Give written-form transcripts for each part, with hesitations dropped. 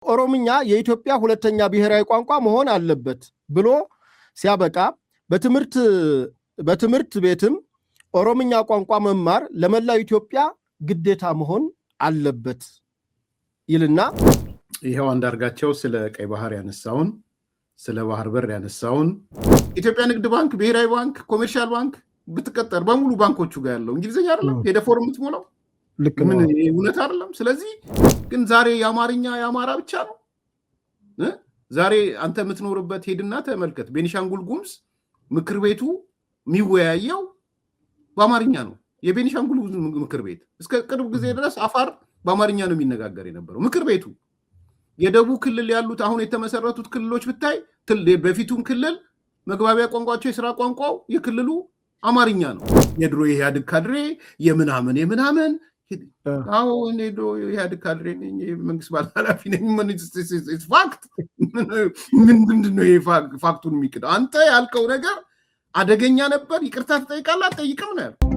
ኦሮምኛ የኢትዮጵያ ሁለተኛ ብሔራዊ ቋንቋ መሆን አለበት ብሎ ሲያበቃ በትምህርት ቤትም ኦሮምኛ ቋንቋ መማር ለመላው ኢትዮጵያ ግዴታ መሆን አለበት ይልና ይሄው አንዳርጋቸው ስለ ቀይ ባህር ያነሳውን ስለ ባህር በር ያነሳውን ኢትዮጵያ ንግድ ባንክ፣ ብሔራዊ ባንክ፣ ኮሜርሻል ባንክ ብትቀጠር በሙሉ ባንኮቹ ጋር ያለው እንግሊዝኛ አይደለም ሄደ ፎርም የምትሞላው ምን እውነት አይደለም። ስለዚህ ግን ዛሬ የአማርኛ የአማራ ብቻ ነው። ዛሬ አንተ የምትኖርበት ሄድና ተመልከት። ቤኒሻንጉል ጉሙዝ ምክር ቤቱ የሚወያየው በአማርኛ ነው። የቤኒሻንጉል ጉሙዝ ምክር ቤት እስከ ቅርብ ጊዜ ድረስ አፋር በአማርኛ ነው የሚነጋገር የነበረው ምክር ቤቱ። የደቡብ ክልል ያሉት አሁን የተመሰረቱት ክልሎች ብታይ በፊቱን ክልል መግባቢያ ቋንቋቸው የስራ ቋንቋው የክልሉ አማርኛ ነው። የድሮ የኢህአዴግ ካድሬ የምናምን አሁን ሄዶ የኢህአዴግ ካድሬ ነኝ መንግስት ባለኃላፊ ነኝ ፋክት ምንድነው? ይሄ ፋክቱን የሚክደው አንተ ያልከው ነገር አደገኛ ነበር። ይቅርታ ትጠይቃለህ አትጠይቅም ነው ያልከው።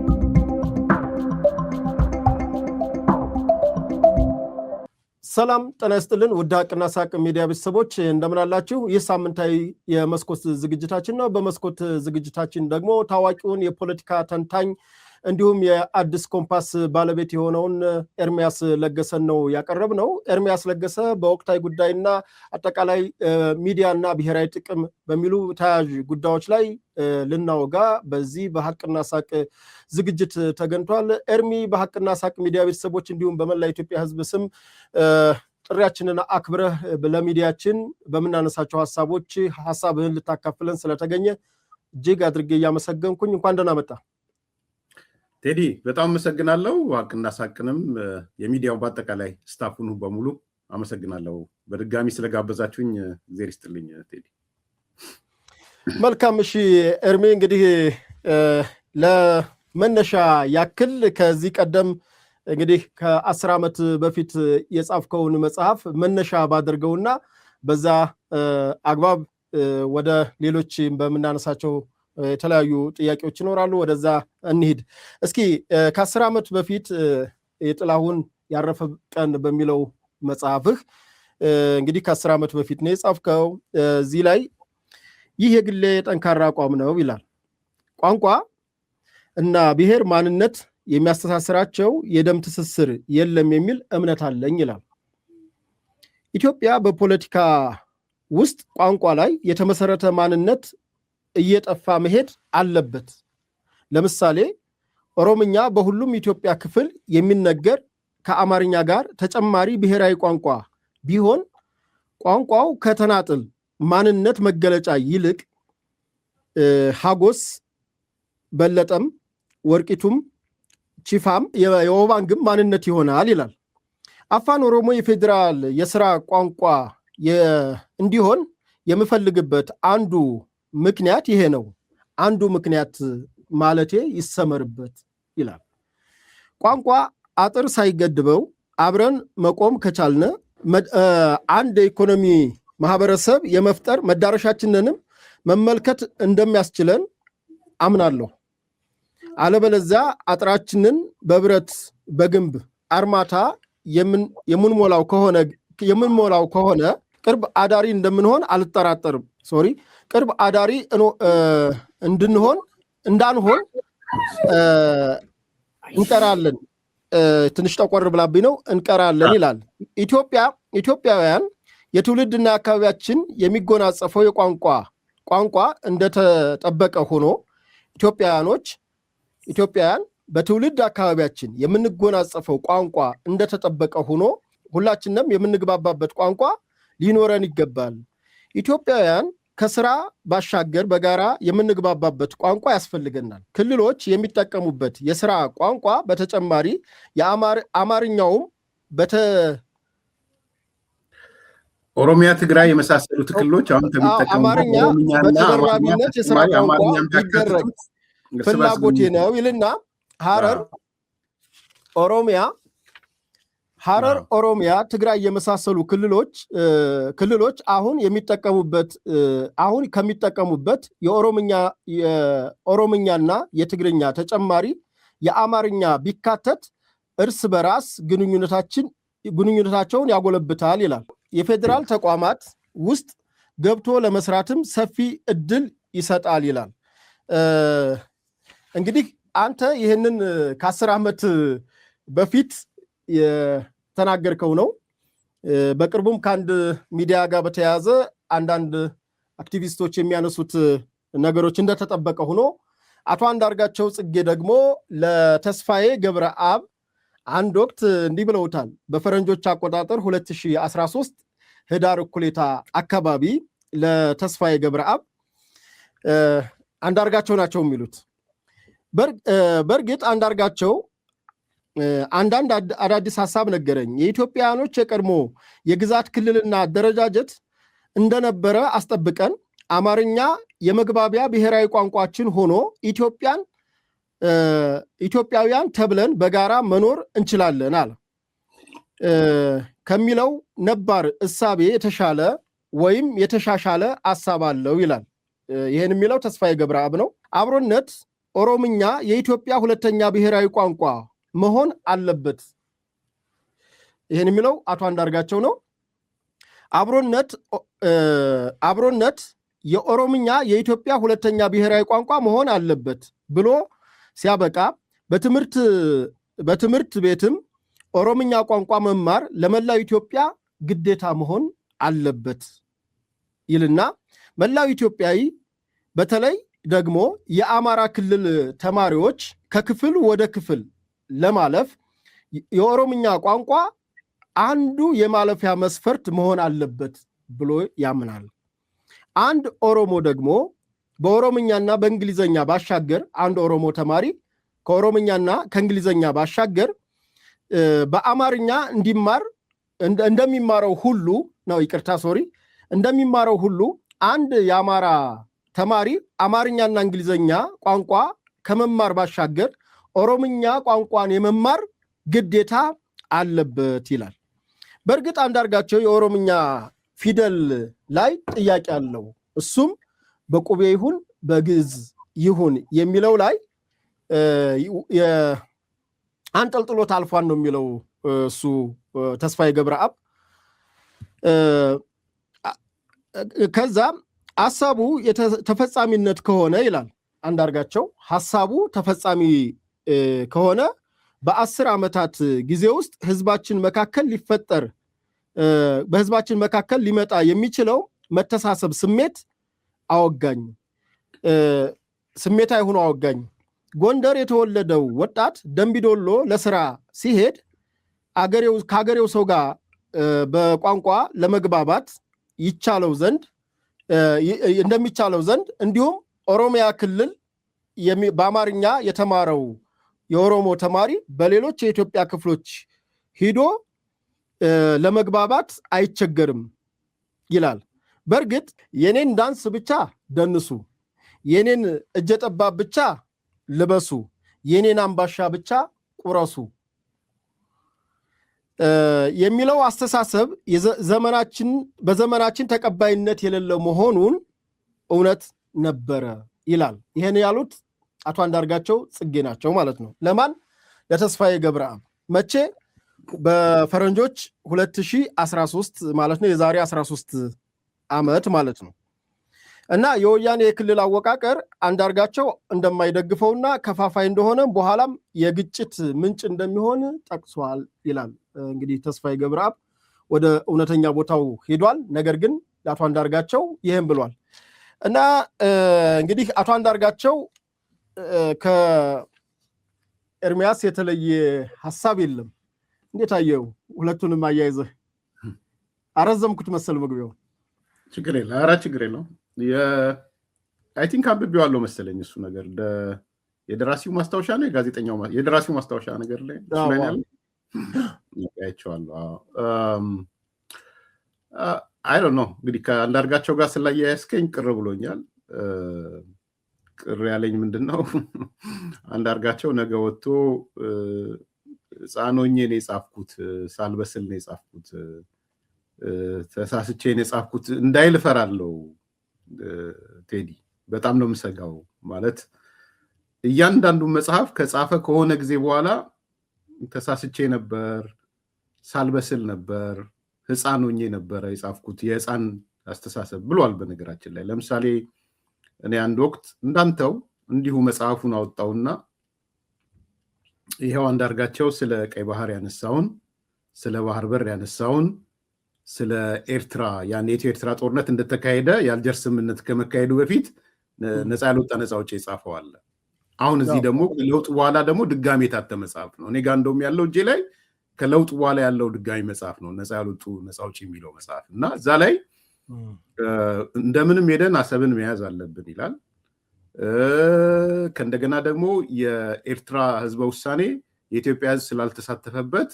ሰላም ጤና ይስጥልን ውድ ሀቅና ሳቅ ሚዲያ ቤተሰቦች እንደምን አላችሁ? ይህ ሳምንታዊ የመስኮት ዝግጅታችን ነው። በመስኮት ዝግጅታችን ደግሞ ታዋቂውን የፖለቲካ ተንታኝ እንዲሁም የአዲስ ኮምፓስ ባለቤት የሆነውን ኤርሚያስ ለገሰን ነው ያቀረብነው። ኤርሚያስ ለገሰ በወቅታዊ ጉዳይና አጠቃላይ ሚዲያና ብሔራዊ ጥቅም በሚሉ ተያያዥ ጉዳዮች ላይ ልናወጋ በዚህ በሀቅና ሳቅ ዝግጅት ተገኝቷል። ኤርሚ በሀቅና ሳቅ ሚዲያ ቤተሰቦች እንዲሁም በመላ ኢትዮጵያ ሕዝብ ስም ጥሪያችንን አክብረህ ለሚዲያችን በምናነሳቸው ሀሳብህን ልታካፍለን ስለተገኘ እጅግ አድርጌ እያመሰገንኩኝ እንኳን ደህና መጣ። ቴዲ በጣም አመሰግናለሁ። ሀቅና ሳቅንም የሚዲያው በአጠቃላይ ስታፉን በሙሉ አመሰግናለሁ። በድጋሚ ስለጋበዛችሁኝ እግዚአብሔር ይስጥልኝ ቴዲ። መልካም። እሺ ኤርሚ፣ እንግዲህ ለመነሻ ያክል ከዚህ ቀደም እንግዲህ ከ10 ዓመት በፊት የጻፍከውን መጽሐፍ መነሻ ባደርገውና በዛ አግባብ ወደ ሌሎች በምናነሳቸው የተለያዩ ጥያቄዎች ይኖራሉ። ወደዛ እንሂድ። እስኪ ከ10 ዓመት በፊት የጥላሁን ያረፈ ቀን በሚለው መጽሐፍህ እንግዲህ ከ10 ዓመት በፊት ነው የጻፍከው። እዚህ ላይ ይህ የግሌ ጠንካራ አቋም ነው ይላል። ቋንቋ እና ብሔር ማንነት የሚያስተሳስራቸው የደም ትስስር የለም የሚል እምነት አለኝ ይላል። ኢትዮጵያ በፖለቲካ ውስጥ ቋንቋ ላይ የተመሰረተ ማንነት እየጠፋ መሄድ አለበት። ለምሳሌ ኦሮምኛ በሁሉም ኢትዮጵያ ክፍል የሚነገር ከአማርኛ ጋር ተጨማሪ ብሔራዊ ቋንቋ ቢሆን ቋንቋው ከተናጥል ማንነት መገለጫ ይልቅ ሀጎስ፣ በለጠም፣ ወርቂቱም፣ ቺፋም የኦባንግም ማንነት ይሆናል ይላል። አፋን ኦሮሞ የፌዴራል የስራ ቋንቋ እንዲሆን የምፈልግበት አንዱ ምክንያት ይሄ ነው። አንዱ ምክንያት ማለቴ ይሰመርበት ይላል። ቋንቋ አጥር ሳይገድበው አብረን መቆም ከቻልነ አንድ የኢኮኖሚ ማህበረሰብ የመፍጠር መዳረሻችንንም መመልከት እንደሚያስችለን አምናለሁ። አለበለዚያ አጥራችንን በብረት በግንብ አርማታ የምንሞላው ከሆነ ቅርብ አዳሪ እንደምንሆን አልጠራጠርም። ቅርብ አዳሪ እንዳንሆን እንቀራለን። ትንሽ ጠቆር ብላብኝ ነው እንቀራለን ይላል። ኢትዮጵያውያን የትውልድና አካባቢያችን የሚጎናጸፈው ቋንቋ እንደተጠበቀ ሆኖ ኢትዮጵያውያን በትውልድ አካባቢያችን የምንጎናጸፈው ቋንቋ እንደተጠበቀ ሆኖ ሁላችንም የምንግባባበት ቋንቋ ሊኖረን ይገባል። ኢትዮጵያውያን ከስራ ባሻገር በጋራ የምንግባባበት ቋንቋ ያስፈልገናል። ክልሎች የሚጠቀሙበት የስራ ቋንቋ በተጨማሪ የአማርኛውም ኦሮሚያ፣ ትግራይ የመሳሰሉት ክልሎች አሁን አማርኛ በተደራቢነት የስራ ቋንቋ ሊደረግ ፍላጎቴ ነው ይልና ሐረር፣ ኦሮሚያ፣ ትግራይ የመሳሰሉ ክልሎች አሁን ከሚጠቀሙበት የኦሮምኛና የትግርኛ ተጨማሪ የአማርኛ ቢካተት እርስ በራስ ግንኙነታቸውን ያጎለብታል ይላል። የፌዴራል ተቋማት ውስጥ ገብቶ ለመስራትም ሰፊ እድል ይሰጣል ይላል። እንግዲህ አንተ ይህንን ከ10 ዓመት በፊት የተናገርከው ነው። በቅርቡም ከአንድ ሚዲያ ጋር በተያያዘ አንዳንድ አክቲቪስቶች የሚያነሱት ነገሮች እንደተጠበቀ ሆኖ አቶ አንዳርጋቸው ጽጌ ደግሞ ለተስፋዬ ገብረአብ አንድ ወቅት እንዲህ ብለውታል። በፈረንጆች አቆጣጠር 2013 ህዳር እኩሌታ አካባቢ ለተስፋዬ ገብረአብ አንዳርጋቸው ናቸው የሚሉት። በእርግጥ አንዳርጋቸው አንዳንድ አዳዲስ ሀሳብ ነገረኝ። የኢትዮጵያኖች የቀድሞ የግዛት ክልልና አደረጃጀት እንደነበረ አስጠብቀን አማርኛ የመግባቢያ ብሔራዊ ቋንቋችን ሆኖ ኢትዮጵያውያን ተብለን በጋራ መኖር እንችላለን አለ። ከሚለው ነባር እሳቤ የተሻለ ወይም የተሻሻለ ሀሳብ አለው ይላል። ይህን የሚለው ተስፋዬ ገብረአብ ነው። አብሮነት ኦሮምኛ የኢትዮጵያ ሁለተኛ ብሔራዊ ቋንቋ መሆን አለበት። ይህን የሚለው አቶ አንዳርጋቸው ነው። አብሮነት የኦሮምኛ የኢትዮጵያ ሁለተኛ ብሔራዊ ቋንቋ መሆን አለበት ብሎ ሲያበቃ በትምህርት ቤትም ኦሮምኛ ቋንቋ መማር ለመላው ኢትዮጵያ ግዴታ መሆን አለበት ይልና መላው ኢትዮጵያዊ በተለይ ደግሞ የአማራ ክልል ተማሪዎች ከክፍል ወደ ክፍል ለማለፍ የኦሮምኛ ቋንቋ አንዱ የማለፊያ መስፈርት መሆን አለበት ብሎ ያምናል። አንድ ኦሮሞ ደግሞ በኦሮምኛና በእንግሊዘኛ ባሻገር አንድ ኦሮሞ ተማሪ ከኦሮምኛና ከእንግሊዘኛ ባሻገር በአማርኛ እንዲማር እንደሚማረው ሁሉ ነው እንደሚማረው ሁሉ አንድ የአማራ ተማሪ አማርኛና እንግሊዘኛ ቋንቋ ከመማር ባሻገር ኦሮምኛ ቋንቋን የመማር ግዴታ አለበት ይላል። በእርግጥ አንዳርጋቸው የኦሮምኛ ፊደል ላይ ጥያቄ አለው። እሱም በቁቤ ይሁን በግዕዝ ይሁን የሚለው ላይ አንጠልጥሎት አልፏን ነው የሚለው እሱ ተስፋዬ ገብረአብ። ከዛ ሐሳቡ ተፈጻሚነት ከሆነ ይላል አንዳርጋቸው፣ ሐሳቡ ተፈጻሚ ከሆነ በ10 ዓመታት ጊዜ ውስጥ በህዝባችን መካከል ሊመጣ የሚችለው መተሳሰብ ስሜታዊ ሆኖ አወጋኝ። ጎንደር የተወለደው ወጣት ደምቢዶሎ ለስራ ሲሄድ ከአገሬው ሰው ጋር በቋንቋ ለመግባባት እንደሚቻለው ዘንድ እንዲሁም ኦሮሚያ ክልል በአማርኛ የተማረው የኦሮሞ ተማሪ በሌሎች የኢትዮጵያ ክፍሎች ሂዶ ለመግባባት አይቸገርም ይላል። በእርግጥ የኔን ዳንስ ብቻ ደንሱ፣ የኔን እጀጠባብ ብቻ ልበሱ፣ የኔን አምባሻ ብቻ ቁረሱ የሚለው አስተሳሰብ በዘመናችን ተቀባይነት የሌለው መሆኑን እውነት ነበረ ይላል። ይህን ያሉት አቶ አንዳርጋቸው ጽጌ ናቸው ማለት ነው። ለማን? ለተስፋዬ ገብረአብ። መቼ? በፈረንጆች 2013 ማለት ነው፣ የዛሬ 13 ዓመት ማለት ነው። እና የወያኔ የክልል አወቃቀር አንዳርጋቸው እንደማይደግፈውና ከፋፋይ እንደሆነ በኋላም የግጭት ምንጭ እንደሚሆን ጠቅሷል ይላል። እንግዲህ ተስፋዬ ገብረአብ ወደ እውነተኛ ቦታው ሄዷል። ነገር ግን ለአቶ አንዳርጋቸው ይህም ብሏል። እና እንግዲህ አቶ አንዳርጋቸው ከኤርሚያስ የተለየ ሀሳብ የለም። እንዴት አየው? ሁለቱንም አያይዘህ አረዘምኩት መሰል መግቢያው። ችግር የለ፣ ኧረ ችግር የለው። አይ ቲንክ አንብቤዋለሁ መሰለኝ እሱ ነገር የደራሲው ማስታወሻ ነው የጋዜጠኛው የደራሲው ማስታወሻ ነገር ላይ አይቼዋለሁ። አይ ዶንት ኖ እንግዲህ ከአንዳርጋቸው ጋር ስላያያዝከኝ ቅር ብሎኛል። ቅር ያለኝ ምንድነው አንዳርጋቸው ነገ ወጥቶ ሕፃኖኜ ነው የጻፍኩት፣ ሳልበስል ነው የጻፍኩት፣ ተሳስቼ ነው የጻፍኩት እንዳይል እፈራለሁ። ቴዲ በጣም ነው የምሰጋው። ማለት እያንዳንዱ መጽሐፍ ከጻፈ ከሆነ ጊዜ በኋላ ተሳስቼ ነበር፣ ሳልበስል ነበር፣ ህፃን ሆኜ ነበረ የጻፍኩት የህፃን አስተሳሰብ ብሏል። በነገራችን ላይ ለምሳሌ እኔ አንድ ወቅት እንዳንተው እንዲሁ መጽሐፉን አወጣውና ይሄው አንዳርጋቸው ስለ ቀይ ባህር ያነሳውን ስለ ባህር በር ያነሳውን ስለ ኤርትራ ያን የኢትዮ ኤርትራ ጦርነት እንደተካሄደ የአልጀርስ ስምምነት ከመካሄዱ በፊት ነፃ ያልወጣ ነፃ አውጪ የጻፈው አለ። አሁን እዚህ ደግሞ ከለውጥ በኋላ ደግሞ ድጋሜ የታተመ መጽሐፍ ነው። እኔ ጋር እንደውም ያለው እጄ ላይ ከለውጥ በኋላ ያለው ድጋሚ መጽሐፍ ነው፣ ነፃ ያልወጡ ነፃ አውጪ የሚለው መጽሐፍ እና እዛ ላይ እንደምንም ሄደን አሰብን መያዝ አለብን ይላል። ከእንደገና ደግሞ የኤርትራ ህዝበ ውሳኔ የኢትዮጵያ ህዝብ ስላልተሳተፈበት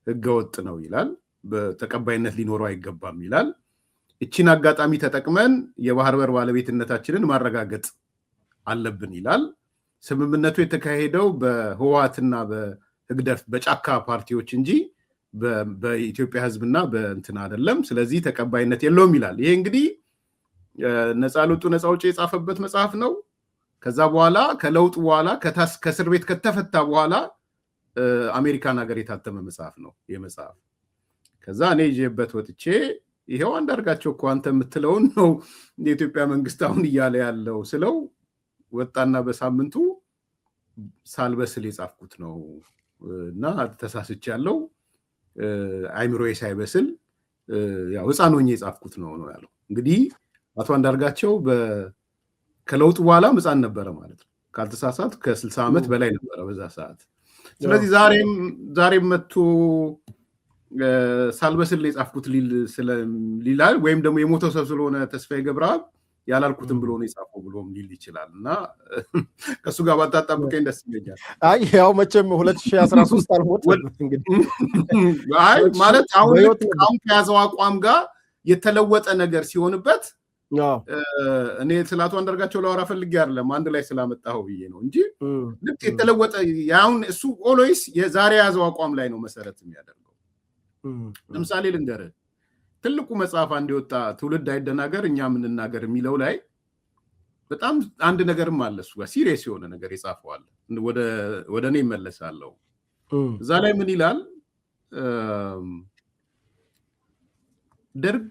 ህገወጥ ነው ይላል፣ በተቀባይነት ሊኖረው አይገባም ይላል። እቺን አጋጣሚ ተጠቅመን የባህር በር ባለቤትነታችንን ማረጋገጥ አለብን ይላል። ስምምነቱ የተካሄደው በህወሓትና በህግደፍ በጫካ ፓርቲዎች እንጂ በኢትዮጵያ ህዝብና በእንትን አይደለም፣ ስለዚህ ተቀባይነት የለውም ይላል። ይሄ እንግዲህ ነፃ ያልወጡ ነፃ አውጪ የጻፈበት መጽሐፍ ነው። ከዛ በኋላ ከለውጥ በኋላ ከእስር ቤት ከተፈታ በኋላ አሜሪካን ሀገር የታተመ መጽሐፍ ነው ይህ መጽሐፍ። ከዛ እኔ ይዤበት ወጥቼ ይሄው አንዳርጋቸው እኮ አንተ የምትለውን ነው የኢትዮጵያ መንግስት አሁን እያለ ያለው ስለው ወጣና በሳምንቱ ሳልበስል የጻፍኩት ነው እና ተሳስቻለሁ፣ አይምሮዬ ሳይበስል ያው ህፃን ሆኜ የጻፍኩት ነው ያለው። እንግዲህ አቶ አንዳርጋቸው ከለውጡ በኋላ ህፃን ነበረ ማለት ነው። ካልተሳሳት ከ60 ዓመት በላይ ነበረ በዛ ሰዓት። ስለዚህ ዛሬም መጥቶ ሳልበስል የጻፍኩት ሊላል ወይም ደግሞ የሞተው ሰው ስለሆነ ተስፋዬ ገብረአብ ያላልኩትም ብሎ ነው የጻፈው ብሎም ሊል ይችላል እና ከሱ ጋር ባታጣብቀኝ ደስ ይለኛል። አይ ያው መቼም 2013 አልሞትም እንግዲህ አይ ማለት አሁን ከያዘው አቋም ጋር የተለወጠ ነገር ሲሆንበት እኔ ስለ አቶ አንዳርጋቸው ላወራ ፈልጌ አይደለም አንድ ላይ ስላመጣው ብዬ ነው እንጂ ልክ የተለወጠ ያሁን እሱ ኦልዌይስ የዛሬ ያዘው አቋም ላይ ነው መሰረት የሚያደርገው። ለምሳሌ ልንገርህ ትልቁ መጽሐፍ እንዲወጣ ትውልድ አይደናገር እኛ ምንናገር የሚለው ላይ በጣም አንድ ነገርም አለ እሱ ጋር ሲሪየስ የሆነ ነገር ይጻፈዋል። ወደ እኔ እመለሳለሁ። እዛ ላይ ምን ይላል? ደርግ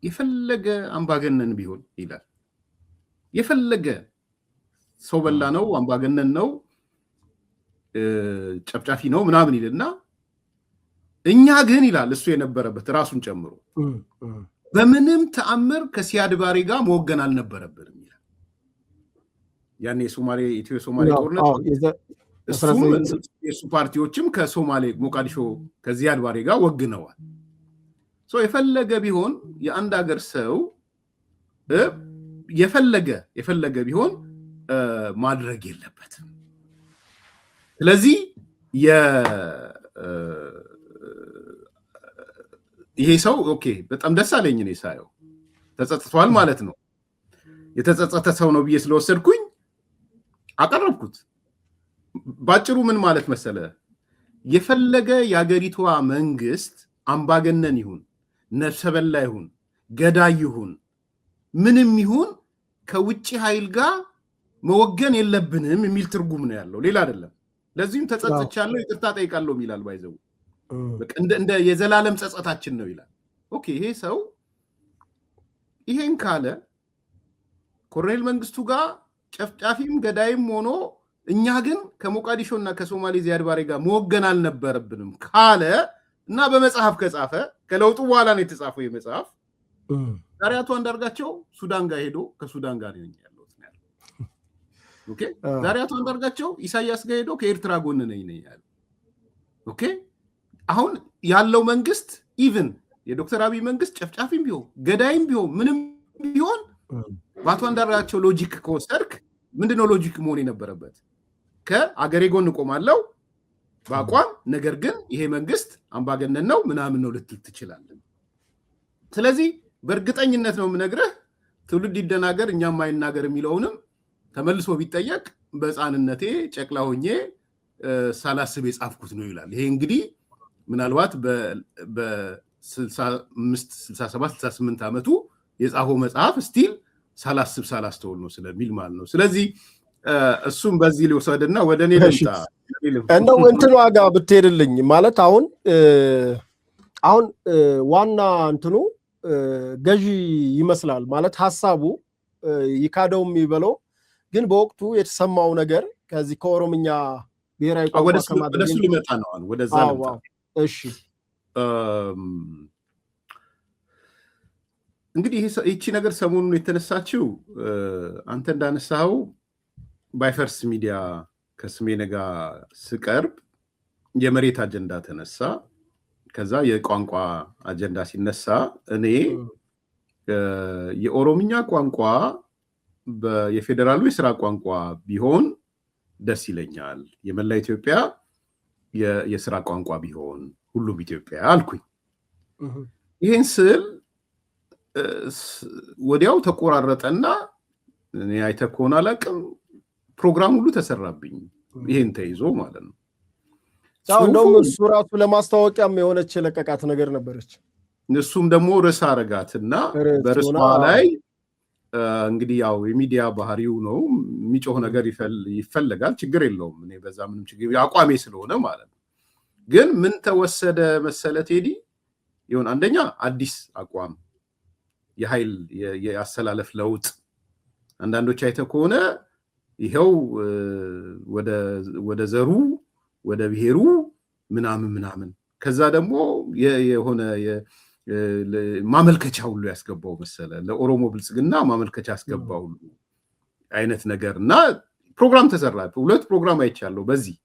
የፈለገ አምባገነን ቢሆን ይላል፣ የፈለገ ሰው በላ ነው፣ አምባገነን ነው፣ ጨፍጫፊ ነው ምናምን ይልና እኛ ግን ይላል እሱ የነበረበት ራሱን ጨምሮ በምንም ተአምር ከሲያድ ባሬ ጋር መወገን አልነበረብንም ይላል። ያኔ ኢትዮ ሶማሌ ጦርነት እሱም የሱ ፓርቲዎችም ከሶማሌ ሞቃዲሾ ከዚያድ ባሬ ጋር ወግነዋል። የፈለገ ቢሆን የአንድ ሀገር ሰው የፈለገ ቢሆን ማድረግ የለበትም። ስለዚህ ይሄ ሰው ኦኬ በጣም ደስ አለኝ እኔ ሳየው ተጸጽቷል ማለት ነው። የተጸጸተ ሰው ነው ብዬ ስለወሰድኩኝ አቀረብኩት። ባጭሩ ምን ማለት መሰለ፣ የፈለገ የአገሪቷ መንግስት አምባገነን ይሁን ነፍሰ በላ ይሁን ገዳይ ይሁን ምንም ይሁን ከውጭ ኃይል ጋር መወገን የለብንም የሚል ትርጉም ነው ያለው፣ ሌላ አይደለም። ለዚህም ተጸጽቻለሁ ይቅርታ ጠይቃለሁ ይላል። ባይዘው እንደ የዘላለም ጸጸታችን ነው ይላል። ኦኬ ይሄ ሰው ይሄን ካለ ኮሎኔል መንግስቱ ጋር ጨፍጫፊም ገዳይም ሆኖ እኛ ግን ከሞቃዲሾና ከሶማሌ ዚያድ ባሬ ጋር መወገን አልነበረብንም ካለ እና በመጽሐፍ ከጻፈ ከለውጡ በኋላ ነው የተጻፈው የመጽሐፍ ዛሬ አቶ አንዳርጋቸው ሱዳን ጋር ሄዶ ከሱዳን ጋር ነው ያለው። ኦኬ ዛሬ አቶ አንዳርጋቸው ኢሳያስ ጋር ሄዶ ከኤርትራ ጎን ነኝ ያለው። ኦኬ አሁን ያለው መንግስት ኢቭን የዶክተር አብይ መንግስት ጨፍጫፊም ቢሆን ገዳይም ቢሆን ምንም ቢሆን በአቶ አንዳርጋቸው ሎጂክ ከወሰድክ ምንድነው ሎጂክ መሆን የነበረበት? ከአገሬ ጎን ቆማለሁ በአቋም ነገር ግን ይሄ መንግስት አምባገነን ነው ምናምን ነው ልትል ትችላለህ። ስለዚህ በእርግጠኝነት ነው የምነግርህ ትውልድ ይደናገር እኛም አይናገር የሚለውንም ተመልሶ ቢጠየቅ በህፃንነቴ ጨቅላ ሆኜ ሳላስብ የጻፍኩት ነው ይላል። ይሄ እንግዲህ ምናልባት በ67 ዓመቱ የጻፈው መጽሐፍ ስቲል ሳላስብ ሳላስተውል ነው ስለሚል ማለት ነው። ስለዚህ እሱም በዚህ ሊወሰድና ወደ እኔ ልምጣ። እንደው እንትን ዋጋ ብትሄድልኝ ማለት አሁን አሁን ዋና እንትኑ ገዢ ይመስላል ማለት ሐሳቡ ይካደው የሚበለው ግን በወቅቱ የተሰማው ነገር ከዚህ ከኦሮምኛ ብሔራዊ ቋንቋ ከማድረግ ወደሱ ሊመጣ ነው አሁን ወደዛ ልምጣ። እሺ እንግዲህ ይቺ ነገር ሰሞኑን የተነሳችው አንተ እንዳነሳው ባይፈርስ ሚዲያ ከስሜነ ጋር ስቀርብ የመሬት አጀንዳ ተነሳ። ከዛ የቋንቋ አጀንዳ ሲነሳ እኔ የኦሮምኛ ቋንቋ የፌዴራሉ የስራ ቋንቋ ቢሆን ደስ ይለኛል፣ የመላ ኢትዮጵያ የስራ ቋንቋ ቢሆን ሁሉም ኢትዮጵያ አልኩኝ። ይህን ስል ወዲያው ተቆራረጠና እኔ አይተህ ከሆነ አላውቅም ፕሮግራም ሁሉ ተሰራብኝ። ይሄን ተይዞ ማለት ነው። እንደውም እሱ ራሱ ለማስታወቂያም የሆነች ለቀቃት ነገር ነበረች። እሱም ደግሞ ርዕስ አረጋትና በርዕሷ ላይ እንግዲህ ያው የሚዲያ ባህሪው ነው፣ የሚጮህ ነገር ይፈለጋል፣ ችግር የለውም። እኔ በዛ ምንም ችግር አቋሜ ስለሆነ ማለት ነው። ግን ምን ተወሰደ መሰለ ቴዲ፣ ይሁን አንደኛ አዲስ አቋም የኃይል የአሰላለፍ ለውጥ አንዳንዶች አይተህ ከሆነ ይሄው ወደ ዘሩ ወደ ብሔሩ ምናምን ከዛ ደግሞ የሆነ ማመልከቻ ሁሉ ያስገባው መሰለ ለኦሮሞ ብልጽግና ማመልከቻ ያስገባው ሁሉ አይነት ነገር እና ፕሮግራም ተሰራ። 2 ፕሮግራም አይቻለሁ በዚህ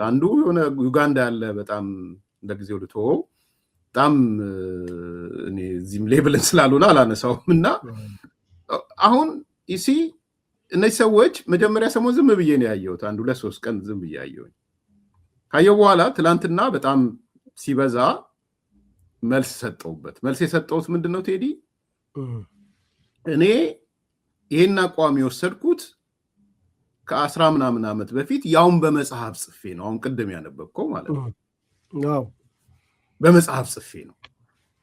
አንዱ የሆነ ዩጋንዳ ያለ በጣም እንደጊዜው ልተወው በጣም እኔ እዚህም ሌብልን ስላልሆነ አላነሳውም እና አሁን ይሲ እነዚህ ሰዎች መጀመሪያ ሰሞን ዝም ብዬ ነው ያየሁት። 1-2-3 ቀን ዝም ብዬ ያየሁኝ። ካየሁ በኋላ ትላንትና በጣም ሲበዛ መልስ ሰጠውበት። መልስ የሰጠውት ምንድነው ቴዲ፣ እኔ ይሄን አቋም የወሰድኩት ከ10 ምናምን ዓመት በፊት ያውን በመጽሐፍ ጽፌ ነው። አሁን ቅድም ያነበብከው ማለት ነው። በመጽሐፍ ጽፌ ነው።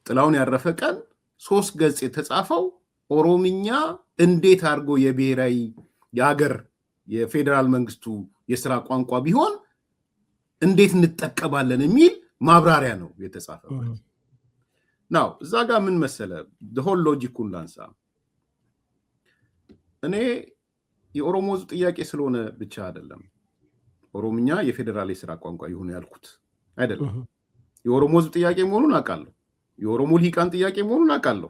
ጥላውን ያረፈ ቀን 3 ገጽ የተጻፈው ኦሮምኛ እንዴት አድርጎ የብሔራዊ የሀገር የፌዴራል መንግስቱ የስራ ቋንቋ ቢሆን እንዴት እንጠቀማለን የሚል ማብራሪያ ነው የተጻፈበት። ናው እዛ ጋር ምን መሰለ ሆል ሎጂኩን ላንሳ። እኔ የኦሮሞ ሕዝብ ጥያቄ ስለሆነ ብቻ አይደለም ኦሮምኛ የፌዴራል የስራ ቋንቋ ይሁን ያልኩት አይደለም። የኦሮሞ ሕዝብ ጥያቄ መሆኑን አውቃለሁ። የኦሮሞ ልሂቃን ጥያቄ መሆኑን አውቃለሁ።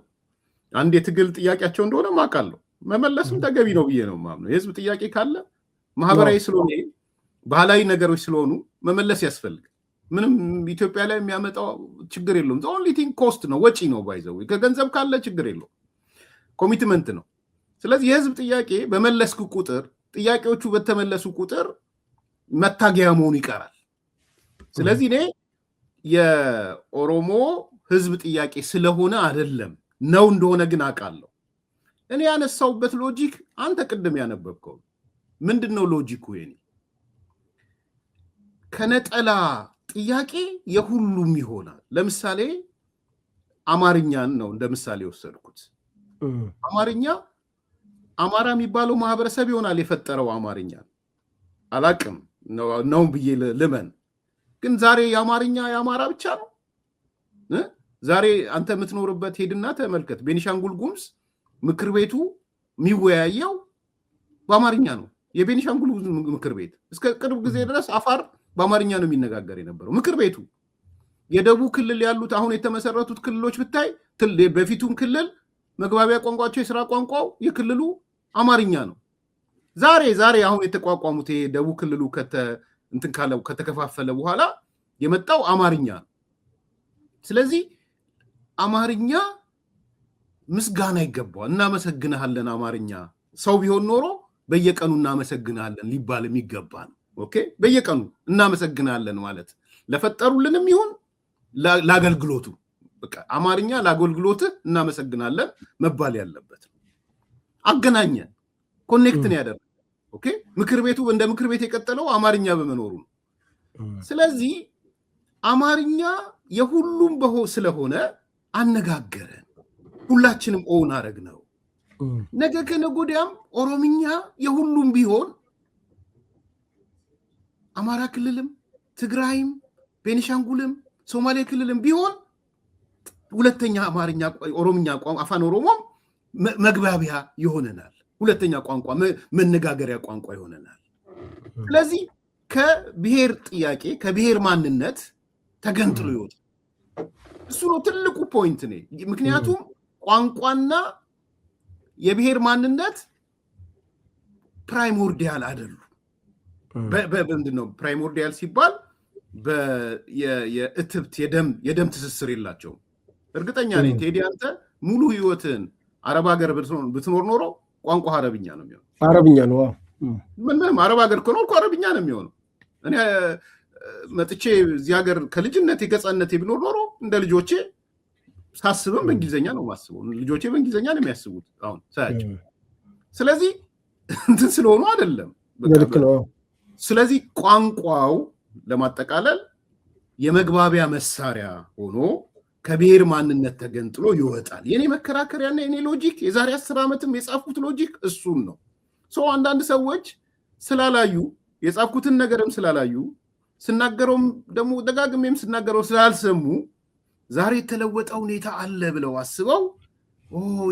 አንድ የትግል ጥያቄያቸው እንደሆነ አውቃለሁ። መመለስም ተገቢ ነው ብዬ ነው የማምነው። የህዝብ ጥያቄ ካለ ማህበራዊ ስለሆነ ባህላዊ ነገሮች ስለሆኑ መመለስ ያስፈልጋል። ምንም ኢትዮጵያ ላይ የሚያመጣው ችግር የለውም። ኦንሊ ቲንግ ኮስት ነው፣ ወጪ ነው። ባይዘው ከገንዘብ ካለ ችግር የለውም፣ ኮሚትመንት ነው። ስለዚህ የህዝብ ጥያቄ በመለስኩ ቁጥር ጥያቄዎቹ በተመለሱ ቁጥር መታገያ መሆኑ ይቀራል። ስለዚህ እኔ የኦሮሞ ህዝብ ጥያቄ ስለሆነ አይደለም ነው እንደሆነ ግን አውቃለሁ። እኔ ያነሳውበት ሎጂክ አንተ ቅድም ያነበብከው ምንድነው ሎጂኩ? የኔ ከነጠላ ጥያቄ የሁሉም ይሆናል። ለምሳሌ አማርኛን ነው እንደ ምሳሌ ወሰድኩት። አማራ የሚባለው ማህበረሰብ ይሆናል የፈጠረው አማርኛ አላቅም ነው ብዬ ልመን። ግን ዛሬ የአማራ ብቻ ነው። ዛሬ አንተ የምትኖርበት ሄድና ተመልከት። ቤኒሻንጉል ጉሙዝ ምክር ቤቱ የሚወያየው በአማርኛ ነው። የቤኒሻንጉል ምክር ቤት እስከ ቅርብ ጊዜ ድረስ አፋር በአማርኛ ነው የሚነጋገር የነበረው ምክር ቤቱ። የደቡብ ክልል ያሉት አሁን የተመሰረቱት ክልሎች ብታይ በፊቱም ክልል መግባቢያ ቋንቋቸው የስራ ቋንቋው የክልሉ አማርኛ ነው። ዛሬ አሁን የተቋቋሙት የደቡብ ክልሉ ከተከፋፈለ በኋላ የመጣው አማርኛ ነው። ስለዚህ አማርኛ ምስጋና ይገባዋል። እናመሰግንሃለን አማርኛ ሰው ቢሆን ኖሮ በየቀኑ እናመሰግንሃለን ሊባል የሚገባ ነው። ኦኬ፣ በየቀኑ እናመሰግንሃለን ማለት ለፈጠሩልንም ይሁን ለአገልግሎቱ፣ በቃ አማርኛ ለአገልግሎትህ እናመሰግናለን መባል ያለበት ነው። አገናኘን፣ ኮኔክትን ያደረገ ኦኬ። ምክር ቤቱ እንደ ምክር ቤት የቀጠለው አማርኛ በመኖሩ ነው። ስለዚህ አማርኛ የሁሉም ስለሆነ አነጋገረን፣ ሁላችንም ኦን አረግ ነው። ነገ ከነገ ወዲያም ኦሮምኛ የሁሉም ቢሆን አማራ ክልልም፣ ትግራይም፣ ቤኒሻንጉልም፣ ሶማሌ ክልልም ቢሆን ሁለተኛ አማርኛ ኦሮምኛ ቋንቋ አፋን ኦሮሞ መግባቢያ ይሆነናል። ሁለተኛ ቋንቋ መነጋገሪያ ቋንቋ ይሆነናል። ስለዚህ ከብሔር ጥያቄ ከብሔር ማንነት ተገንጥሎ ይወጣል። እሱ ነው ትልቁ ፖይንት ነው። ምክንያቱም ቋንቋና የብሔር ማንነት ፕራይሞርዲያል አይደሉ። በምንድን ነው ፕራይሞርዲያል ሲባል? የእትብት የደም ትስስር የላቸውም። እርግጠኛ ነኝ ቴዲ አንተ ሙሉ ህይወትን አረብ ሀገር ብትኖር ኖሮ ቋንቋ አረብኛ ነው የሚሆነው። አረብኛ ነው። ምንም አረብ ሀገር ከኖርኩ አረብኛ ነው የሚሆነው። እኔ መጥቼ እዚህ ሀገር ከልጅነቴ ከህፃንነቴ ብኖር ኖሮ እንደ ልጆቼ ሳስብም በእንግሊዝኛ ነው ማስበው። ልጆቼ በእንግሊዝኛ ነው የሚያስቡት አሁን ሳያቸው። ስለዚህ እንትን ስለሆኑ አይደለም። ስለዚህ ቋንቋው ለማጠቃለል የመግባቢያ መሳሪያ ሆኖ ከብሔር ማንነት ተገንጥሎ ይወጣል። የኔ መከራከሪያና የኔ ሎጂክ የዛሬ 10 ዓመትም የጻፍኩት ሎጂክ እሱን ነው። አንዳንድ ሰዎች ስላላዩ የጻፍኩትን ነገርም ስላላዩ ስናገረውም ደግሞ ደጋግሜም ስናገረው ስላልሰሙ ዛሬ የተለወጠ ሁኔታ አለ ብለው አስበው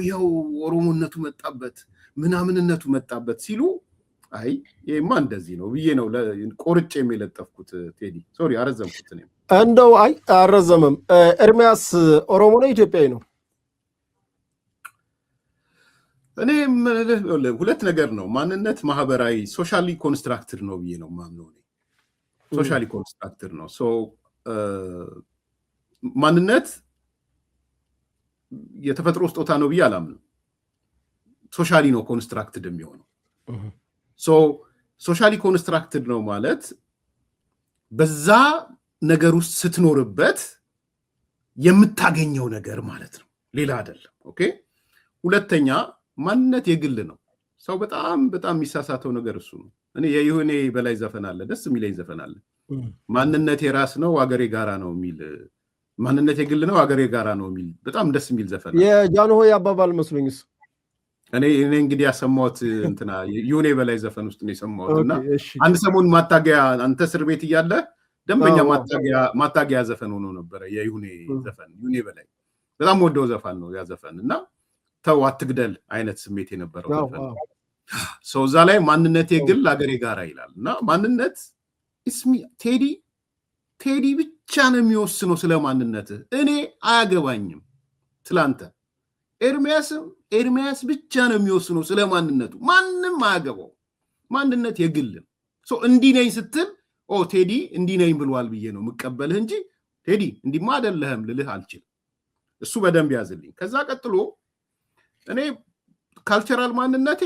ይኸው ኦሮሞነቱ መጣበት ምናምንነቱ መጣበት ሲሉ አይ ይሄማ እንደዚህ ነው ብዬ ነው ቆርጬ የለጠፍኩት። ቴዲ ሶሪ አረዘምኩት። እንደው አይ አረዘመም። ኤርሚያስ ኦሮሞ ነው ኢትዮጵያዊ ነው? እኔ ሁለት ነገር ነው። ማንነት ማህበራዊ ሶሻሊ ኮንስትራክትድ ነው ብዬ ነው ማምነው። ሶሻሊ ኮንስትራክትድ ነው። ማንነት የተፈጥሮ ስጦታ ነው ብዬ አላምንም። ሶሻሊ ነው ኮንስትራክትድ የሚሆነው። ሶሻሊ ኮንስትራክትድ ነው ማለት በዛ ነገር ውስጥ ስትኖርበት የምታገኘው ነገር ማለት ነው፣ ሌላ አይደለም። ኦኬ። ሁለተኛ ማንነት የግል ነው። ሰው በጣም የሚሳሳተው ነገር እሱ ነው። እኔ የይሁኔ በላይ ዘፈን አለ፣ ደስ የሚለኝ ዘፈን አለ። ማንነት የራስ ነው አገሬ ጋራ ነው የሚል፣ ማንነት የግል ነው አገሬ ጋራ ነው የሚል በጣም ደስ የሚል ዘፈን አለ። የጃንሆይ አባባል መስሎኝስ እኔ እንግዲህ ያሰማሁት እንትና ይሁኔ በላይ ዘፈን ውስጥ ነው የሰማሁት። እና አንድ ሰሞን ማታገያ አንተ እስር ቤት እያለ ደንበኛ ማታገያ ዘፈን ሆኖ ነበረ የይሁኔ ዘፈን። ይሁኔ በላይ በጣም ወደው ዘፈን ነው ያ ዘፈን። እና ተው አትግደል አይነት ስሜት የነበረው ዘፈን። እዛ ላይ ማንነት የግል አገሬ ጋራ ይላል። እና ማንነት ቴዲ ብቻ ነው የሚወስነው ስለ ማንነትህ። እኔ አያገባኝም ስላንተ። ኤርሚያስ ብቻ ነው የሚወስነው ስለ ማንነቱ፣ ማንም አያገባው። ማንነት የግል ነው። እንዲህ ነኝ ስትል ቴዲ እንዲህ ነኝ ብሏል ብዬ ነው የምቀበልህ እንጂ ቴዲ እንዲህማ አይደለህም ልልህ አልችልም። እሱ በደንብ ያዝልኝ። ከዛ ቀጥሎ እኔ ካልቸራል ማንነቴ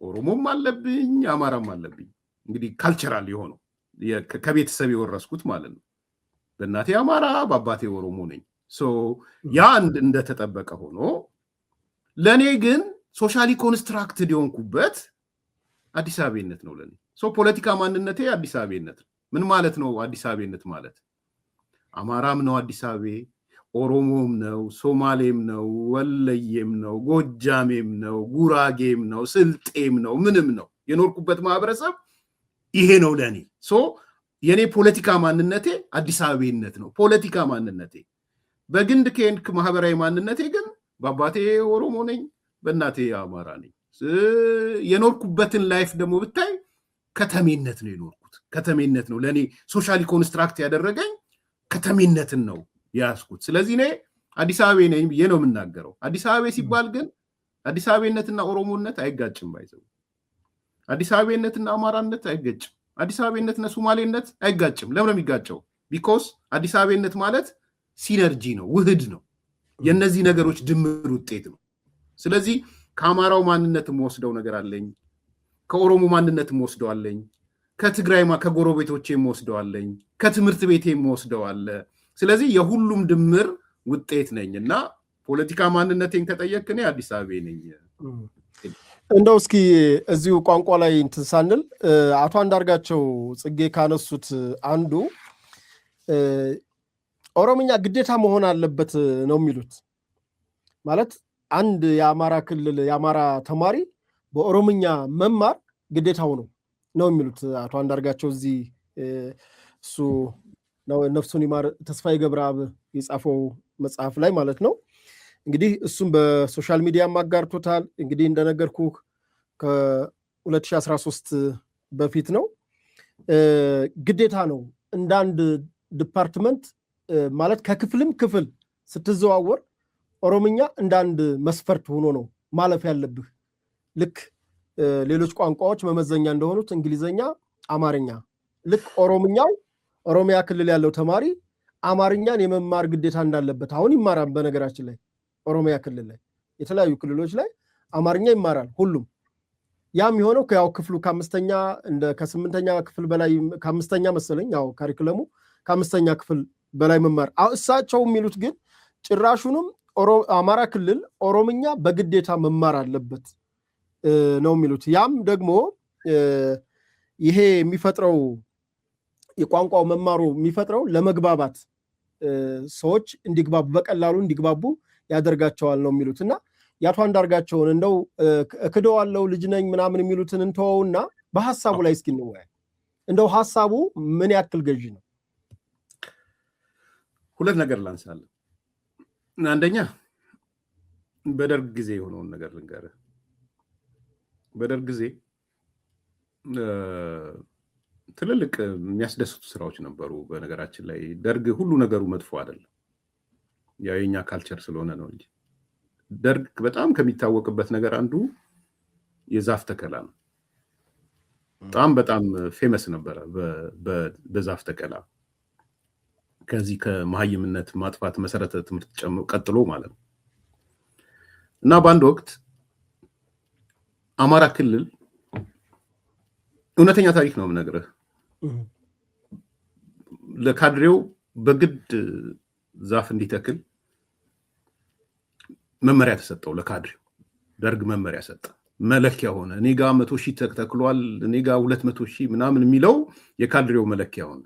ኦሮሞም አለብኝ አማራም አለብኝ። እንግዲህ ካልቸራል የሆነው ከቤተሰብ የወረስኩት ማለት ነው። በእናቴ አማራ በአባቴ ኦሮሞ ነኝ። ያ እንደተጠበቀ ሆኖ ለእኔ ግን ሶሻሊ ኮንስትራክትድ የሆንኩበት አዲስ አበቤነት ነው ለእኔ። ፖለቲካ ማንነቴ አዲስ አበቤነት ነው። ምን ማለት ነው አዲስ አበቤነት ማለት? አማራም ነው አዲስ አበቤ፣ ኦሮሞም ነው፣ ሶማሌም ነው፣ ወለየም ነው፣ ጎጃሜም ነው፣ ጉራጌም ነው፣ ስልጤም ነው፣ ምንም ነው። የኖርኩበት ማህበረሰብ ይሄ ነው ለእኔ። የኔ ፖለቲካ ማንነቴ አዲስ አበቤነት ነው ፖለቲካ ማንነቴ። በግንድ ከሄድክ ማህበራዊ ማንነቴ ግን በአባቴ ኦሮሞ ነኝ፣ በእናቴ አማራ ነኝ። የኖርኩበትን ላይፍ ደግሞ ብታይ ከተሜነት ነው የኖርኩት። ከተሜነት ነው ለእኔ ሶሻሊ ኮንስትራክት ያደረገኝ፣ ከተሜነትን ነው ያስኩት። ስለዚህ እኔ አዲስ አበቤ ነኝ ብዬ ነው የምናገረው። አዲስ አበቤ ሲባል ግን አዲስ አበቤነትና ኦሮሞነት አይጋጭም። ባይዘው አዲስ አበቤነትና አማራነት አይጋጭም። አዲስ አበቤነትና ሶማሌነት አይጋጭም። ለምን ነው የሚጋጨው? ቢኮዝ አዲስ አበቤነት ማለት ሲነርጂ ነው፣ ውህድ ነው፣ የነዚህ ነገሮች ድምር ውጤት ነው። ስለዚህ ከአማራው ማንነት የምወስደው ነገር አለኝ፣ ከኦሮሞ ማንነት የምወስደው አለኝ፣ ከትግራይ ከጎረቤቶቼ የምወስደው አለኝ፣ ከትምህርት ቤቴ የምወስደው አለ። ስለዚህ የሁሉም ድምር ውጤት ነኝ እና ፖለቲካ ማንነቴን ከጠየቅ እኔ አዲስ አበቤ ነኝ። እንደው እስኪ እዚሁ ቋንቋ ላይ እንትን ሳንል አቶ አንዳርጋቸው ጽጌ ካነሱት አንዱ ኦሮምኛ ግዴታ መሆን አለበት ነው የሚሉት። ማለት አንድ የአማራ ክልል የአማራ ተማሪ በኦሮምኛ መማር ግዴታው ነው የሚሉት አቶ አንዳርጋቸው። እዚህ እሱ ነው ነፍሱን ይማር ተስፋዬ ገብረአብ የጻፈው መጽሐፍ ላይ ማለት ነው። እንግዲህ እሱም በሶሻል ሚዲያ ማጋርቶታል። እንግዲህ እንደነገርኩ ከ2013 በፊት ነው። ግዴታ ነው እንዳንድ ዲፓርትመንት ማለት ከክፍልም ክፍል ስትዘዋወር ኦሮምኛ እንዳንድ መስፈርት ሆኖ ነው ማለፍ ያለብህ። ልክ ሌሎች ቋንቋዎች መመዘኛ እንደሆኑት እንግሊዘኛ፣ አማርኛ፣ ልክ ኦሮምኛው ኦሮሚያ ክልል ያለው ተማሪ አማርኛን የመማር ግዴታ እንዳለበት አሁን ይማራል። በነገራችን ላይ ኦሮሚያ ክልል ላይ የተለያዩ ክልሎች ላይ አማርኛ ይማራል ሁሉም። ያም የሆነው ያው ክፍሉ ከስምንተኛ ክፍል በላይ ከአምስተኛ መሰለኝ ያው ካሪኩለሙ ከአምስተኛ ክፍል በላይ መማር። እሳቸው የሚሉት ግን ጭራሹንም አማራ ክልል ኦሮምኛ በግዴታ መማር አለበት ነው የሚሉት። ያም ደግሞ ይሄ የሚፈጥረው የቋንቋው መማሩ የሚፈጥረው ለመግባባት ሰዎች እንዲግባቡ በቀላሉ እንዲግባቡ ያደርጋቸዋል ነው የሚሉት። እና የአቶ አንዳርጋቸውን እንደው እክደዋለሁ ልጅ ነኝ ምናምን የሚሉትን እንተወውና በሐሳቡ ላይ እስኪ እንወያይ። እንደው ሐሳቡ ምን ያክል ገዢ ነው? ሁለት ነገር ላንሳለን። አንደኛ በደርግ ጊዜ የሆነውን ነገር ልንገርህ። በደርግ ጊዜ ትልልቅ የሚያስደስቱ ስራዎች ነበሩ። በነገራችን ላይ ደርግ ሁሉ ነገሩ መጥፎ አይደለም፣ ያው የኛ ካልቸር ስለሆነ ነው እንጂ ደርግ በጣም ከሚታወቅበት ነገር አንዱ የዛፍ ተከላ ነው። በጣም ፌመስ ነበረ በዛፍ ተከላ። ከዚህ ከመሀይምነት ማጥፋት መሰረተ ትምህርት ቀጥሎ ማለት ነው። እና በአንድ ወቅት አማራ ክልል እውነተኛ ታሪክ ነው የምነግርህ፣ ለካድሬው በግድ ዛፍ እንዲተክል መመሪያ ተሰጠው። ለካድሬው ደርግ መመሪያ ሰጠ። መለኪያ ሆነ። እኔ ጋ 100,000 ተተክሏል፣ እኔ ጋ 200,000 ምናምን የሚለው የካድሬው መለኪያ ሆነ።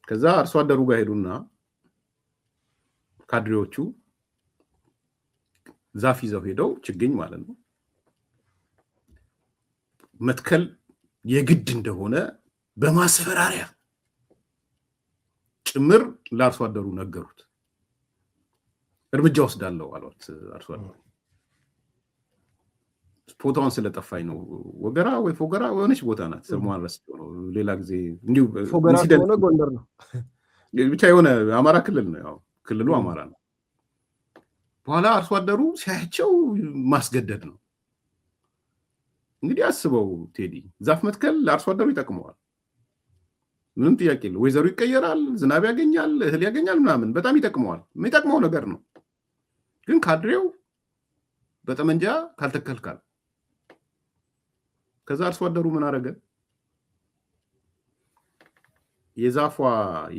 ከዛ አርሶ አደሩ ጋር ሄዱና ካድሬዎቹ ዛፍ ይዘው ሄደው ችግኝ ማለት ነው መትከል የግድ እንደሆነ በማስፈራሪያ ጭምር ለአርሶ አደሩ ነገሩት። እርምጃ ወስዳለሁ አሏት። አርሶ አደሩ ፎቶዋን ስለጠፋኝ ነው። ወገራ ወይ ፎገራ የሆነች ቦታ ናት። ስሟን ረስቼው ነው። ሌላ ጊዜ እንዲሁ ፎገራ ሆነ ጎንደር ነው ብቻ የሆነ አማራ ክልል ነው። ያው ክልሉ አማራ ነው። በኋላ አርሶ አደሩ ሲያያቸው ማስገደድ ነው። እንግዲህ አስበው ቴዲ፣ ዛፍ መትከል ለአርሶ አደሩ ይጠቅመዋል፣ ምንም ጥያቄ የለው። ወይዘሩ ይቀየራል፣ ዝናብ ያገኛል፣ እህል ያገኛል፣ ምናምን በጣም ይጠቅመዋል። የሚጠቅመው ነገር ነው። ግን ካድሬው በጠመንጃ ካልተከልካል። ከዛ አርሶ አደሩ ምን አደረገ? የዛፏ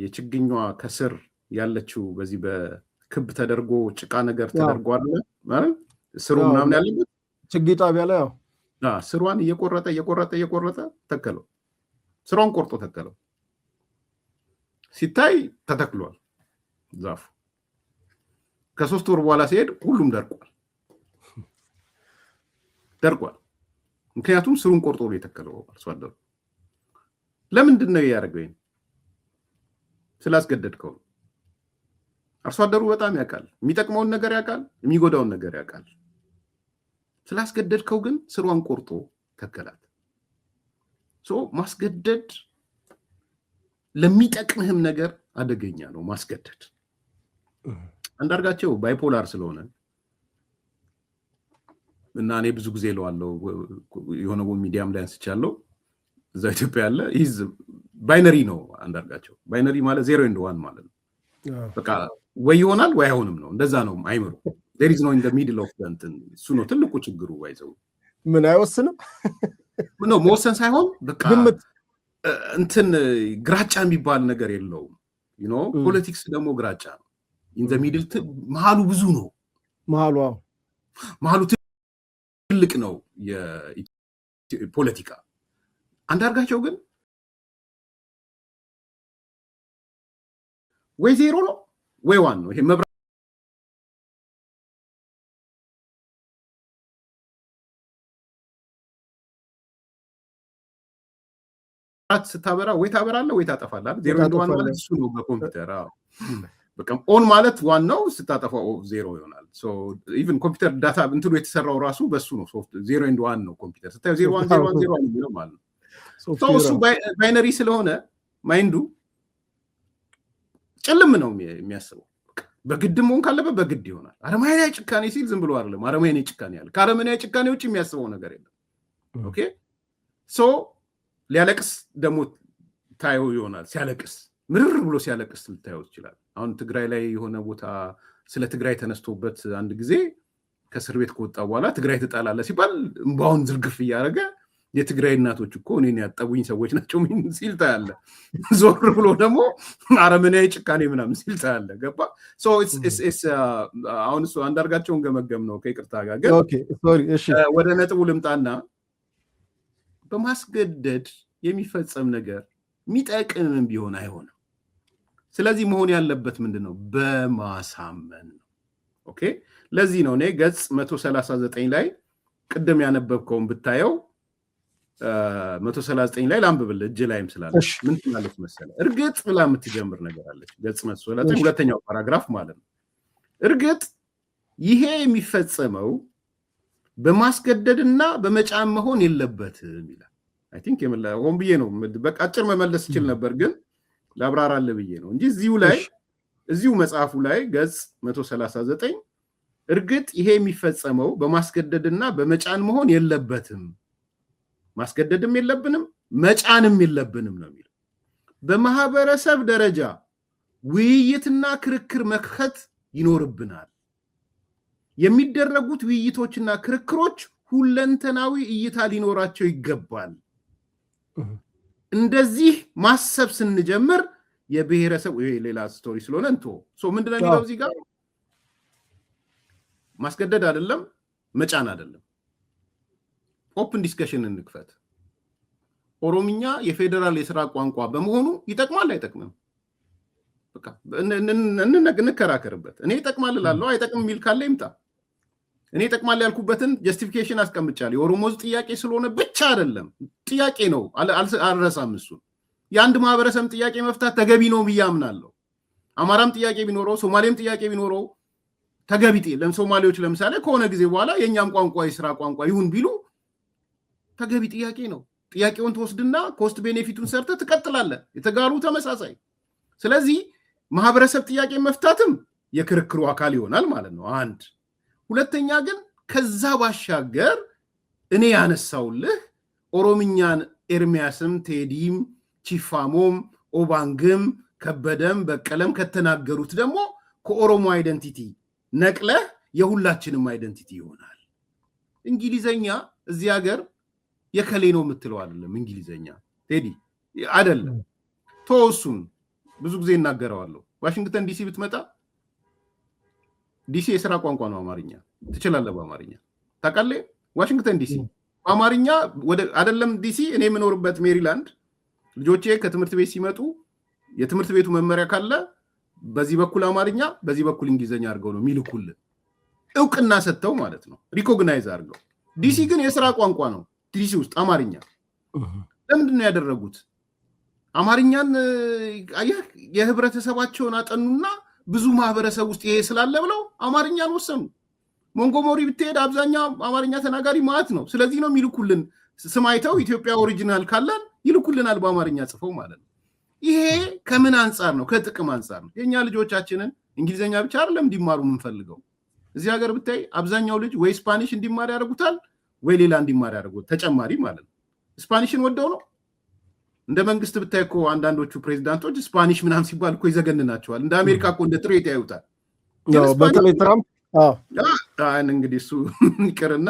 የችግኟ ከስር ያለችው በዚህ በክብ ተደርጎ ጭቃ ነገር ተደርጓል ማለት ስሩ ምናምን ያለበት ችግኝ ጣቢያ ላይ ስሯን እየቆረጠ ተከለው። ስሯን ቆርጦ ተከለው። ሲታይ ተተክሏል ዛፉ። ከ3 ወር በኋላ ሲሄድ ሁሉም ደርቋል። ምክንያቱም ስሩን ቆርጦ ነው የተከለው አርሶ አደሩ። ለምንድን ነው ያደረገው? ስላስገደድከው። አርሶ አደሩ በጣም ያውቃል፣ የሚጠቅመውን ነገር ያውቃል፣ የሚጎዳውን ነገር ያውቃል። ስላስገደድከው ግን ስሯን ቆርጦ ተከላት። ማስገደድ ለሚጠቅምህም ነገር አደገኛ ነው። ማስገደድ አንዳርጋቸው ባይፖላር ስለሆነ እና እኔ ብዙ ጊዜ እለዋለሁ፣ የሆነ ሚዲያም ላይ አንስቻለሁ፣ እዛ ኢትዮጵያ ያለ ይዝ ባይነሪ ነው አንዳርጋቸው። ባይነሪ ማለት 0 and 1 ማለት ነው። በቃ ወይ ይሆናል ወይ አይሆንም ነው። እንደዛ ነው አይምሮ። there is no in the middle of the እንትን። እሱ ነው ትልቁ ችግሩ። ባይዘው ምን አይወስንም ነው መወሰን ሳይሆን በቃ እንትን ግራጫ የሚባል ነገር የለውም። ፖለቲክስ ደግሞ ግራጫ ነው። in the middle መሃሉ ብዙ ነው። መሃሉ ትልቅ ነው የፖለቲካ። አንዳርጋቸው ግን ወይ 0 ነው ወይ 1 ነው። ይሄ መብራት መብራት ስታበራ ወይ ታበራለህ ወይ ታጠፋለህ። 0 and 1 ማለት እሱ ነው በኮምፒውተር። በቃ ኦን ማለት ዋናው ስታጠፋው 0 ይሆናል። ሶ ኢቭን ኮምፒውተር ዳታ እንትኑ የተሰራው ራሱ በሱ ነው። ሶፍት 0 and 1 ነው ኮምፒውተር ስታየው 0 1 0 1 0 1 ነው ማለት ነው። ሶ እሱ ባይነሪ ስለሆነ ማይንዱ ጭልም ነው የሚያስበው። በግድም ሆን ካለበት በግድ ይሆናል። አረማይና ጭካኔ ሲል ዝም ብሎ አይደለም አረማይና ጭካኔ ያለ ከአረማይና ጭካኔ ውጭ የሚያስበው ነገር የለም። ኦኬ ሶ ሊያለቅስ ደግሞ ታየው ይሆናል። ሲያለቅስ ምርር ብሎ ሲያለቅስ ልታየው ይችላል። አሁን ትግራይ ላይ የሆነ ቦታ ስለ ትግራይ ተነስቶበት አንድ ጊዜ ከእስር ቤት ከወጣ በኋላ ትግራይ ትጣላለ ሲባል እንባውን ዝርግፍ እያደረገ የትግራይ እናቶች እኮ እኔን ያጠቡኝ ሰዎች ናቸው ሲል ታያለ። ዞር ብሎ ደግሞ አረመኔያዊ ጭካኔ ምናምን ሲል ታያለ። ገባ ሶ ኢትስ አሁን እሱ አንዳርጋቸውን ገመገም ነው ከይቅርታ ጋር ግን ወደ ነጥቡ ልምጣና በማስገደድ የሚፈጸም ነገር የሚጠቅምም ቢሆን አይሆንም። ስለዚህ መሆን ያለበት ምንድነው? በማሳመን ነው። ኦኬ ለዚህ ነው እኔ ገጽ 139 ላይ ቅድም ያነበብከውን ብታየው 139 ላይ ላንብብልህ እጅ ላይም ስላለ ምን ትላለች መሰለህ? እርግጥ ብላ የምትጀምር ነገር አለች። ገጽ 139 ሁለተኛው ፓራግራፍ ማለት ነው። እርግጥ ይሄ የሚፈጸመው በማስገደድና በመጫን መሆን የለበትም ይላል። አይ ቲንክ ሆን ብዬ ነው በቃ አጭር መመለስ ይችል ነበር ግን ላብራራልህ ብዬ ነው እንጂ እዚሁ መጽሐፉ ላይ ገጽ 139 እርግጥ ይሄ የሚፈጸመው በማስገደድና በመጫን መሆን የለበትም፣ ማስገደድም የለብንም መጫንም የለብንም ነው የሚለው። በማህበረሰብ ደረጃ ውይይትና ክርክር መክፈት ይኖርብናል። የሚደረጉት ውይይቶችና ክርክሮች ሁለንተናዊ እይታ ሊኖራቸው ይገባል። እንደዚህ ማሰብ ስንጀምር የብሔረሰብ ይሄ ሌላ ስቶሪ ስለሆነ ምንድነው የሚለው እዚህ ጋር ማስገደድ አይደለም መጫን አይደለም። ኦፕን ዲስከሽን እንክፈት። ኦሮምኛ የፌዴራል የስራ ቋንቋ በመሆኑ ይጠቅማል አይጠቅምም? በቃ እንከራከርበት። እኔ ይጠቅማል እላለሁ፣ አይጠቅም የሚል ካለ ይምጣ። እኔ ይጠቅማል ያልኩበትን ጀስቲፊኬሽን አስቀምጫለሁ። የኦሮሞ ጥያቄ ስለሆነ ብቻ አይደለም፣ ጥያቄ ነው፣ አልረሳም። እሱን የአንድ ማህበረሰብ ጥያቄ መፍታት ተገቢ ነው ብዬ አምናለሁ። አማራም ጥያቄ ቢኖረው፣ ሶማሌም ጥያቄ ቢኖረው ተገቢ ሶማሌዎች ለምሳሌ ከሆነ ጊዜ በኋላ የእኛም ቋንቋ የስራ ቋንቋ ይሁን ቢሉ ተገቢ ጥያቄ ነው። ጥያቄውን ትወስድና ኮስት ቤኔፊቱን ሰርተ ትቀጥላለ። የተጋሩ ተመሳሳይ። ስለዚህ ማህበረሰብ ጥያቄ መፍታትም የክርክሩ አካል ይሆናል ማለት ነው። አንድ ሁለተኛ ግን ከዛ ባሻገር እኔ ያነሳውልህ ኦሮምኛን ኤርሚያስም ቴዲም ቺፋሞም ኦባንግም ከበደም በቀለም ከተናገሩት ደግሞ ከኦሮሞ አይደንቲቲ ነቅለህ የሁላችንም አይደንቲቲ ይሆናል። እንግሊዘኛ እዚህ ሀገር የከሌ ነው የምትለው አይደለም። እንግሊዘኛ ቴዲ አይደለም። ተወሱን ብዙ ጊዜ እናገረዋለሁ። ዋሽንግተን ዲሲ ብትመጣ ዲሲ የስራ ቋንቋ ነው አማርኛ። ትችላለህ በአማርኛ ታውቃለህ። ዋሽንግተን ዲሲ አማርኛ ወደ አይደለም ዲሲ እኔ የምኖርበት ሜሪላንድ ልጆቼ ከትምህርት ቤት ሲመጡ የትምህርት ቤቱ መመሪያ ካለ በዚህ በኩል አማርኛ በዚህ በኩል እንግሊዘኛ አድርገው ነው የሚልኩልን። እውቅና ሰጥተው ማለት ነው፣ ሪኮግናይዝ አድርገው። ዲሲ ግን የስራ ቋንቋ ነው። ዲሲ ውስጥ አማርኛ ለምንድን ነው ያደረጉት? አማርኛን የህብረተሰባቸውን አጠኑና ብዙ ማህበረሰብ ውስጥ ይሄ ስላለ ብለው አማርኛን ወሰኑ። ሞንጎሞሪ ብትሄድ አብዛኛው አማርኛ ተናጋሪ ማለት ነው። ስለዚህ ነው የሚልኩልን። ስማይተው ኢትዮጵያ ኦሪጂናል ካለን ይልኩልናል በአማርኛ ጽፈው ማለት ነው። ይሄ ከምን አንጻር ነው? ከጥቅም አንጻር ነው። የኛ ልጆቻችንን እንግሊዘኛ ብቻ አይደለም እንዲማሩ የምንፈልገው። እዚህ ሀገር ብታይ አብዛኛው ልጅ ወይ ስፓኒሽ እንዲማር ያደርጉታል ወይ ሌላ እንዲማር ያደርጉት ተጨማሪ ማለት ነው። ስፓኒሽን ወደው ነው። እንደ መንግስት ብታይ እኮ አንዳንዶቹ ፕሬዚዳንቶች ስፓኒሽ ምናምን ሲባል እኮ ይዘገንናቸዋል። እንደ አሜሪካ እኮ እንደ ትሬት ያዩታል። በተለይ ትራምፕ እንግዲህ እሱ ይቅርና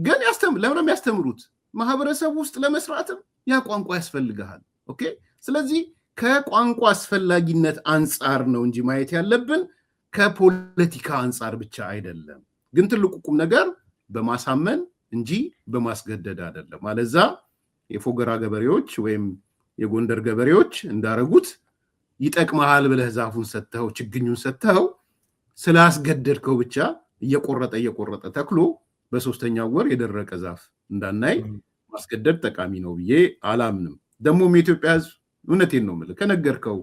ግን ለምን የሚያስተምሩት ማህበረሰቡ ውስጥ ለመስራትም ያ ቋንቋ ያስፈልግሃል። ኦኬ። ስለዚህ ከቋንቋ አስፈላጊነት አንጻር ነው እንጂ ማየት ያለብን ከፖለቲካ አንጻር ብቻ አይደለም። ግን ትልቁ ቁም ነገር በማሳመን እንጂ በማስገደድ አይደለም። አለዛ የፎገራ ገበሬዎች ወይም የጎንደር ገበሬዎች እንዳረጉት ይጠቅመሃል ብለህ ዛፉን ሰጥተው ችግኙን ሰጥተው ስላስገደድከው ብቻ እየቆረጠ ተክሎ በሶስተኛው ወር የደረቀ ዛፍ እንዳናይ ማስገደድ ጠቃሚ ነው ብዬ አላምንም። ደግሞም የኢትዮጵያ ሕዝብ እውነቴን ነው የምልህ ከነገርከው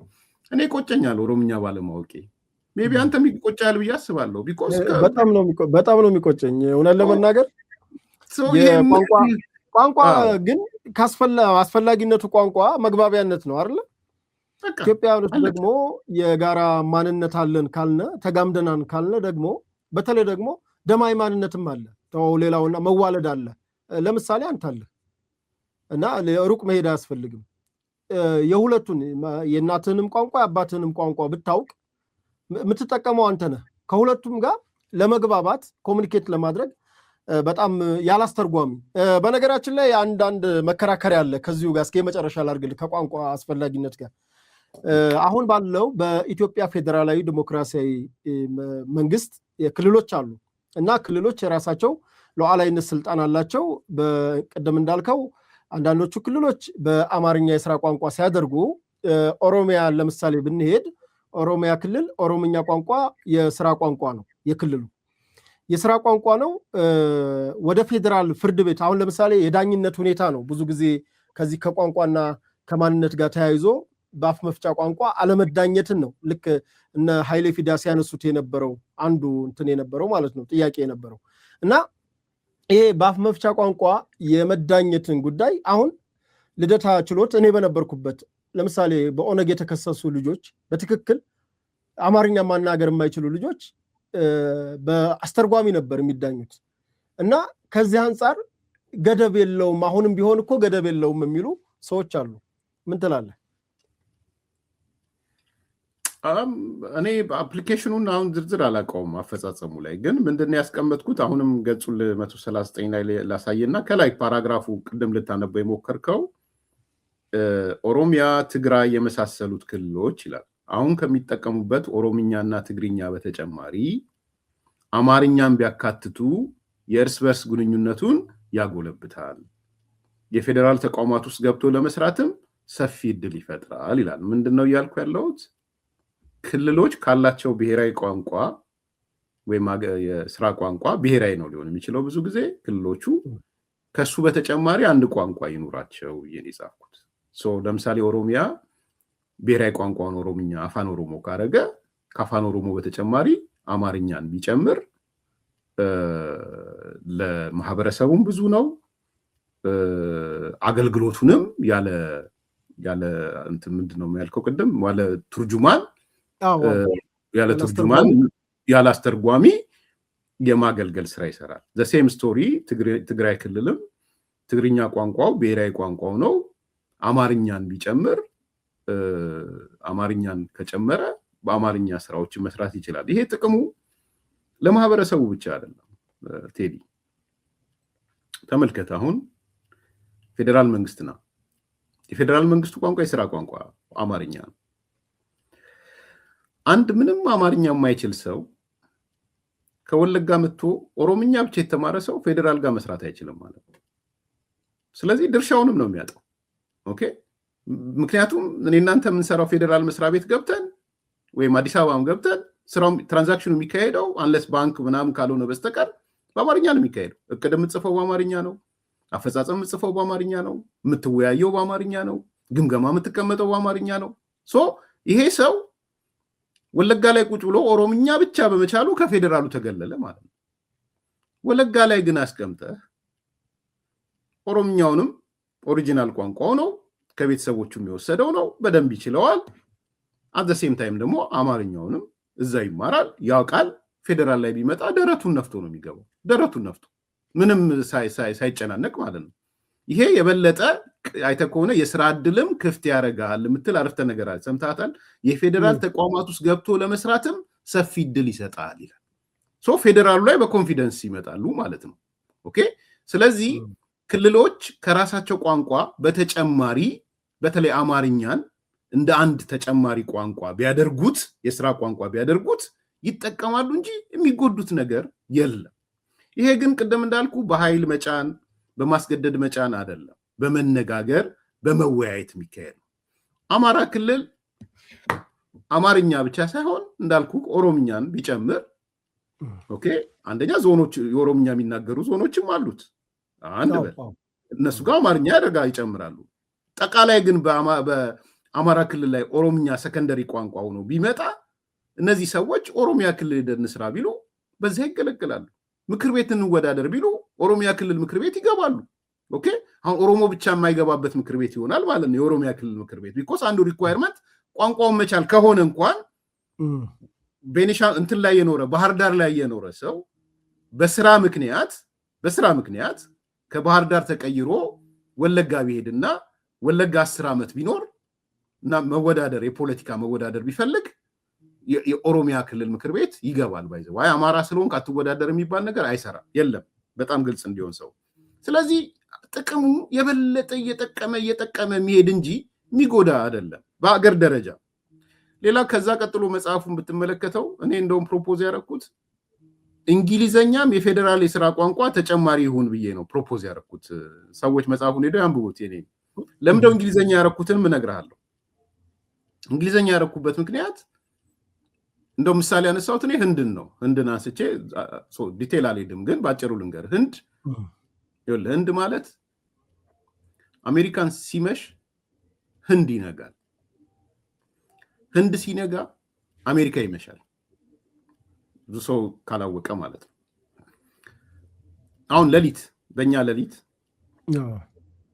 እኔ ቆጨኛል ኦሮምኛ ባለማወቄ። ሜይ ቢ አንተም ይቆጫል ብዬ አስባለሁ። ቢኮዝ በጣም ነው የሚቆጨኝ እውነት ለመናገር ቋንቋ ግን አስፈላጊነቱ ቋንቋ መግባቢያነት ነው አይደለ? ኢትዮጵያውያኖች ደግሞ የጋራ ማንነት አለን ካልነ ተጋምደናን ካልነ ደግሞ በተለይ ደግሞ ደማዊ ማንነትም አለ። ሌላውና መዋለድ አለ። ለምሳሌ አንተ አለ እና ሩቅ መሄድ አያስፈልግም። የሁለቱን የእናትህንም ቋንቋ የአባትህንም ቋንቋ ብታውቅ የምትጠቀመው አንተ ነህ። ከሁለቱም ጋር ለመግባባት ኮሚኒኬት ለማድረግ በጣም ያላስተርጓሚ። በነገራችን ላይ አንዳንድ መከራከሪያ አለ ከዚሁ ጋር እስከ መጨረሻ ላድርግልህ ከቋንቋ አስፈላጊነት ጋር። አሁን ባለው በኢትዮጵያ ፌዴራላዊ ዲሞክራሲያዊ መንግስት ክልሎች አሉ እና ክልሎች የራሳቸው ሉዓላዊነት ስልጣን አላቸው። በቀደም እንዳልከው አንዳንዶቹ ክልሎች በአማርኛ የስራ ቋንቋ ሲያደርጉ፣ ኦሮሚያ ለምሳሌ ብንሄድ ኦሮሚያ ክልል ኦሮምኛ ቋንቋ የስራ ቋንቋ ነው፣ የክልሉ የስራ ቋንቋ ነው። ወደ ፌዴራል ፍርድ ቤት አሁን ለምሳሌ የዳኝነት ሁኔታ ነው ብዙ ጊዜ ከዚህ ከቋንቋና ከማንነት ጋር ተያይዞ በአፍ መፍቻ ቋንቋ አለመዳኘትን ነው። ልክ እነ ኃይሌ ፊዳ ሲያነሱት የነበረው አንዱ እንትን የነበረው ማለት ነው ጥያቄ የነበረው እና ይሄ በአፍ መፍቻ ቋንቋ የመዳኘትን ጉዳይ አሁን ልደታ ችሎት እኔ በነበርኩበት ለምሳሌ በኦነግ የተከሰሱ ልጆች በትክክል አማርኛ ማናገር የማይችሉ ልጆች በአስተርጓሚ ነበር የሚዳኙት እና ከዚህ አንጻር ገደብ የለውም። አሁንም ቢሆን እኮ ገደብ የለውም የሚሉ ሰዎች አሉ። ምን ትላለህ? እኔ አፕሊኬሽኑን አሁን ዝርዝር አላውቀውም አፈጻጸሙ ላይ ግን ምንድነው ያስቀመጥኩት አሁንም ገጹን 139 ላይ ላሳየና ከላይ ፓራግራፉ ቅድም ልታነበው የሞከርከው ኦሮሚያ፣ ትግራይ የመሳሰሉት ክልሎች ይላል አሁን ከሚጠቀሙበት ኦሮምኛና ትግርኛ በተጨማሪ አማርኛን ቢያካትቱ የእርስ በርስ ግንኙነቱን ያጎለብታል፣ የፌዴራል ተቋማት ውስጥ ገብቶ ለመስራትም ሰፊ እድል ይፈጥራል ይላል። ምንድነው እያልኩ ያለሁት? ክልሎች ካላቸው ብሔራዊ ቋንቋ ወይም የስራ ቋንቋ ብሔራዊ ነው ሊሆን የሚችለው ብዙ ጊዜ ክልሎቹ ከሱ በተጨማሪ አንድ ቋንቋ ይኑራቸው ይሄን ይጻፍኩት። ለምሳሌ ኦሮሚያ ብሔራዊ ቋንቋውን ኦሮምኛ አፋን ኦሮሞ ካረገ ከአፋን ኦሮሞ በተጨማሪ አማርኛን ቢጨምር ለማህበረሰቡም ብዙ ነው፣ አገልግሎቱንም ያለ እንትን ምንድነው የሚያልከው ቅድም ያለ ቱርጁማን ያለ አስተርጓሚ የማገልገል ስራ ይሰራል። ዘሴም ስቶሪ ትግራይ ክልልም ትግርኛ ቋንቋው ብሔራዊ ቋንቋው ነው፣ አማርኛን ቢጨምር አማርኛን ከጨመረ በአማርኛ ስራዎችን መስራት ይችላል። ይሄ ጥቅሙ ለማህበረሰቡ ብቻ አይደለም። ቴዲ ተመልከት፣ አሁን ፌዴራል መንግስት ነው። የፌዴራል መንግስቱ ቋንቋ የስራ ቋንቋ አማርኛ ነው። አንድ ምንም አማርኛ የማይችል ሰው ከወለጋ መጥቶ ኦሮምኛ ብቻ የተማረ ሰው ፌዴራል ጋር መስራት አይችልም ማለት ነው። ስለዚህ ድርሻውንም ነው የሚያጣው። ኦኬ፣ ምክንያቱም እኔ እናንተ የምንሰራው ፌዴራል መስሪያ ቤት ገብተን ወይም አዲስ አበባም ገብተን ስራው ትራንዛክሽኑ የሚካሄደው አንለስ ባንክ ምናምን ካልሆነ በስተቀር በአማርኛ ነው የሚካሄደው። እቅድ የምትጽፈው በአማርኛ ነው፣ አፈጻጸም የምትጽፈው በአማርኛ ነው፣ የምትወያየው በአማርኛ ነው፣ ግምገማ የምትቀመጠው በአማርኛ ነው። ይሄ ሰው ወለጋ ላይ ቁጭ ብሎ ኦሮምኛ ብቻ በመቻሉ ከፌዴራሉ ተገለለ ማለት ነው። ወለጋ ላይ ግን አስቀምጠህ ኦሮምኛውንም ኦሪጂናል ቋንቋው ነው፣ ከቤተሰቦቹ የሚወሰደው ነው፣ በደንብ ይችለዋል። አት ዘ ሴም ታይም ደግሞ አማርኛውንም እዛ ይማራል፣ ያውቃል። ፌዴራል ላይ ቢመጣ ደረቱን ነፍቶ ነው የሚገባው፣ ደረቱን ነፍቶ ምንም ሳይጨናነቅ ማለት ነው። ይሄ የበለጠ አይተህ ከሆነ የስራ እድልም ክፍት ያደርጋል የምትል አረፍተ ነገር አለ፣ ሰምታታል። የፌዴራል ተቋማት ውስጥ ገብቶ ለመስራትም ሰፊ እድል ይሰጣል ይላል። ፌዴራሉ ላይ በኮንፊደንስ ይመጣሉ ማለት ነው። ኦኬ። ስለዚህ ክልሎች ከራሳቸው ቋንቋ በተጨማሪ በተለይ አማርኛን እንደ አንድ ተጨማሪ ቋንቋ ቢያደርጉት፣ የስራ ቋንቋ ቢያደርጉት ይጠቀማሉ እንጂ የሚጎዱት ነገር የለም። ይሄ ግን ቅድም እንዳልኩ በኃይል መጫን በማስገደድ መጫን አይደለም፣ በመነጋገር በመወያየት የሚካሄድ ነው። አማራ ክልል አማርኛ ብቻ ሳይሆን እንዳልኩ ኦሮምኛን ቢጨምር ኦኬ፣ አንደኛ ዞኖች የኦሮምኛ የሚናገሩ ዞኖችም አሉት። አንድ እነሱ ጋር አማርኛ ያደርጋ ይጨምራሉ። ጠቃላይ ግን በአማራ ክልል ላይ ኦሮምኛ ሰከንደሪ ቋንቋ ሆኖ ቢመጣ እነዚህ ሰዎች ኦሮሚያ ክልል ሄደን ስራ ቢሉ በዛ ይገለገላሉ። ምክር ቤት እንወዳደር ቢሉ ኦሮሚያ ክልል ምክር ቤት ይገባሉ። ኦኬ አሁን ኦሮሞ ብቻ የማይገባበት ምክር ቤት ይሆናል ማለት ነው የኦሮሚያ ክልል ምክር ቤት። ቢኮዝ አንዱ ሪኳየርመንት ቋንቋውን መቻል ከሆነ እንኳን ቤኒሻ እንትን ላይ የኖረ ባህር ዳር ላይ የኖረ ሰው በስራ ምክንያት ከባህር ዳር ተቀይሮ ወለጋ ቢሄድና ወለጋ 10 ዓመት ቢኖር እና መወዳደር የፖለቲካ መወዳደር ቢፈልግ የኦሮሚያ ክልል ምክር ቤት ይገባል። ባይዘው አማራ ስለሆንክ አትወዳደር የሚባል ነገር አይሰራም። የለም በጣም ግልጽ እንዲሆን ሰው። ስለዚህ ጥቅሙ የበለጠ እየጠቀመ የሚሄድ እንጂ የሚጎዳ አይደለም በአገር ደረጃ። ሌላ ከዛ ቀጥሎ መጽሐፉን ብትመለከተው እኔ እንደውም ፕሮፖዝ ያደረኩት እንግሊዘኛም የፌዴራል የሥራ ቋንቋ ተጨማሪ ይሁን ብዬ ነው ፕሮፖዝ ያደረኩት። ሰዎች መጽሐፉን ሄደው ያንብቡት። እኔ ለምንድነው እንግሊዘኛ ያደረኩትን እነግርሃለሁ። እንግሊዘኛ ያደረኩበት ምክንያት እንደው ምሳሌ ያነሳሁት እኔ ህንድን አንስቼ ዲቴል አልሄድም፣ ግን ባጭሩ ልንገር። ህንድ ማለት አሜሪካን ሲመሽ ህንድ ይነጋል፣ ህንድ ሲነጋ አሜሪካ ይመሻል። ብዙ ሰው ካላወቀ ማለት ነው። አሁን በእኛ ሌሊት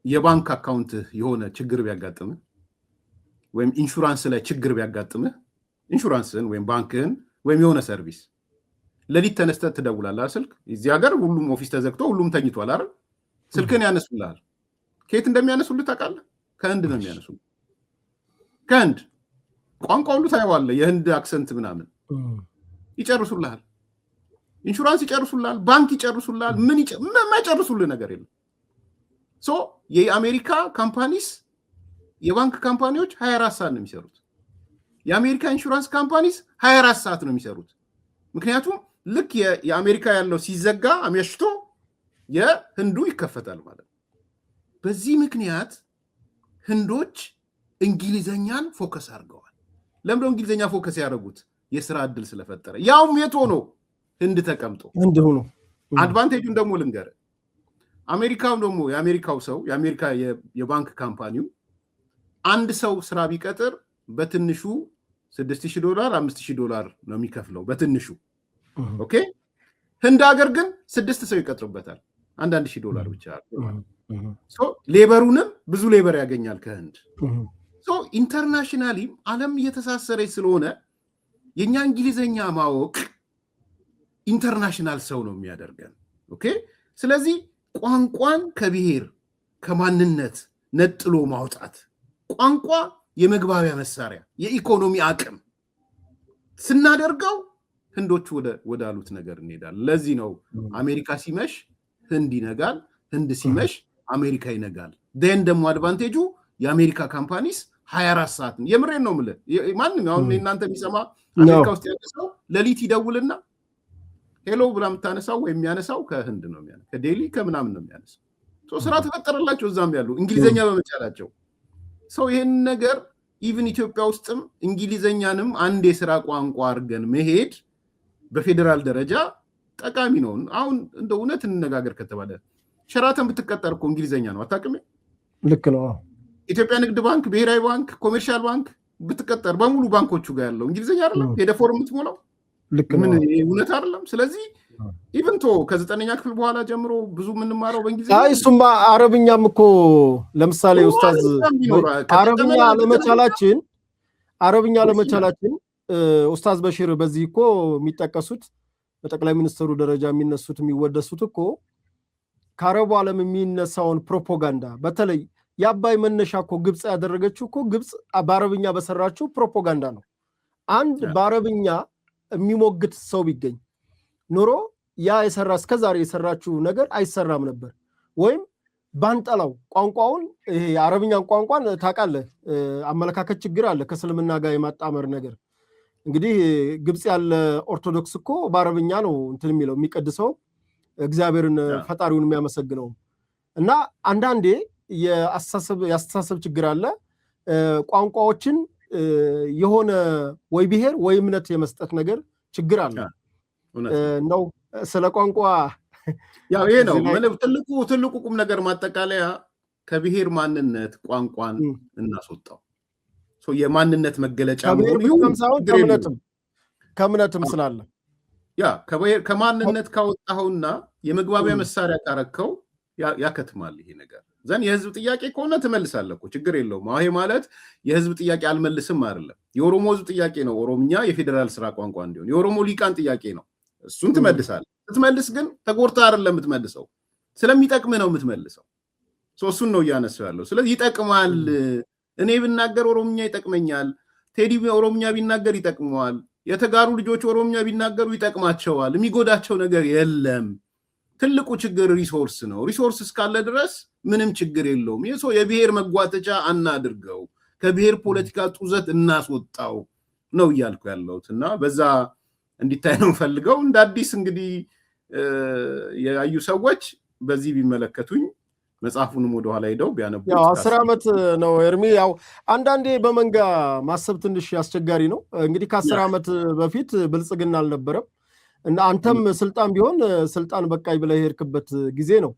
የባንክ አካውንት የሆነ ችግር ቢያጋጥምህ ወይም ኢንሹራንስ ላይ ችግር ቢያጋጥምህ ኢንሹራንስን ወይም ባንክህን ወይም የሆነ ሰርቪስ ሌሊት ተነስተህ ትደውላለህ ስልክ። እዚህ ሀገር ሁሉም ኦፊስ ተዘግቶ ሁሉም ተኝቷል አይደል? ስልክህን ያነሱልሃል። ከየት እንደሚያነሱልህ ታውቃለህ? ከህንድ ነው የሚያነሱልህ። ከህንድ ቋንቋ ሁሉ ታየዋለህ፣ የህንድ አክሰንት ምናምን ይጨርሱልሃል። ኢንሹራንስ ይጨርሱልሃል፣ ባንክ ይጨርሱልሃል። ምን የማይጨርሱልህ ነገር የለም። የአሜሪካ ካምፓኒስ የባንክ ካምፓኒዎች 24 ሰዓት ነው የሚሰሩት። የአሜሪካ ኢንሹራንስ ካምፓኒስ 24 ሰዓት ነው የሚሰሩት። ምክንያቱም ልክ የአሜሪካ ያለው ሲዘጋ አመሽቶ የህንዱ ይከፈታል ማለት ነው። በዚህ ምክንያት ህንዶች እንግሊዘኛን ፎከስ አድርገዋል። ለምንድነው እንግሊዘኛ ፎከስ ያደረጉት? የስራ እድል ስለፈጠረ። ያውም የት ሆኖ? ህንድ ተቀምጦ። አድቫንቴጁን ደግሞ ልንገርህ። አሜሪካው ደግሞ የአሜሪካው ሰው የአሜሪካ የባንክ ካምፓኒው አንድ ሰው ስራ ቢቀጥር በትንሹ $6,000 $5,000 ነው የሚከፍለው በትንሹ። ኦኬ ህንድ ሀገር ግን 6 ሰው ይቀጥርበታል $1,000 ብቻ። ሌበሩንም ብዙ ሌበር ያገኛል ከህንድ። ኢንተርናሽናሊ ዓለም እየተሳሰረች ስለሆነ የኛ እንግሊዘኛ ማወቅ ኢንተርናሽናል ሰው ነው የሚያደርገን። ኦኬ ስለዚህ ቋንቋን ከብሔር ከማንነት ነጥሎ ማውጣት፣ ቋንቋ የመግባቢያ መሳሪያ የኢኮኖሚ አቅም ስናደርገው ህንዶቹ ወደ አሉት ነገር እንሄዳለን። ለዚህ ነው አሜሪካ ሲመሽ ህንድ ይነጋል፣ ህንድ ሲመሽ አሜሪካ ይነጋል። ደን ደግሞ አድቫንቴጁ የአሜሪካ ካምፓኒስ 24 ሰዓት ነው። የምሬን ነው የምልህ። ማንም አሁን እናንተ የሚሰማ አሜሪካ ውስጥ ያለ ሰው ሌሊት ይደውልና ሄሎ ብላ የምታነሳው ወይም የሚያነሳው ከህንድ ነው የሚያነሳው፣ ከዴሊ ከምናምን ነው የሚያነሳው። ስራ ተፈጠረላቸው እዛም ያሉ እንግሊዘኛ በመቻላቸው። ይህን ነገር ኢቭን ኢትዮጵያ ውስጥም እንግሊዘኛንም አንድ የስራ ቋንቋ አድርገን መሄድ በፌዴራል ደረጃ ጠቃሚ ነው። አሁን እንደ እውነት እንነጋገር ከተባለ ሸራተን ብትቀጠር እኮ እንግሊዘኛ ነው አታውቅም? ልክ ነው። ኢትዮጵያ ንግድ ባንክ፣ ብሔራዊ ባንክ፣ ኮሜርሻል ባንክ ብትቀጠር በሙሉ ባንኮቹ ጋር ያለው እንግሊዘኛ አይደለም? ሄደ ፎርም የምትሞላው ምን እውነት አይደለም? ስለዚህ ኢቭን ከ9ኛ ክፍል በኋላ ጀምሮ ብዙ የምንማረው በእንግሊዝኛ። እሱማ አረብኛም እኮ ለምሳሌ ኡስታዝ አረብኛ ለመቻላችን ኡስታዝ በሽር በዚህ እኮ የሚጠቀሱት በጠቅላይ ሚኒስትሩ ደረጃ የሚነሱት የሚወደሱት እኮ ከአረቡ ዓለም የሚነሳውን ፕሮፓጋንዳ በተለይ የአባይ መነሻ እኮ ግብፅ ያደረገችው እኮ ግብፅ በአረብኛ በሰራችው ፕሮፓጋንዳ ነው። አንድ በአረብኛ የሚሞግት ሰው ቢገኝ ኖሮ ያ እስከዛሬ የሰራችው ነገር አይሰራም ነበር። ወይም ባንጠላው ቋንቋውን ይሄ የአረብኛን ቋንቋን ታውቃለህ፣ አመለካከት ችግር አለ ከእስልምና ጋር የማጣመር ነገር። እንግዲህ ግብፅ ያለ ኦርቶዶክስ እኮ በአረብኛ ነው እንትን የሚለው የሚቀድሰው እግዚአብሔርን ፈጣሪውን የሚያመሰግነው። እና አንዳንዴ የአስተሳሰብ ችግር አለ። ቋንቋዎችን የሆነ ወይ ብሔር ወይ እምነት የመስጠት ነገር ችግር አለ ነው። ስለ ቋንቋ ያው ይሄ ነው ትልቁ ቁም ነገር ማጠቃለያ ከብሔር ማንነት ቋንቋን እናስወጣው የማንነት መገለጫ ከእምነትም ስላለ ከማንነት ካወጣኸውና የመግባቢያ መሳሪያ ካረከው ያከትማል ይሄ ነገር ዘን የህዝብ ጥያቄ ከሆነ ትመልሳለህ እኮ ችግር የለውም ይሄ ማለት የህዝብ ጥያቄ አልመልስም አይደለም የኦሮሞ ህዝብ ጥያቄ ነው ኦሮምኛ የፌደራል ስራ ቋንቋ እንዲሆን የኦሮሞ ሊቃን ጥያቄ ነው እሱን ትመልሳለህ ስትመልስ ግን ተጎርታ አይደለም የምትመልሰው ስለሚጠቅም ነው የምትመልሰው እሱን ነው እያነሳው ያለው ስለዚህ ይጠቅማል እኔ ብናገር ኦሮምኛ ይጠቅመኛል ቴዲ ኦሮምኛ ቢናገር ይጠቅመዋል የተጋሩ ልጆች ኦሮምኛ ቢናገሩ ይጠቅማቸዋል የሚጎዳቸው ነገር የለም ትልቁ ችግር ሪሶርስ ነው ሪሶርስ እስካለ ድረስ ምንም ችግር የለውም የብሔር መጓተቻ አናድርገው ከብሔር ፖለቲካ ጡዘት እናስወጣው ነው እያልኩ ያለሁትና በዛ እንዲታይ ነው ፈልገው እንደ አዲስ እንግዲህ ያዩ ሰዎች በዚህ ቢመለከቱኝ መጽሐፉንም ወደ ኋላ ሄደው ቢያነቡ 10 ዓመት ነው ኤርሚ ያው አንዳንዴ በመንጋ ማሰብ ትንሽ አስቸጋሪ ነው እንግዲህ ከ10 ዓመት በፊት ብልጽግና አልነበረም እና አንተም ስልጣን ቢሆን ስልጣን በቃይ ብለህ ሄድክበት ጊዜ ነው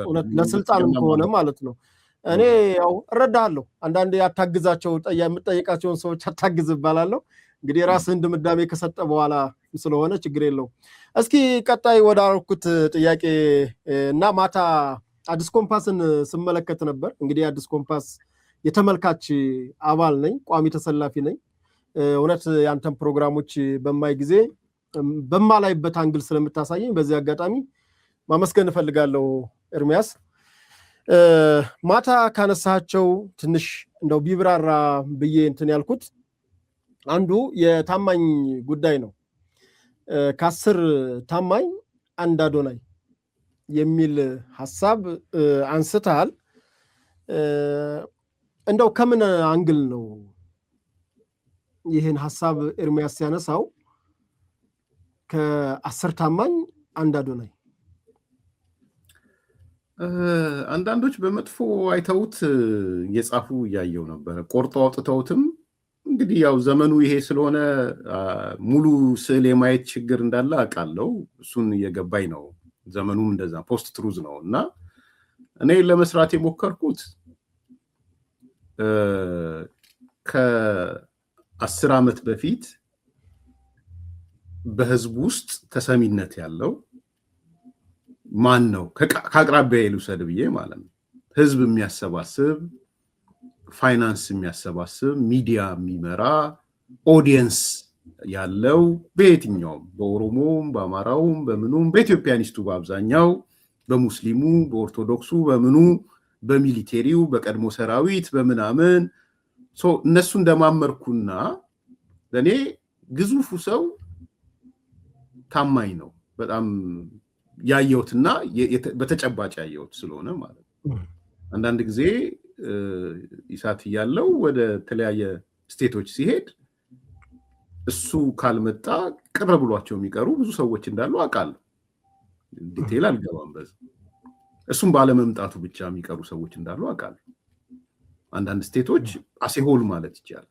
እውነት ለስልጣንም ከሆነ ማለት ነው እኔ ያው እረዳለሁ አንዳንዴ ያታግዛቸው የምጠይቃቸውን ሰዎች አታግዝ ይባላለሁ እንግዲህ ራስህን ድምዳሜ ከሰጠ በኋላ ስለሆነ ችግር የለው እስኪ ቀጣይ ወደ አልኩት ጥያቄ እና ማታ አዲስ ኮምፓስን ስመለከት ነበር እንግዲህ አዲስ ኮምፓስ የተመልካች አባል ነኝ ቋሚ ተሰላፊ ነኝ እውነት ያንተን ፕሮግራሞች በማይ ጊዜ በማላይበት አንግል ስለምታሳየኝ በዚህ አጋጣሚ ማመስገን እፈልጋለሁ ኤርሚያስ ማታ ካነሳቸው ትንሽ እንደው ቢብራራ ብዬ እንትን ያልኩት አንዱ የታማኝ ጉዳይ ነው ከ10 ታማኝ አንድ አዶናይ የሚል ሐሳብ አንስተሃል እንደው ከምን አንግል ነው ይሄን ሐሳብ ኤርሚያስ ያነሳው ከ10 ታማኝ አንድ አዶናይ አንዳንዶች በመጥፎ አይተውት የጻፉ ያየው ነበር ቆርጦ አውጥተውትም እንግዲህ ያው ዘመኑ ይሄ ስለሆነ ሙሉ ስዕል የማየት ችግር እንዳለ አውቃለሁ እሱን እየገባኝ ነው ዘመኑም እንደዛ ፖስት ትሩዝ ነው እና እኔ ለመስራት የሞከርኩት ከ10 ዓመት በፊት በህዝብ ውስጥ ተሰሚነት ያለው ማን ነው ከአቅራቢያ ይልውሰድ ብዬ ማለት ነው ህዝብ የሚያሰባስብ ፋይናንስ የሚያሰባስብ ሚዲያ የሚመራ ኦዲየንስ ያለው በየትኛውም በኦሮሞም በአማራውም በምኑም በኢትዮጵያኒስቱ በአብዛኛው በሙስሊሙ በኦርቶዶክሱ በምኑ በሚሊቴሪው በቀድሞ ሰራዊት በምናምን እነሱ እንደማመርኩና ለኔ ግዙፉ ሰው ታማኝ ነው በጣም ያየውትና በተጨባጭ ያየውት ስለሆነ ማለት ነው አንዳንድ ጊዜ ኢሳት ያለው ወደ ተለያየ ስቴቶች ሲሄድ እሱ ካልመጣ ቅር ብሏቸው የሚቀሩ ብዙ ሰዎች እንዳሉ አውቃለሁ ዲቴል አልገባም በዛ እሱም ባለመምጣቱ ብቻ የሚቀሩ ሰዎች እንዳሉ አውቃለሁ አንዳንድ ስቴቶች አሴሆል ማለት ይቻላል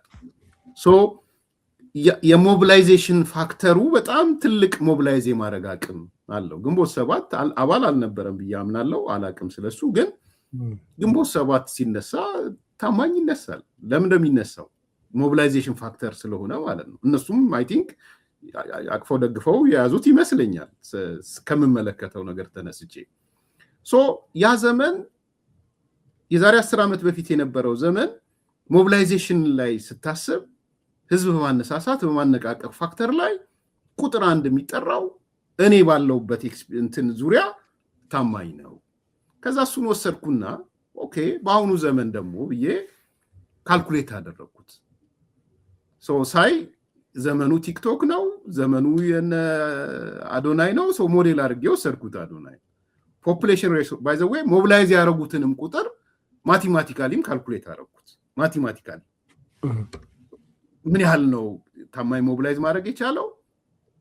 የሞቢላይዜሽን ፋክተሩ በጣም ትልቅ ሞቢላይዝ የማድረግ አቅም አለው ግንቦት 7 አባል አልነበረም ብዬ አምናለሁ አላቅም ስለሱ ግን ግንቦት 7 ሲነሳ ታማኝ ይነሳል ለምን እንደሚነሳው ሞቢላይዜሽን ፋክተር ስለሆነ ማለት ነው እነሱም አይ ቲንክ አቅፈው ደግፈው የያዙት ይመስለኛል ከመመለከተው ነገር ተነስቼ ያ ዘመን የዛሬ 10 ዓመት በፊት የነበረው ዘመን ሞቢላይዜሽን ላይ ስታስብ ህዝብ በማነሳሳት በማነቃቀፍ ፋክተር ላይ ቁጥር 1 የሚጠራው እኔ ባለውበት እንትን ዙሪያ ታማኝ ነው ከዛ እሱን ወሰድኩና ኦኬ በአሁኑ ዘመን ደግሞ ብዬ ካልኩሌት አደረኩት ሳይ ዘመኑ ቲክቶክ ነው ዘመኑ የነ አዶናይ ነው ሞዴል አድርጌ ወሰድኩት አዶናይ ፖፑሌሽን ሬሾ ባይ ዘ ዌይ ሞቢላይዝ ያደረጉትንም ቁጥር ማቴማቲካሊም ካልኩሌት አደረኩት ማቴማቲካሊ ምን ያህል ነው ታማኝ ሞቢላይዝ ማድረግ የቻለው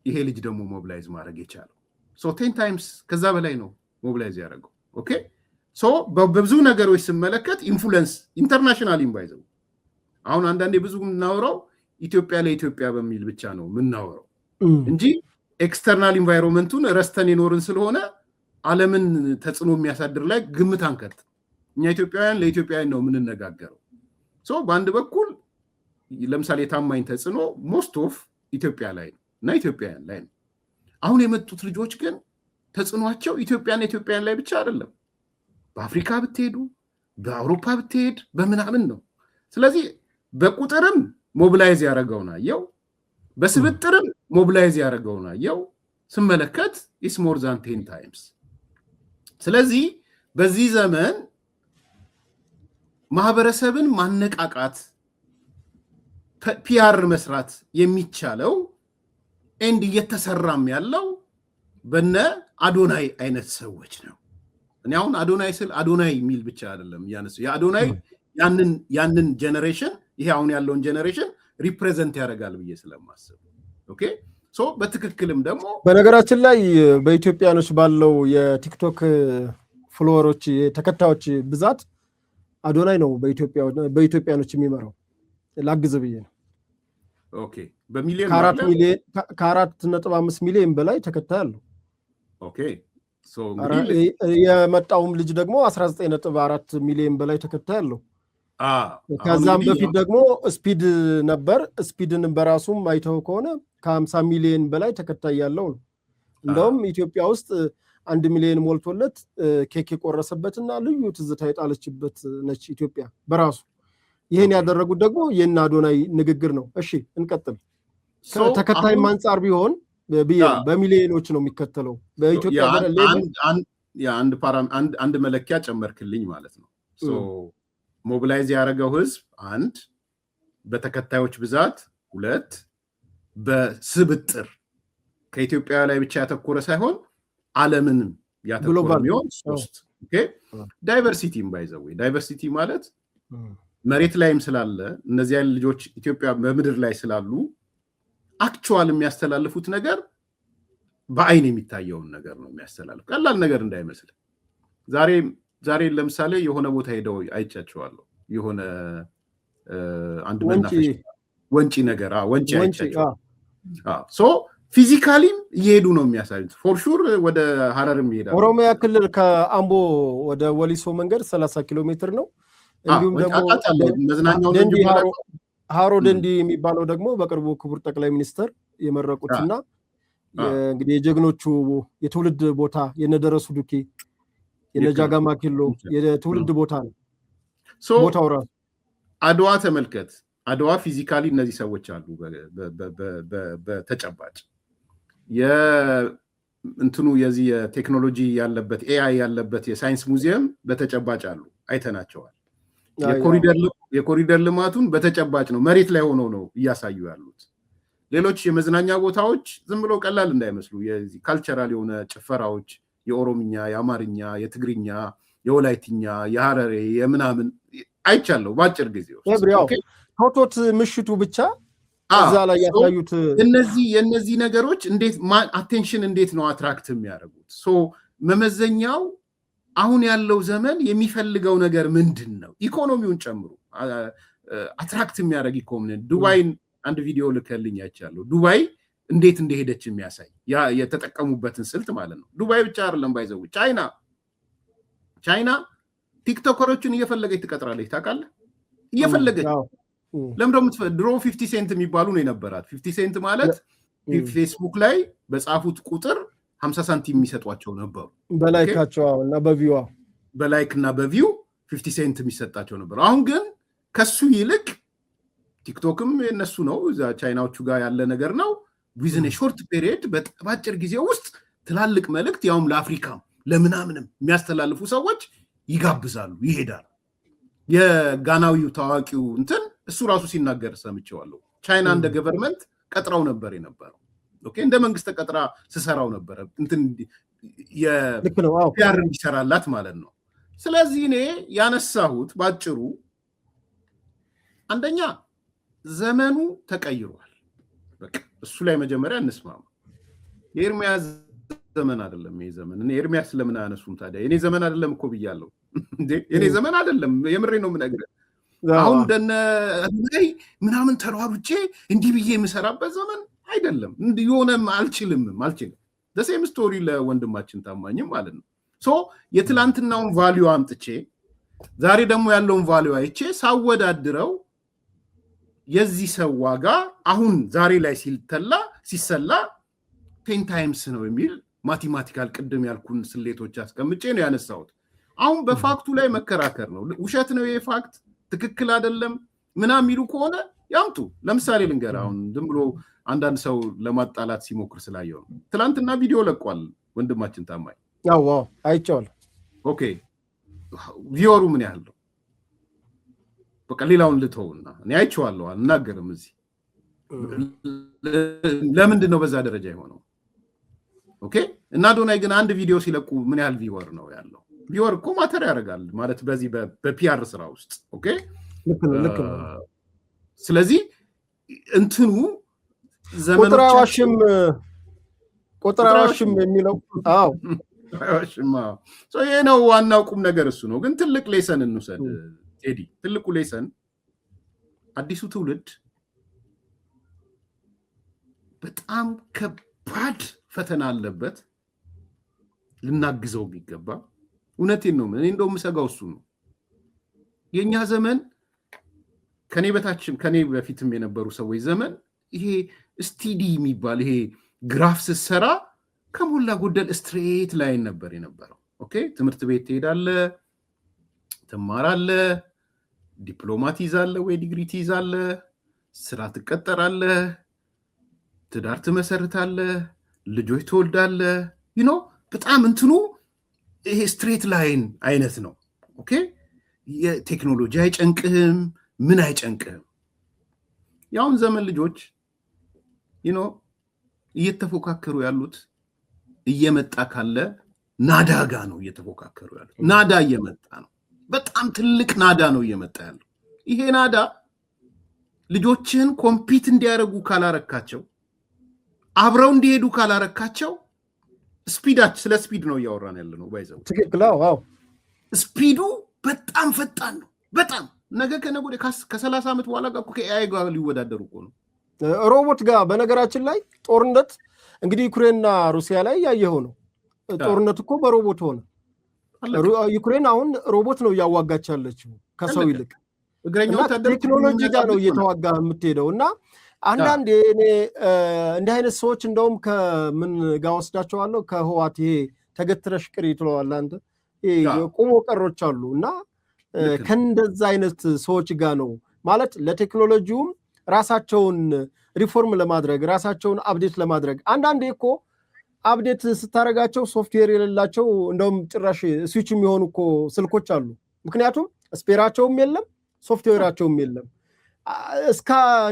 ይሄ ልጅ ደግሞ ሞቢላይዝ ማድረግ የቻለው 10 ታይምስ ከዛ በላይ ነው ሞቢላይዝ ያደረገው ኦኬ በብዙ ነገሮች ስመለከት ኢንፍሉዌንስ ኢንተርናሽናል ኢንቫይዘው አሁን አንዳንዴ ብዙ እናወራው ኢትዮጵያ ለኢትዮጵያ በሚል ብቻ ነው ምናወራው እንጂ ኤክስተርናል ኢንቫይሮንመንቱን ረስተን የኖርን ስለሆነ ዓለምን ተጽዕኖ የሚያሳድር ላይ ግምት አንከት። እኛ ኢትዮጵያውያን ለኢትዮጵያውያን ነው የምንነጋገረው። በአንድ በኩል ለምሳሌ የታማኝ ተጽዕኖ ሞስት ኦፍ ኢትዮጵያ ላይ ነው እና ኢትዮጵያውያን ላይ ነው። አሁን የመጡት ልጆች ግን ተጽዕኗቸው ኢትዮጵያን ላይ ብቻ አይደለም። በአፍሪካ ብትሄዱ፣ በአውሮፓ ብትሄድ በምናምን ነው። ስለዚህ በቁጥርም ሞቢላይዝ ያደረገውን አየው፣ በስብጥርም ሞቢላይዝ ያደረገውን አየው። ስመለከት ኢስ ሞር ዛን 10 ታይምስ። ስለዚህ በዚህ ዘመን ማህበረሰብን ማነቃቃት ፒአር መስራት የሚቻለው ኤንድ እየተሰራም ያለው በነ አዶናይ አይነት ሰዎች ነው። እኔ አሁን አዶናይ ስል አዶናይ የሚል ብቻ አይደለም ያነሱ የአዶናይ ያንን ጀነሬሽን ይሄ አሁን ያለውን ጀነሬሽን ሪፕሬዘንት ያደርጋል ብዬ ስለማስብ ኦኬ። በትክክልም ደግሞ በነገራችን ላይ በኢትዮጵያኖች ባለው የቲክቶክ ፎሎወሮች ተከታዮች ብዛት አዶናይ ነው በኢትዮጵያኖች የሚመራው። ላግዝ ብዬ ነው። ኦኬ በሚሊዮን ከ4.5 ሚሊዮን በላይ ተከታይ አለው። ኦኬ የመጣውም ልጅ ደግሞ 19.4 ሚሊዮን በላይ ተከታይ አለው። ከዛም በፊት ደግሞ ስፒድ ነበር። ስፒድን በራሱም አይተው ከሆነ ከ50 ሚሊዮን በላይ ተከታይ ያለው ነው። እንደውም ኢትዮጵያ ውስጥ 1 ሚሊዮን ሞልቶለት ኬክ የቆረሰበትና ልዩ ትዝታ የጣለችበት ነች ኢትዮጵያ በራሱ። ይሄን ያደረጉት ደግሞ የእነ አዶናይ ንግግር ነው። እሺ እንቀጥል። ተከታይም አንጻር ቢሆን በሚሊዮኖች ነው የሚከተለው በኢትዮጵያ አንድ መለኪያ ጨመርክልኝ ማለት ነው። ሞቢላይዝ ያደረገው ህዝብ 1፣ በተከታዮች ብዛት 2፣ በስብጥር ከኢትዮጵያ ላይ ብቻ ያተኮረ ሳይሆን ዓለምንም ያተኮረ የሚሆን 3። ዳይቨርሲቲም ባይዘው ዳይቨርሲቲ ማለት መሬት ላይም ስላለ እነዚህ አይነት ልጆች ኢትዮጵያ በምድር ላይ ስላሉ አክቹዋል የሚያስተላልፉት ነገር በአይን የሚታየውን ነገር ነው የሚያስተላልፉ። ቀላል ነገር እንዳይመስል። ዛሬ ለምሳሌ የሆነ ቦታ ሄደው አይቻቸዋለሁ። የሆነ አንድ መናፈሻ ወንጪ ነገር ወንጪ አይቻቸዋለሁ። ፊዚካሊም እየሄዱ ነው የሚያሳዩት። ፎር ሹር ወደ ሀረርም ይሄዳሉ። ኦሮሚያ ክልል ከአምቦ ወደ ወሊሶ መንገድ 30 ኪሎ ሜትር ነው። እንዲሁም ደግሞ ሃሮ ደንዲ የሚባለው ደግሞ በቅርቡ ክቡር ጠቅላይ ሚኒስትር የመረቁትና እንግዲህ የጀግኖቹ የትውልድ ቦታ የነደረሱ ዱኬ የነጃጋማ ኪሎ የትውልድ ቦታ ነው። ቦታው ራሱ አድዋ ተመልከት። አድዋ ፊዚካሊ እነዚህ ሰዎች አሉ በተጨባጭ የእንትኑ የዚህ የቴክኖሎጂ ያለበት ኤአይ ያለበት የሳይንስ ሙዚየም በተጨባጭ አሉ፣ አይተናቸዋል። የኮሪደር ልማቱን በተጨባጭ ነው መሬት ላይ ሆኖ ነው እያሳዩ ያሉት። ሌሎች የመዝናኛ ቦታዎች ዝም ብሎ ቀላል እንዳይመስሉ የዚህ ካልቸራል የሆነ ጭፈራዎች የኦሮምኛ፣ የአማርኛ፣ የትግርኛ፣ የወላይትኛ፣ የሐረሬ የምናምን አይቻለሁ በአጭር ጊዜ ውስጥ። ቶቶት ምሽቱ ብቻ እዛ ላይ ያሳዩት የእነዚህ ነገሮች እንዴት አቴንሽን እንዴት ነው አትራክት የሚያደርጉት? መመዘኛው አሁን ያለው ዘመን የሚፈልገው ነገር ምንድን ነው? ኢኮኖሚውን ጨምሮ አትራክት የሚያደርግ ኢኮኖሚ። ዱባይን አንድ ቪዲዮ ልከልኝ አይቻለሁ። ዱባይ እንዴት እንደሄደች የሚያሳይ የተጠቀሙበትን ስልት ማለት ነው። ዱባይ ብቻ አይደለም ባይዘው ቻይና ቲክቶከሮችን እየፈለገች ትቀጥራለች። ታውቃለህ? እየፈለገች ለምንድነው ድሮ 50 ሴንት የሚባሉ ነው የነበራት። 50 ሴንት ማለት ፌስቡክ ላይ በጻፉት ቁጥር 50 ሳንቲም የሚሰጧቸው ነበሩ። በላይካቸው እና በቪው በላይክ እና በቪው 50 ሴንት የሚሰጣቸው ነበሩ። አሁን ግን ከሱ ይልቅ ቲክቶክም የነሱ ነው፣ እዛ ቻይናዎቹ ጋር ያለ ነገር ነው። ዊዝን ሾርት ፔሪየድ በአጭር ጊዜ ውስጥ ትላልቅ መልእክት ያውም ለአፍሪካም ለምናምንም የሚያስተላልፉ ሰዎች ይጋብዛሉ፣ ይሄዳሉ። የጋናዊው ታዋቂው እንትን እሱ ራሱ ሲናገር ሰምቼዋለሁ። ቻይና እንደ ገቨርንመንት ቀጥራው ነበር የነበረው። ኦኬ እንደ መንግስት ተቀጥራ ስሰራው ነበረ እንትን የፒአር እንዲሰራላት ማለት ነው። ስለዚህ እኔ ያነሳሁት ባጭሩ አንደኛ ዘመኑ ተቀይሯል። በቃ እሱ ላይ መጀመሪያ እንስማማ። የኤርሚያስ ዘመን አይደለም ይሄ ዘመን። እኔ ኤርሚያስ ለምን አያነሱም ታዲያ? የኔ ዘመን አይደለም እኮ ብያለሁ እንዴ። የኔ ዘመን አይደለም፣ የምሬ ነው የምነግርህ። አሁን እንደነ ላይ ምናምን ተሯሩጬ እንዲህ ብዬ የምሰራበት ዘመን አይደለም። የሆነም አልችልም። ደሴም ስቶሪ ለወንድማችን ታማኝም ማለት ነው። ሶ የትላንትናውን ቫልዩ አምጥቼ ዛሬ ደግሞ ያለውን ቫልዩ አይቼ ሳወዳድረው የዚህ ሰው ዋጋ አሁን ዛሬ ላይ ሲሰላ 10 ታይምስ ነው የሚል ማቴማቲካል ቅድም ያልኩን ስሌቶች አስቀምጬ ነው ያነሳሁት። አሁን በፋክቱ ላይ መከራከር ነው። ውሸት ነው ይሄ ፋክት ትክክል አይደለም ምናምን የሚሉ ከሆነ ያምጡ። ለምሳሌ ልንገር፣ አሁን ዝም ብሎ አንዳንድ ሰው ለማጣላት ሲሞክር ስላየው ነው። ትላንትና ቪዲዮ ለቋል ወንድማችን ታማኝ። አዎ አይቼዋለሁ። ኦኬ ቪወሩ ምን ያህል ነው? በቃ ሌላውን ልተውና እኔ አይቼዋለሁ አልናገርም እዚህ። ለምንድን ነው በዛ ደረጃ የሆነው? ኦኬ እና ዶናይ ግን አንድ ቪዲዮ ሲለቁ ምን ያህል ቪወር ነው ያለው? ቪወር እኮ ማተር ያደርጋል ማለት በዚህ በፒአር ስራ ውስጥ። ኦኬ ልክ ነው። ስለዚህ እንትኑ ቁጥራዋሽም የሚለው አዎ ይሄ ነው ዋናው ቁም ነገር እሱ ነው። ግን ትልቅ ሌሰን እንውሰድ ቴዲ። ትልቁ ሌሰን አዲሱ ትውልድ በጣም ከባድ ፈተና አለበት፣ ልናግዘው የሚገባ። እውነቴን ነው። እኔ እንደውም የምሰጋው እሱ ነው። የኛ ዘመን ከኔ በታችም ከኔ በፊትም የነበሩ ሰዎች ዘመን ይሄ ስቲዲ የሚባል ይሄ ግራፍ ስትሰራ ከሞላ ጎደል ስትሬት ላይን ነበር የነበረው። ኦኬ ትምህርት ቤት ትሄዳለህ፣ ትማራለህ፣ ዲፕሎማ ትይዛለህ ወይ ዲግሪ ትይዛለህ፣ ስራ ትቀጠራለህ፣ ትዳር ትመሰርታለህ፣ ልጆች ትወልዳለህ። በጣም እንትኑ ይሄ ስትሬት ላይን አይነት ነው። ኦኬ የቴክኖሎጂ አይጨንቅህም፣ ምን አይጨንቅህም። ያሁን ዘመን ልጆች እየተፎካከሩ ያሉት እየመጣ ካለ ናዳ ጋ ነው እየተፎካከሩ ያሉት። ናዳ እየመጣ ነው። በጣም ትልቅ ናዳ ነው እየመጣ ያለው። ይሄ ናዳ ልጆችን ኮምፒት እንዲያደርጉ ካላረካቸው፣ አብረው እንዲሄዱ ካላረካቸው፣ ስለ ስፒድ ነው እያወራን ያለ ነው። ባይዘው ትክክል። አዎ ስፒዱ በጣም ፈጣን ነው። በጣም ነገ ከነገ ወዲያ ከ30 ዓመት በኋላ ጋር ከኤአይ ጋር ሊወዳደሩ እኮ ነው። ሮቦት ጋር በነገራችን ላይ ጦርነት እንግዲህ ዩክሬንና ሩሲያ ላይ ያየኸው ነው። ጦርነት እኮ በሮቦት ሆነ። ዩክሬን አሁን ሮቦት ነው እያዋጋች ያለችው ከሰው ይልቅ። ቴክኖሎጂ ጋር ነው እየተዋጋ የምትሄደው። እና አንዳንዴ እኔ እንዲህ አይነት ሰዎች እንደውም ከምን ጋር ወስዳቸዋለሁ? ከህዋት ይሄ ተገትረሽ ቅሪ ትለዋለህ አንተ። ቁሞ ቀሮች አሉ። እና ከእንደዛ አይነት ሰዎች ጋር ነው ማለት ለቴክኖሎጂውም ራሳቸውን ሪፎርም ለማድረግ ራሳቸውን አፕዴት ለማድረግ። አንዳንዴ እኮ አፕዴት ስታደርጋቸው ሶፍትዌር የሌላቸው እንደውም ጭራሽ ስዊች የሚሆኑ እኮ ስልኮች አሉ። ምክንያቱም ስፔራቸውም የለም ሶፍትዌራቸውም የለም።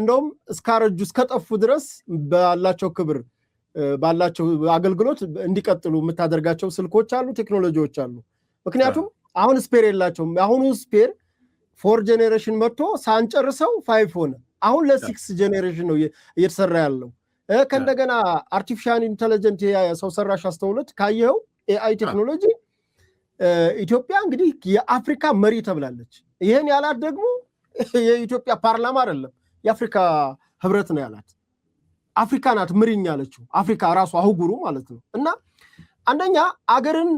እንደውም እስካረጁ እስከጠፉ ድረስ ባላቸው ክብር ባላቸው አገልግሎት እንዲቀጥሉ የምታደርጋቸው ስልኮች አሉ፣ ቴክኖሎጂዎች አሉ። ምክንያቱም አሁን ስፔር የላቸውም። አሁኑ ስፔር 4 ጄኔሬሽን መጥቶ ሳንጨርሰው 5 ሆነ። አሁን ለ6 ጄኔሬሽን ነው እየተሰራ ያለው። ከእንደገና አርቲፊሻል ኢንተለጀንት ሰው ሰራሽ አስተውሎት ካየኸው ኤአይ ቴክኖሎጂ ኢትዮጵያ እንግዲህ የአፍሪካ መሪ ተብላለች። ይሄን ያላት ደግሞ የኢትዮጵያ ፓርላማ አይደለም፣ የአፍሪካ ህብረት ነው ያላት። አፍሪካ ናት ምሪኝ ያለችው፣ አፍሪካ ራሱ አህጉሩ ማለት ነው። እና አንደኛ አገርን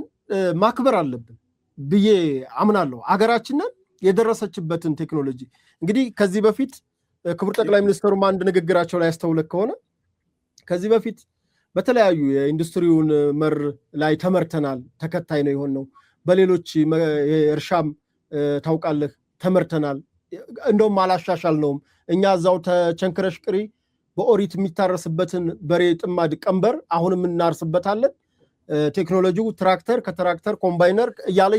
ማክበር አለብን ብዬ አምናለሁ። አገራችንን የደረሰችበትን ቴክኖሎጂ እንግዲህ ከዚህ በፊት ክቡር ጠቅላይ ሚኒስትሩም አንድ ንግግራቸው ላይ ያስተውለክ ከሆነ ከዚህ በፊት በተለያዩ የኢንዱስትሪውን መር ላይ ተመርተናል፣ ተከታይ ነው የሆነው። በሌሎች እርሻም ታውቃለህ ተመርተናል፣ እንደውም አላሻሻልነውም። እኛ እዛው ተቸንክረሽ ቅሪ በኦሪት የሚታረስበትን በሬ ጥማድ ቀንበር አሁንም እናርስበታለን። ቴክኖሎጂው ትራክተር ከትራክተር ኮምባይነር እያለ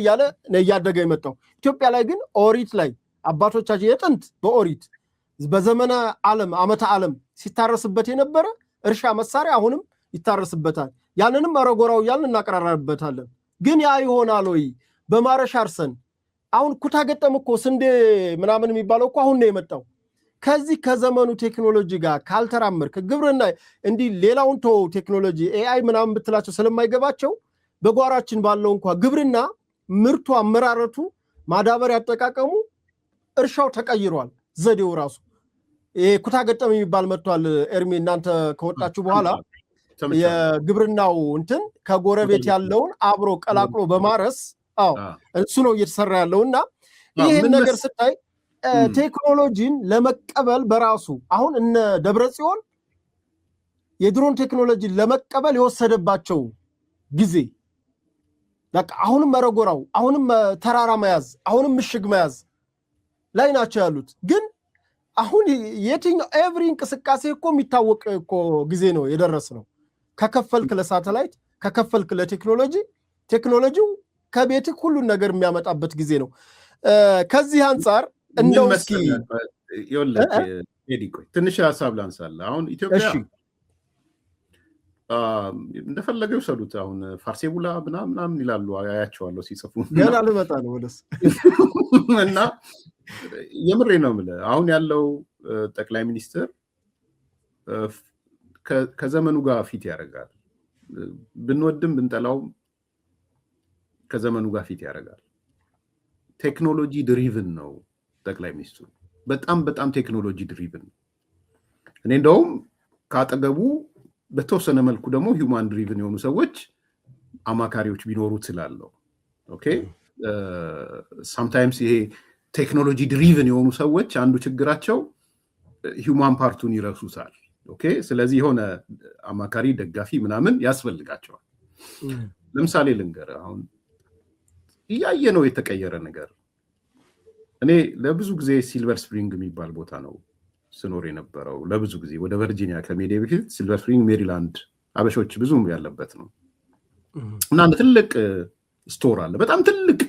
እያደገ የመጣው ኢትዮጵያ ላይ ግን ኦሪት ላይ አባቶቻችን የጥንት በኦሪት በዘመነ ዓለም ዓመተ ዓለም ሲታረስበት የነበረ እርሻ መሳሪያ አሁንም ይታረስበታል። ያንንም አረጎራው እያልን እናቀራራበታለን። ግን ያ ይሆናል ወይ? በማረሻ አርሰን አሁን ኩታ ገጠም እኮ ስንዴ ምናምን የሚባለው እኮ አሁን ነው የመጣው። ከዚህ ከዘመኑ ቴክኖሎጂ ጋር ካልተራመድክ ግብርና እንዲህ ሌላውን ተው ቴክኖሎጂ ኤአይ ምናምን ብትላቸው ስለማይገባቸው በጓራችን ባለው እንኳን ግብርና ምርቱ፣ አመራረቱ፣ ማዳበሪያ አጠቃቀሙ፣ እርሻው ተቀይሯል። ዘዴው ራሱ ይሄ ኩታ ገጠም የሚባል መጥቷል። ኤርሚ እናንተ ከወጣችሁ በኋላ የግብርናው እንትን ከጎረቤት ያለውን አብሮ ቀላቅሎ በማረስ እሱ ነው እየተሰራ ያለውና ይሄን ነገር ስታይ ቴክኖሎጂን ለመቀበል በራሱ አሁን እነ ደብረጽዮን የድሮን ቴክኖሎጂን ለመቀበል የወሰደባቸው ጊዜ በቃ አሁንም መረጎራው አሁንም ተራራ መያዝ አሁንም ምሽግ መያዝ ላይ ናቸው ያሉት። ግን አሁን የትኛው ኤቭሪ እንቅስቃሴ እኮ የሚታወቅ እኮ ጊዜ ነው የደረስነው። ከከፈልክ ለሳተላይት ከከፈልክ ለቴክኖሎጂ ቴክኖሎጂው ከቤትህ ሁሉን ነገር የሚያመጣበት ጊዜ ነው። ከዚህ አንጻር እንደው እስኪ ትንሽ ሀሳብ ላንሳለህ። አሁን ኢትዮጵያ እንደፈለገው ይሰዱት አሁን ፋርሴቡላ ምናምን ይላሉ አያቸዋለሁ ሲጽፉ ገና ልመጣ ነው ወደስ እና የምሬ ነው የምልህ አሁን ያለው ጠቅላይ ሚኒስትር ከዘመኑ ጋር ፊት ያደርጋል። ብንወድም ብንጠላው ከዘመኑ ጋር ፊት ያደርጋል። ቴክኖሎጂ ድሪቭን ነው ጠቅላይ ሚኒስትሩ። በጣም ቴክኖሎጂ ድሪቭን። እኔ እንደውም ካጠገቡ በተወሰነ መልኩ ደግሞ ሂውማን ድሪቭን የሆኑ ሰዎች አማካሪዎች ቢኖሩት ስላለው ኦኬ ሳምታይምስ ይሄ ቴክኖሎጂ ድሪቭን የሆኑ ሰዎች አንዱ ችግራቸው ሂውማን ፓርቱን ይረሱታል። ኦኬ ስለዚህ የሆነ አማካሪ ደጋፊ ምናምን ያስፈልጋቸዋል። ለምሳሌ ልንገር አሁን እያየ ነው የተቀየረ ነገር። እኔ ለብዙ ጊዜ ሲልቨር ስፕሪንግ የሚባል ቦታ ነው ስኖር የነበረው ለብዙ ጊዜ ወደ ቨርጂኒያ ከሜዲ በፊት ሲልቨር ስፕሪንግ ሜሪላንድ አበሾች ብዙም ያለበት ነው እና አንድ ትልቅ ስቶር አለ በጣም ትልቅ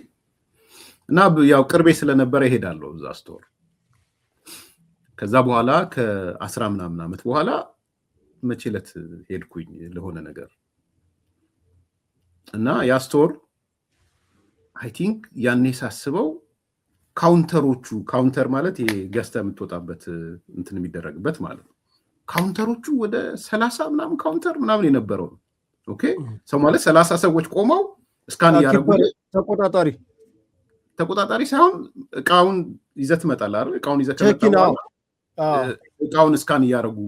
እና ያው ቅርቤ ስለነበረ ይሄዳለሁ እዛ ስቶር። ከዛ በኋላ ከ10 ምናምን ዓመት በኋላ መቼለት ሄድኩኝ ለሆነ ነገር እና ያ ስቶር አይ ቲንክ ያኔ ሳስበው ካውንተሮቹ ካውንተር ማለት የገዝተህ የምትወጣበት እንትን የሚደረግበት ማለት ነው። ካውንተሮቹ ወደ 30 ምናምን ካውንተር ምናምን የነበረው ነው። ኦኬ ሰው ማለት 30 ሰዎች ቆመው እስካን ያረጉ ተቆጣጣሪ ሳይሆን እቃውን ይዘህ ትመጣለህ አይደል? እቃውን ይዘህ ከመጣው እቃውን እስካን ያረጉ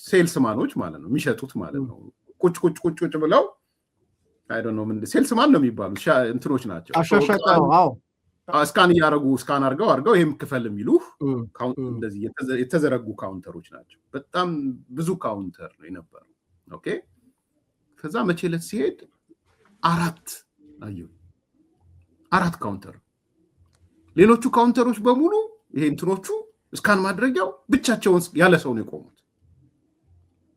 ሴልስማኖች ማለት ነው የሚሸጡት ማለት ነው። ቁጭ ብለው አይ ዶንት ኖ ምን ሴልስማን ነው የሚባሉት እንትኖች ናቸው። አሻሻጣው እስካን ያረጉ እስካን አርገው ይሄም ክፈል የሚሉ እንደዚህ የተዘረጉ ካውንተሮች ናቸው። በጣም ብዙ ካውንተር ነው የነበረው። ኦኬ ከዛ መቼለት ሲሄድ 4 ካውንተር ሌሎቹ ካውንተሮች በሙሉ ይሄ እንትኖቹ እስካን ማድረጊያው ብቻቸውን ያለ ሰው ነው የቆሙት።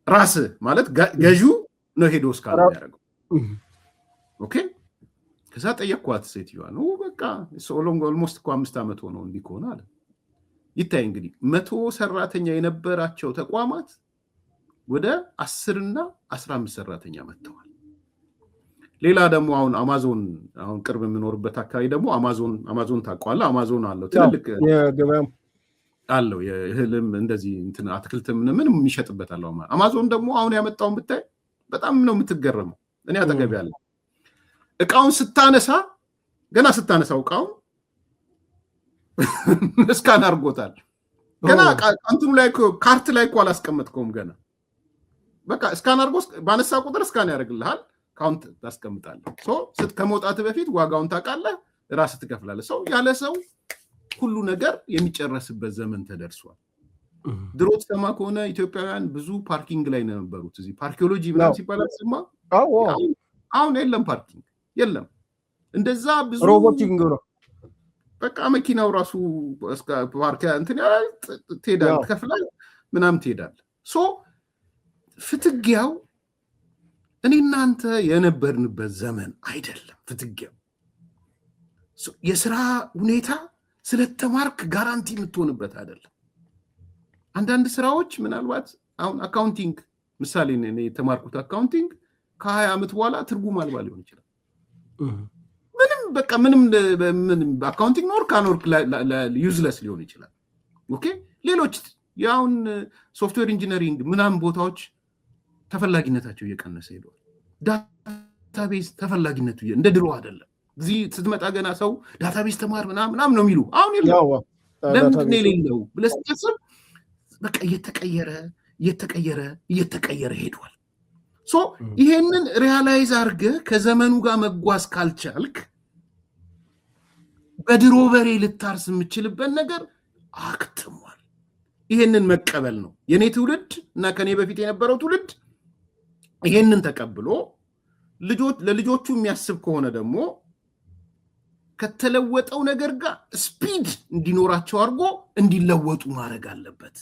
ራስ ማለት ገዢው ነው ሄዶ እስካን ያደርገው። ኦኬ ከዛ ጠየቅኳት ሴትዮዋ ነው በቃ ሶሎንግ ኦልሞስት 5 ዓመት ሆነው እንዲህ ከሆነ አለ። ይታይ እንግዲህ 100 ሰራተኛ የነበራቸው ተቋማት ወደ 10 እና 15 ሰራተኛ መጥተዋል። ሌላ ደግሞ አሁን አማዞን አሁን ቅርብ የምኖርበት አካባቢ ደግሞ አማዞን ታውቀዋለህ? አማዞን አለው ትልቅ የገበያም አለው የእህልም እንደዚህ እንትን አትክልትም ምን የሚሸጥበት አለው። አማዞን ደግሞ አሁን ያመጣውን ብታይ በጣም ነው የምትገረመው። እኔ አጠገብ ያለ እቃውን ገና ስታነሳው እቃውን እስካን አድርጎታል። ገና እንትኑ ላይ ካርት ላይ እኮ አላስቀመጥከውም ገና በቃ እስካን አድርጎ ባነሳ ቁጥር እስካን ያደርግልሃል። ካውንት ታስቀምጣለህ። ከመውጣት በፊት ዋጋውን ታውቃለህ፣ ራስህ ትከፍላለህ። ሰው ያለ ሰው ሁሉ ነገር የሚጨረስበት ዘመን ተደርሷል። ድሮ ተሰማ ከሆነ ኢትዮጵያውያን ብዙ ፓርኪንግ ላይ ነበሩት። እዚህ ፓርኪዮሎጂ ምናምን ሲባል አትሰማ? አሁን የለም ፓርኪንግ የለም። እንደዛ ብዙ ሮቦቲንግ ነው በቃ መኪናው ራሱ ፓርክ እንትን ያለ ትሄዳለህ፣ ትከፍላለህ ምናምን ትሄዳለህ። ፍትጊያው እኔ እናንተ የነበርንበት ዘመን አይደለም። ፍትጊያው የስራ ሁኔታ ስለተማርክ ጋራንቲ የምትሆንበት አይደለም። አንዳንድ ስራዎች ምናልባት አሁን አካውንቲንግ ምሳሌ እኔ የተማርኩት አካውንቲንግ ከ20 ዓመት በኋላ ትርጉም አልባ ሊሆን ይችላል። ምንም አካውንቲንግ ኖር ካኖር ዩዝለስ ሊሆን ይችላል። ኦኬ ሌሎች ያውን ሶፍትዌር ኢንጂነሪንግ ምናምን ቦታዎች ተፈላጊነታቸው እየቀነሰ ሄዷል። ዳታቤዝ ተፈላጊነቱ እንደ ድሮ አይደለም። እዚህ ስትመጣ ገና ሰው ዳታቤዝ ተማር ምናምን ነው የሚሉ። አሁን የለም። ለምንድን ነው የሌለው ብለህ ስታስብ በቃ እየተቀየረ ሄዷል። ሶ ይሄንን ሪያላይዝ አድርገህ ከዘመኑ ጋር መጓዝ ካልቻልክ በድሮ በሬ ልታርስ የምችልበት ነገር አክትሟል። ይሄንን መቀበል ነው የኔ ትውልድ እና ከኔ በፊት የነበረው ትውልድ ይሄንን ተቀብሎ ለልጆቹ የሚያስብ ከሆነ ደግሞ ከተለወጠው ነገር ጋር ስፒድ እንዲኖራቸው አድርጎ እንዲለወጡ ማድረግ አለበት።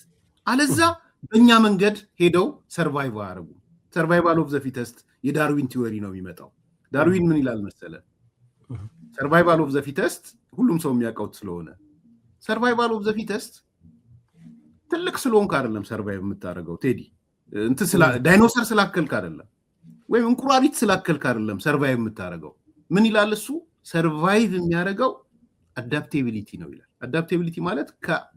አለዛ በእኛ መንገድ ሄደው ሰርቫይቭ አያደርጉ። ሰርቫይቫል ኦፍ ዘ ፊተስት የዳርዊን ቲዎሪ ነው የሚመጣው። ዳርዊን ምን ይላል መሰለ? ሰርቫይቫል ኦፍ ዘ ፊተስት ሁሉም ሰው የሚያውቀው ስለሆነ ሰርቫይቫል ኦፍ ዘ ፊተስት ትልቅ ስለሆንክ አይደለም ሰርቫይቭ የምታደርገው ቴዲ፣ ዳይኖሰር ስላከልክ አይደለም፣ ወይም እንቁራሪት ስላከልክ አይደለም ሰርቫይቭ የምታደርገው። ምን ይላል እሱ? ሰርቫይቭ የሚያደርገው አዳፕቴቢሊቲ ነው ይላል። አዳፕቴቢሊቲ ማለት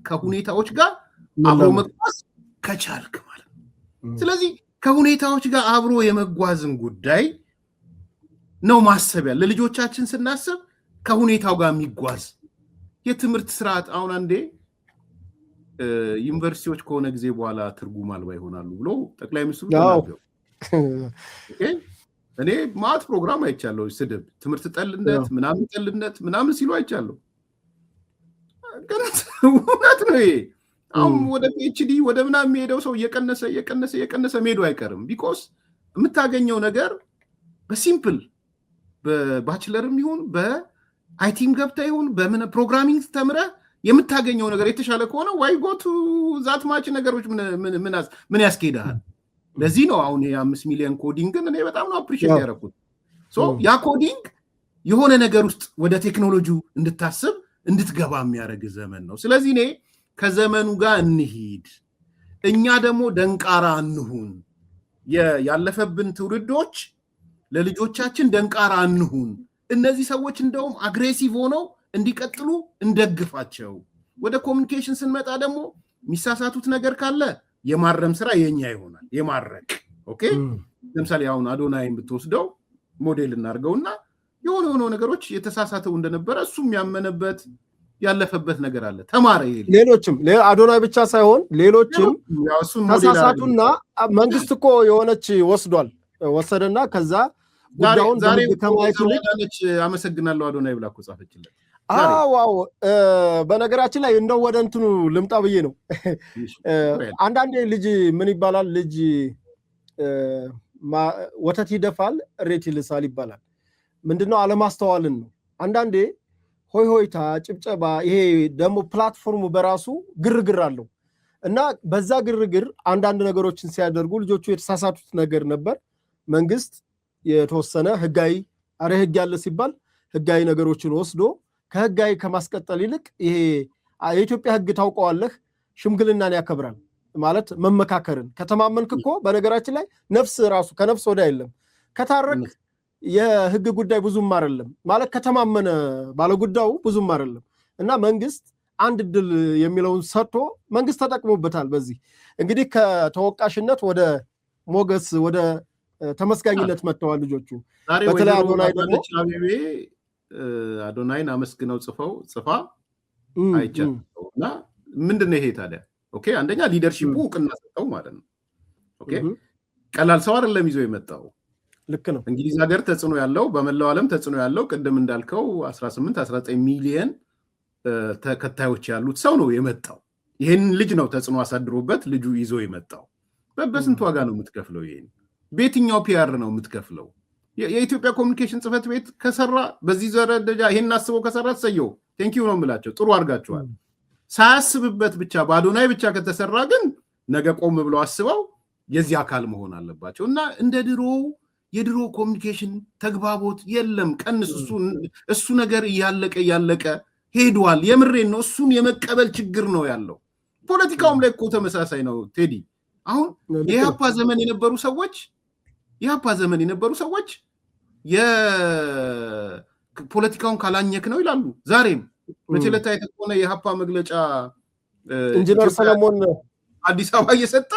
ከሁኔታዎች ጋር አብሮ መጓዝ ከቻልክ ማለት ነው። ስለዚህ ከሁኔታዎች ጋር አብሮ የመጓዝን ጉዳይ ነው ማሰብ ያለ። ለልጆቻችን ስናስብ ከሁኔታው ጋር የሚጓዝ የትምህርት ስርዓት አሁን አንዴ ዩኒቨርሲቲዎች ከሆነ ጊዜ በኋላ ትርጉም አልባ ይሆናሉ ብሎ ጠቅላይ ሚኒስትሩ ተናገሩ። እኔ ማት ፕሮግራም አይቻለሁ፣ ስድብ፣ ትምህርት ጠልነት፣ ምናምን ጠልነት ምናምን ሲሉ አይቻለሁ። ግን እውነት ነው ይሄ። አሁን ወደ ፒኤችዲ ወደ ምናምን የሚሄደው ሰው እየቀነሰ መሄዱ አይቀርም። ቢኮስ የምታገኘው ነገር በሲምፕል በባችለርም ይሁን በአይቲም ገብተህ ይሁን በምን ፕሮግራሚንግ ተምረህ የምታገኘው ነገር የተሻለ ከሆነ ዋይ ጎቱ ዛት ማች ነገሮች ምን ያስኬድሃል? ለዚህ ነው አሁን የ5 ሚሊዮን ኮዲንግን እኔ በጣም ነው አፕሪሺየት ያደረኩት። ያ ኮዲንግ የሆነ ነገር ውስጥ ወደ ቴክኖሎጂው እንድታስብ እንድትገባ የሚያደርግ ዘመን ነው። ስለዚህ እኔ ከዘመኑ ጋር እንሂድ፣ እኛ ደግሞ ደንቃራ እንሁን። ያለፈብን ትውልዶች ለልጆቻችን ደንቃራ እንሁን። እነዚህ ሰዎች እንደውም አግሬሲቭ ሆነው እንዲቀጥሉ እንደግፋቸው። ወደ ኮሚኒኬሽን ስንመጣ ደግሞ የሚሳሳቱት ነገር ካለ የማረም ስራ የኛ ይሆናል። የማረቅ ኦኬ። ለምሳሌ አሁን አዶናይን ብትወስደው ሞዴል እናድርገውና የሆነ ነገሮች የተሳሳተው እንደነበረ እሱም ያመነበት ያለፈበት ነገር አለ። ተማረ። ሌሎችም አዶናይ ብቻ ሳይሆን ሌሎችም ተሳሳቱና መንግስት እኮ የሆነች ወሰደና ከዛ ጉዳዩን ከማየቱ ልጅ አመሰግናለሁ አዶናይ ብላ እኮ ጻፈችለት። ዋው በነገራችን ላይ እንደው ወደ እንትኑ ልምጣ ብዬ ነው። አንዳንዴ ልጅ ምን ይባላል? ልጅ ወተት ይደፋል እሬት ይልሳል ይባላል። ምንድነው? አለማስተዋልን ነው። አንዳንዴ ሆይታ ጭብጨባ፣ ይሄ ደግሞ ፕላትፎርሙ በራሱ ግርግር አለው እና በዛ ግርግር አንዳንድ ነገሮችን ሲያደርጉ ልጆቹ የተሳሳቱት ነገር ነበር። መንግስት የተወሰነ ህጋዊ ህግ ያለ ሲባል ህጋዊ ነገሮችን ወስዶ ከህጋዊ ከማስቀጠል ይልቅ ይሄ የኢትዮጵያ ህግ ታውቀዋለህ፣ ሽምግልናን ያከብራል ማለት መመካከርን። ከተማመንክ እኮ በነገራችን ላይ ነፍስ ራሱ ከነፍስ ወደ አይደለም ከታረክ የህግ ጉዳይ ብዙም አይደለም ማለት ከተማመነ ባለጉዳዩ ብዙም አይደለም። እና መንግስት አንድ ድል የሚለውን ሰጥቶ መንግስት ተጠቅሞበታል። በዚህ እንግዲህ ከተወቃሽነት ወደ ሞገስ ወደ ተመስጋኝነት መጥተዋል ልጆቹ። በተለይ አዶናይ ደግሞ አዶናይን አመስግነው ጽፋ አይቻልም። እና ምንድን ነው ይሄ ታዲያ? ኦኬ አንደኛ ሊደርሺፑ እውቅና ሰጠው ማለት ነው። ኦኬ ቀላል ሰው አይደለም ይዞ የመጣው። ልክ ነው። እንግሊዝ ሀገር ተጽዕኖ ያለው በመላው ዓለም ተጽዕኖ ያለው ቅድም እንዳልከው 18-19 ሚሊየን ተከታዮች ያሉት ሰው ነው የመጣው። ይሄን ልጅ ነው ተጽዕኖ አሳድሮበት ልጁ ይዞ የመጣው። በስንት ዋጋ ነው የምትከፍለው? ይሄን በየትኛው ፒአር ነው የምትከፍለው? የኢትዮጵያ ኮሚኒኬሽን ጽህፈት ቤት ከሰራ በዚህ ደረጃ ይሄን አስበው ከሰራ ተሰየው ቴንኪው ነው የምላቸው። ጥሩ አድርጋችኋል። ሳያስብበት ብቻ በአዶናይ ብቻ ከተሰራ ግን ነገ ቆም ብለው አስበው የዚህ አካል መሆን አለባቸው። እና እንደ የድሮ ኮሚኒኬሽን ተግባቦት የለም። ቀንስ። እሱ ነገር እያለቀ ሄዷል። የምሬን ነው። እሱን የመቀበል ችግር ነው ያለው። ፖለቲካውም ላይ እኮ ተመሳሳይ ነው ቴዲ። አሁን የኢህአፓ ዘመን የነበሩ ሰዎች የፖለቲካውን ካላኘክ ነው ይላሉ። ዛሬም በችለታ የተቆነ የኢህአፓ መግለጫ ኢንጂነር ሰለሞን አዲስ አበባ እየሰጠ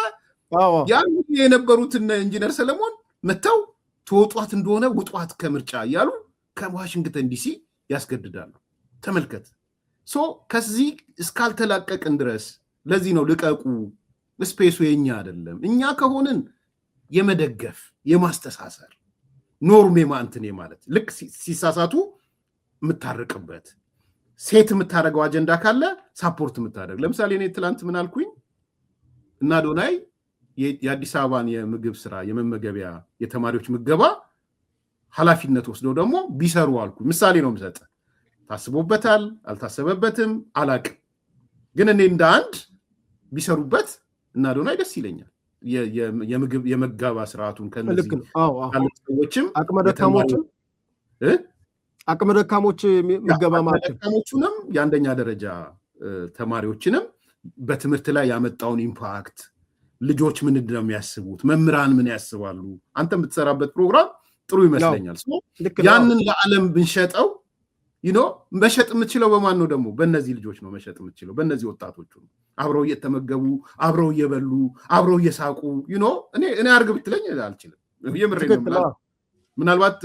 ያን የነበሩትን ኢንጂነር ሰለሞን መተው ተወጧት እንደሆነ ውጧት ከምርጫ እያሉ ከዋሽንግተን ዲሲ ያስገድዳሉ። ተመልከት። ከዚህ እስካልተላቀቅን ድረስ ለዚህ ነው ልቀቁ፣ ስፔሱ የኛ አይደለም። እኛ ከሆንን የመደገፍ የማስተሳሰር ኖርም የማንትን ማለት ልክ ሲሳሳቱ የምታርቅበት ሴት የምታደርገው አጀንዳ ካለ ሳፖርት የምታደርግ ለምሳሌ እኔ ትላንት ምን አልኩኝ እና አዶናይ የአዲስ አበባን የምግብ ስራ የመመገቢያ የተማሪዎች ምገባ ኃላፊነት ወስደው ደግሞ ቢሰሩ አልኩኝ ምሳሌ ነው የምሰጥ ታስቦበታል አልታሰበበትም አላቅም ግን እኔ እንደ አንድ ቢሰሩበት እና አዶናይ ደስ ይለኛል የምግብ የመጋባ ስርዓቱን ከነዚህ ሰዎችም አቅመ ደካሞች ምገባ ማለት ደካሞቹንም የአንደኛ ደረጃ ተማሪዎችንም በትምህርት ላይ ያመጣውን ኢምፓክት ልጆች ምን እንደሚያስቡት መምህራን ምን ያስባሉ አንተ የምትሰራበት ፕሮግራም ጥሩ ይመስለኛል ያንን ለዓለም ብንሸጠው መሸጥ የምትችለው በማን ነው ደግሞ በእነዚህ ልጆች ነው መሸጥ የምትችለው በእነዚህ ወጣቶቹ ነው አብረው እየተመገቡ አብረው እየበሉ አብረው እየሳቁ እኔ አርግ ብትለኝ አልችልም የምሬ ነው ምናልባት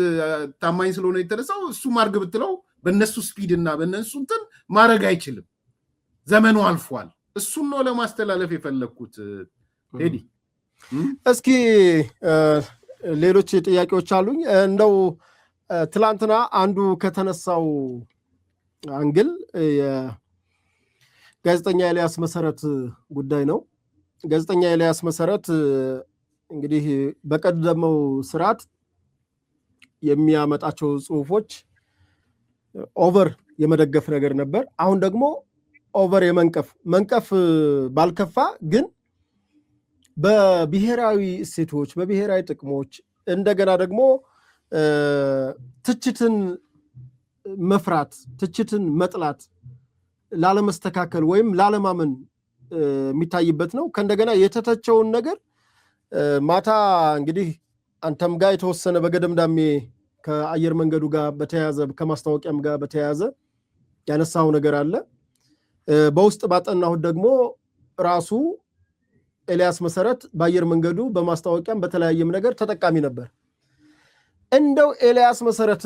ታማኝ ስለሆነ የተነሳው እሱም አርግ ብትለው በእነሱ ስፒድ እና በእነሱ እንትን ማድረግ አይችልም ዘመኑ አልፏል እሱን ነው ለማስተላለፍ የፈለግኩት ሄዲ እስኪ ሌሎች ጥያቄዎች አሉኝ እንደው ትላንትና አንዱ ከተነሳው አንግል የጋዜጠኛ ኤልያስ መሰረት ጉዳይ ነው ጋዜጠኛ ኤልያስ መሰረት እንግዲህ በቀደመው ስርዓት የሚያመጣቸው ጽሁፎች ኦቨር የመደገፍ ነገር ነበር አሁን ደግሞ ኦቨር መንቀፍ ባልከፋ ግን በብሔራዊ እሴቶች በብሔራዊ ጥቅሞች እንደገና ደግሞ ትችትን መፍራት ትችትን መጥላት ላለመስተካከል ወይም ላለማመን የሚታይበት ነው ከእንደገና የተተቸውን ነገር ማታ እንግዲህ አንተም ጋር የተወሰነ በገደምዳሜ ከአየር መንገዱ ጋር በተያያዘ ከማስታወቂያም ጋር በተያያዘ ያነሳው ነገር አለ በውስጥ ባጠናሁት ደግሞ ራሱ ኤልያስ መሰረት በአየር መንገዱ በማስታወቂያም በተለያየም ነገር ተጠቃሚ ነበር እንደው ኤልያስ መሰረት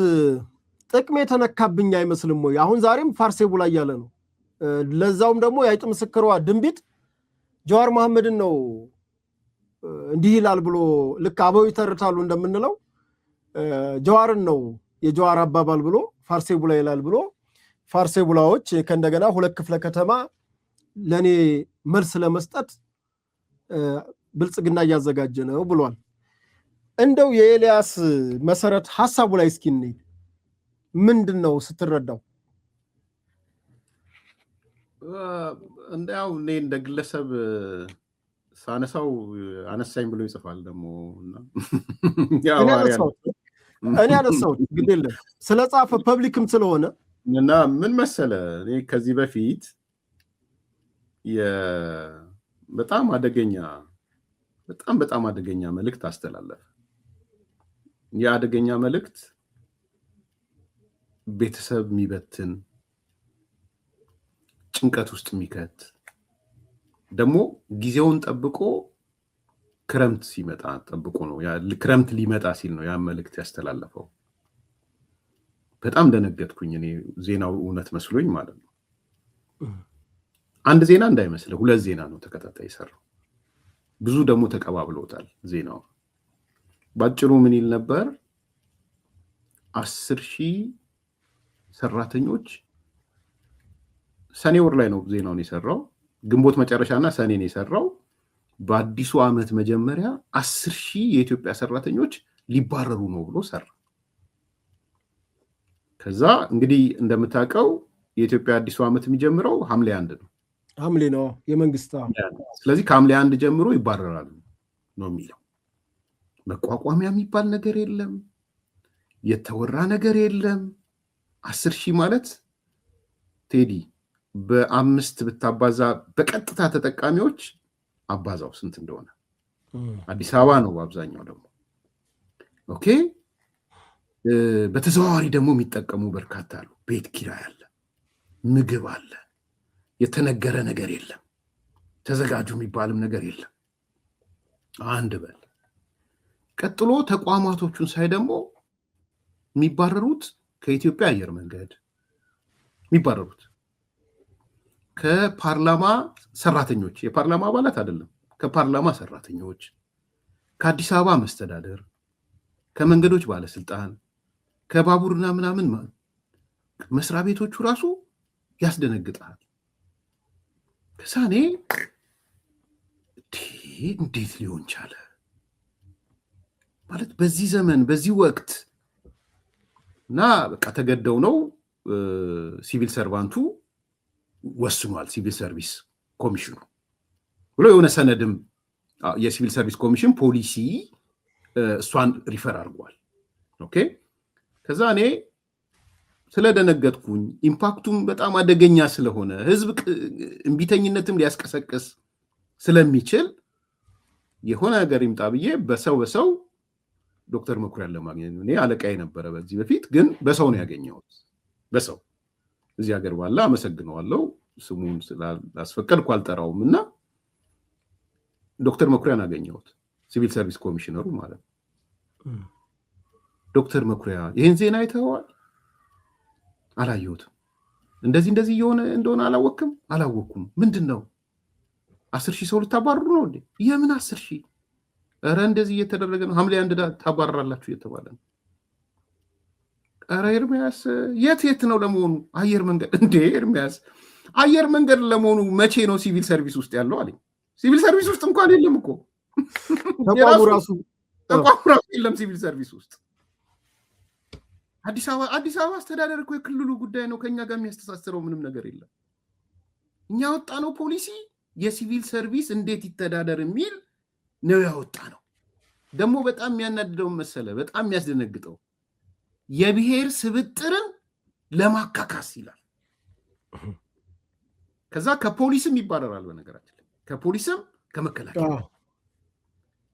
ጥቅም የተነካብኝ አይመስልም ወይ አሁን ዛሬም ፋርሴቡ ላይ ያለ ነው ለዛውም ደግሞ የአይጥ ምስክሯ ድንቢጥ ጀዋር መሐመድን ነው እንዲህ ይላል ብሎ ልክ አበው ይተርታሉ እንደምንለው ጀዋርን ነው የጀዋር አባባል ብሎ ፋርሴቡ ላይ ይላል ብሎ ፋርሴቡላዎች ከእንደገና ሁለት ክፍለ ከተማ ለኔ መልስ ለመስጠት ብልጽግና እያዘጋጀ ነው ብሏል እንደው የኤልያስ መሰረት ሐሳቡ ላይ እስኪ እንይ ምንድነው ስትረዳው እንደው እኔ እንደ ግለሰብ ሳነሳው አነሳኝ ብሎ ይጽፋል ደሞና እኔ አነሳው ግዴለ ስለጻፈ ፐብሊክም ስለሆነ እና ምን መሰለ እኔ ከዚህ በፊት በጣም አደገኛ መልእክት አስተላለፈ የአደገኛ መልእክት ቤተሰብ የሚበትን ጭንቀት ውስጥ የሚከት ደግሞ ጊዜውን ጠብቆ ክረምት ሲመጣ ጠብቆ ነው ክረምት ሊመጣ ሲል ነው ያ መልእክት ያስተላለፈው በጣም ደነገጥኩኝ እኔ ዜናው እውነት መስሎኝ ማለት ነው አንድ ዜና እንዳይመስል ሁለት ዜና ነው ተከታታይ ይሰራው ብዙ ደግሞ ተቀባብለውታል ዜናው ባጭሩ ምን ይል ነበር 10,000 ሰራተኞች ሰኔ ወር ላይ ነው ዜናውን የሰራው ግንቦት መጨረሻና ሰኔ ነው የሰራው በአዲሱ ዓመት መጀመሪያ 10,000 የኢትዮጵያ ሰራተኞች ሊባረሩ ነው ብሎ ሰራ ከዛ እንግዲህ እንደምታውቀው የኢትዮጵያ አዲሱ ዓመት የሚጀምረው ሐምሌ 1 ነው ሐምሌ ነው የመንግስታ ስለዚህ ከሐምሌ 1 ጀምሮ ይባረራሉ ነው የሚለው መቋቋሚያ የሚባል ነገር የለም የተወራ ነገር የለም 10,000 ማለት ቴዲ በ5 ብታባዛ በቀጥታ ተጠቃሚዎች አባዛው ስንት እንደሆነ አዲስ አበባ ነው በአብዛኛው ደግሞ ኦኬ በተዘዋዋሪ ደግሞ የሚጠቀሙ በርካታ አሉ ቤት ኪራይ አለ ምግብ አለ የተነገረ ነገር የለም ተዘጋጁ የሚባልም ነገር የለም አንድ በል ቀጥሎ ተቋማቶቹን ሳይ ደግሞ የሚባረሩት ከኢትዮጵያ አየር መንገድ የሚባረሩት ከፓርላማ ሰራተኞች የፓርላማ አባላት አይደለም ከፓርላማ ሰራተኞች ከአዲስ አበባ መስተዳደር ከመንገዶች ባለስልጣን ከባቡርና ምናምን መስሪያ ቤቶቹ ራሱ ያስደነግጣል። ከዛ እኔ እንዴት ሊሆን ቻለ ማለት በዚህ ዘመን በዚህ ወቅት እና በቃ ተገደው ነው ሲቪል ሰርቫንቱ ወስኗል። ሲቪል ሰርቪስ ኮሚሽኑ ብሎ የሆነ ሰነድም የሲቪል ሰርቪስ ኮሚሽን ፖሊሲ እሷን ሪፈር አድርጓል። ኦኬ ከዛ እኔ ስለደነገጥኩኝ ኢምፓክቱም በጣም አደገኛ ስለሆነ ህዝብ እምቢተኝነትም ሊያስቀሰቅስ ስለሚችል የሆነ ነገር ይምጣ ብዬ በሰው ዶክተር መኩሪያን ለማግኘት እኔ አለቃዬ ነበረ በዚህ በፊት ግን በሰው ነው ያገኘሁት። በሰው እዚህ ሀገር ባለ አመሰግነዋለሁ። ስሙን ስላስፈቀድኩ አልጠራውም እና ዶክተር መኩሪያን አገኘሁት። ሲቪል ሰርቪስ ኮሚሽነሩ ማለት ነው። ዶክተር መኩሪያ ይህን ዜና አይተኸዋል? አላየሁትም። እንደዚህ እየሆነ እንደሆነ አላወኩም። ምንድን ነው 10,000 ሰው ልታባርሩ ነው እንዴ? የምን 10,000? ኧረ እንደዚህ እየተደረገ ነው። ሐምሌ 1 ታባረራላችሁ እየተባለ ነው። ኧረ ኤርሚያስ የት ነው ለመሆኑ? አየር መንገድ እንዴ? ኤርሚያስ አየር መንገድ ለመሆኑ መቼ ነው ሲቪል ሰርቪስ ውስጥ ያለው አለኝ። ሲቪል ሰርቪስ ውስጥ እንኳን የለም እኮ ተቋሙ ራሱ የለም ሲቪል ሰርቪስ ውስጥ። አዲስ አበባ አስተዳደር እኮ የክልሉ ጉዳይ ነው። ከኛ ጋር የሚያስተሳስረው ምንም ነገር የለም። እኛ ወጣ ነው ፖሊሲ የሲቪል ሰርቪስ እንዴት ይተዳደር የሚል ነው ያወጣ ነው። ደግሞ በጣም የሚያናድደው መሰለ፣ በጣም የሚያስደነግጠው የብሔር ስብጥርን ለማካካስ ይላል። ከዛ ከፖሊስም ይባረራል። በነገራችን ላይ ከፖሊስም ከመከላከያ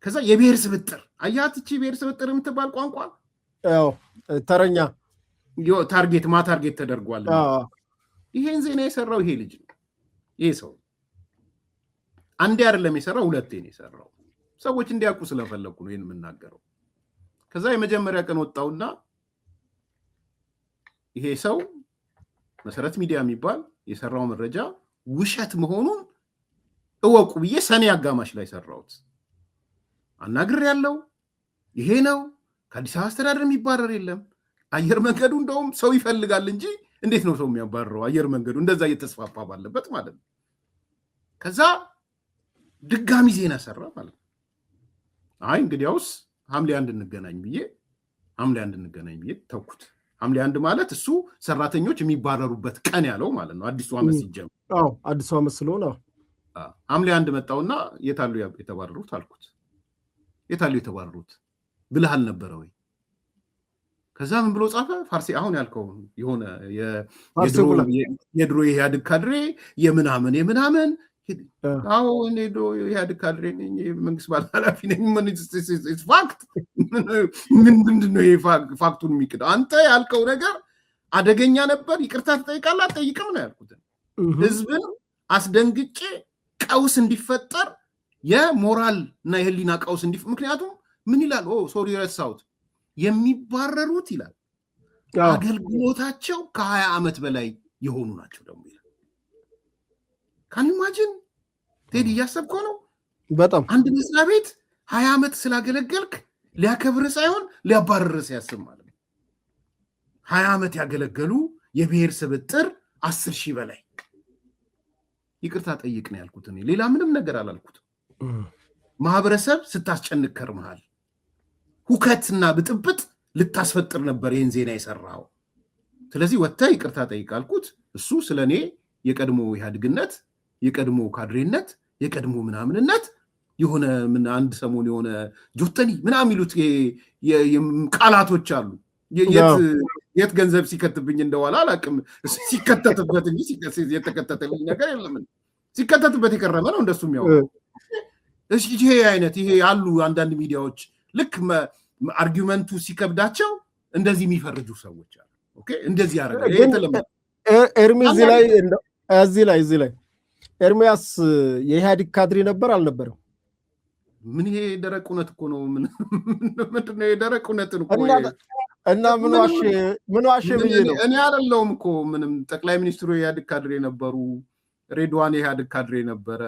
ከዛ የብሔር ስብጥር አያት እቺ ብሔር ስብጥር የምትባል ቋንቋ ተረኛ ታርጌት ተደርጓል። ይሄን ዜና የሰራው ይሄ ልጅ ነው። ይሄ ሰው አንዴ አይደለም የሰራው፣ ሁለቴ ነው የሰራው። ሰዎች እንዲያውቁ ስለፈለኩ ነው ይሄን የምናገረው። ከዛ የመጀመሪያ ቀን ወጣውና ይሄ ሰው መሰረት ሚዲያ የሚባል የሰራው መረጃ ውሸት መሆኑን እወቁ ብዬ ሰኔ አጋማሽ ላይ ሰራሁት። አናግር ያለው ይሄ ነው። ከአዲስ አበባ አስተዳደር የሚባረር የለም። አየር መንገዱ እንደውም ሰው ይፈልጋል እንጂ እንዴት ነው ሰው የሚያባረረው? አየር መንገዱ እንደዛ እየተስፋፋ ባለበት ማለት ነው። ከዛ ድጋሚ ዜና ሰራ ማለት ነው። አይ እንግዲያውስ ሐምሌ 1 እንገናኝ ብዬ ተውኩት። ሐምሌ 1 ማለት እሱ ሰራተኞች የሚባረሩበት ቀን ያለው ማለት ነው። አዲሱ ዓመት ሲጀምር አዲሱ ዓመት ስለሆነ ሐምሌ 1 መጣውና የታሉ የተባረሩት አልኩት። የታሉ የተባረሩት ብለህ አልነበረ ወይ? ከዛ ምን ብሎ ጻፈ? ፋርሲ አሁን ያልከው የሆነ የድሮ የኢህአዴግ ካድሬ የምናምን አዎ እኔ ዶ የኢህአዴግ ካድሬ ነኝ፣ መንግስት ባለኃላፊ ነኝ። ፋክት ምንድን ነው? ፋክቱን የሚክደው አንተ ያልከው ነገር አደገኛ ነበር። ይቅርታ ትጠይቃለህ አትጠይቅም ነው ያልኩት። ህዝብን አስደንግጬ ቀውስ እንዲፈጠር የሞራል እና የህሊና ቀውስ ምክንያቱም ምን ይላል? ሶሪ ረሳሁት። የሚባረሩት ይላል አገልግሎታቸው ከ20 ዓመት በላይ የሆኑ ናቸው ደግሞ ይላል። ካን ኢማጂን ቴዲ፣ እያሰብከው ነው? በጣም አንድ መስሪያ ቤት 20 ዓመት ስላገለገልክ ሊያከብርህ ሳይሆን ሊያባረርህ ሲያስብ ማለት ነው። 20 ዓመት ያገለገሉ የብሔር ስብጥር 10,000 በላይ ይቅርታ ጠይቅ ነው ያልኩት። እኔ ሌላ ምንም ነገር አላልኩትም። ማህበረሰብ ስታስጨንቅ ከርመሃል። ሁከትና ብጥብጥ ልታስፈጥር ነበር ይህን ዜና የሰራው። ስለዚህ ወጥተህ ይቅርታ ጠይቅ አልኩት። እሱ ስለኔ የቀድሞ ኢህአዴግነት፣ የቀድሞ ካድሬነት፣ የቀድሞ ምናምንነት የሆነ አንድ ሰሞን የሆነ ጆተኒ ምናምን የሚሉት ቃላቶች አሉ። የት ገንዘብ ሲከትብኝ እንደዋላ አላውቅም። ሲከተትበት እንጂ የተከተተልኝ ነገር የለም። ሲከተትበት የቀረበ ነው እንደሱ የሚያወራው። ይሄ አይነት ይሄ ያሉ አንዳንድ ሚዲያዎች ልክ አርጊመንቱ ሲከብዳቸው እንደዚህ የሚፈርጁ ሰዎች አሉ። ኦኬ እንደዚህ ያደርጋል። ይሄ ተለምዶ ኤርሚ እዚህ ላይ ኤርሚያስ የኢህአዴግ ካድሬ ነበር አልነበረም? ምን ይሄ ደረቅ እውነት እኮ ነው። ምንድን ነው የደረቅ እውነትን እኮ እና ምን ዋሽ ብዬ ነው። እኔ አይደለሁም እኮ ምንም። ጠቅላይ ሚኒስትሩ የኢህአዴግ ካድሬ ነበሩ። ሬድዋን የኢህአዴግ ካድሬ ነበረ።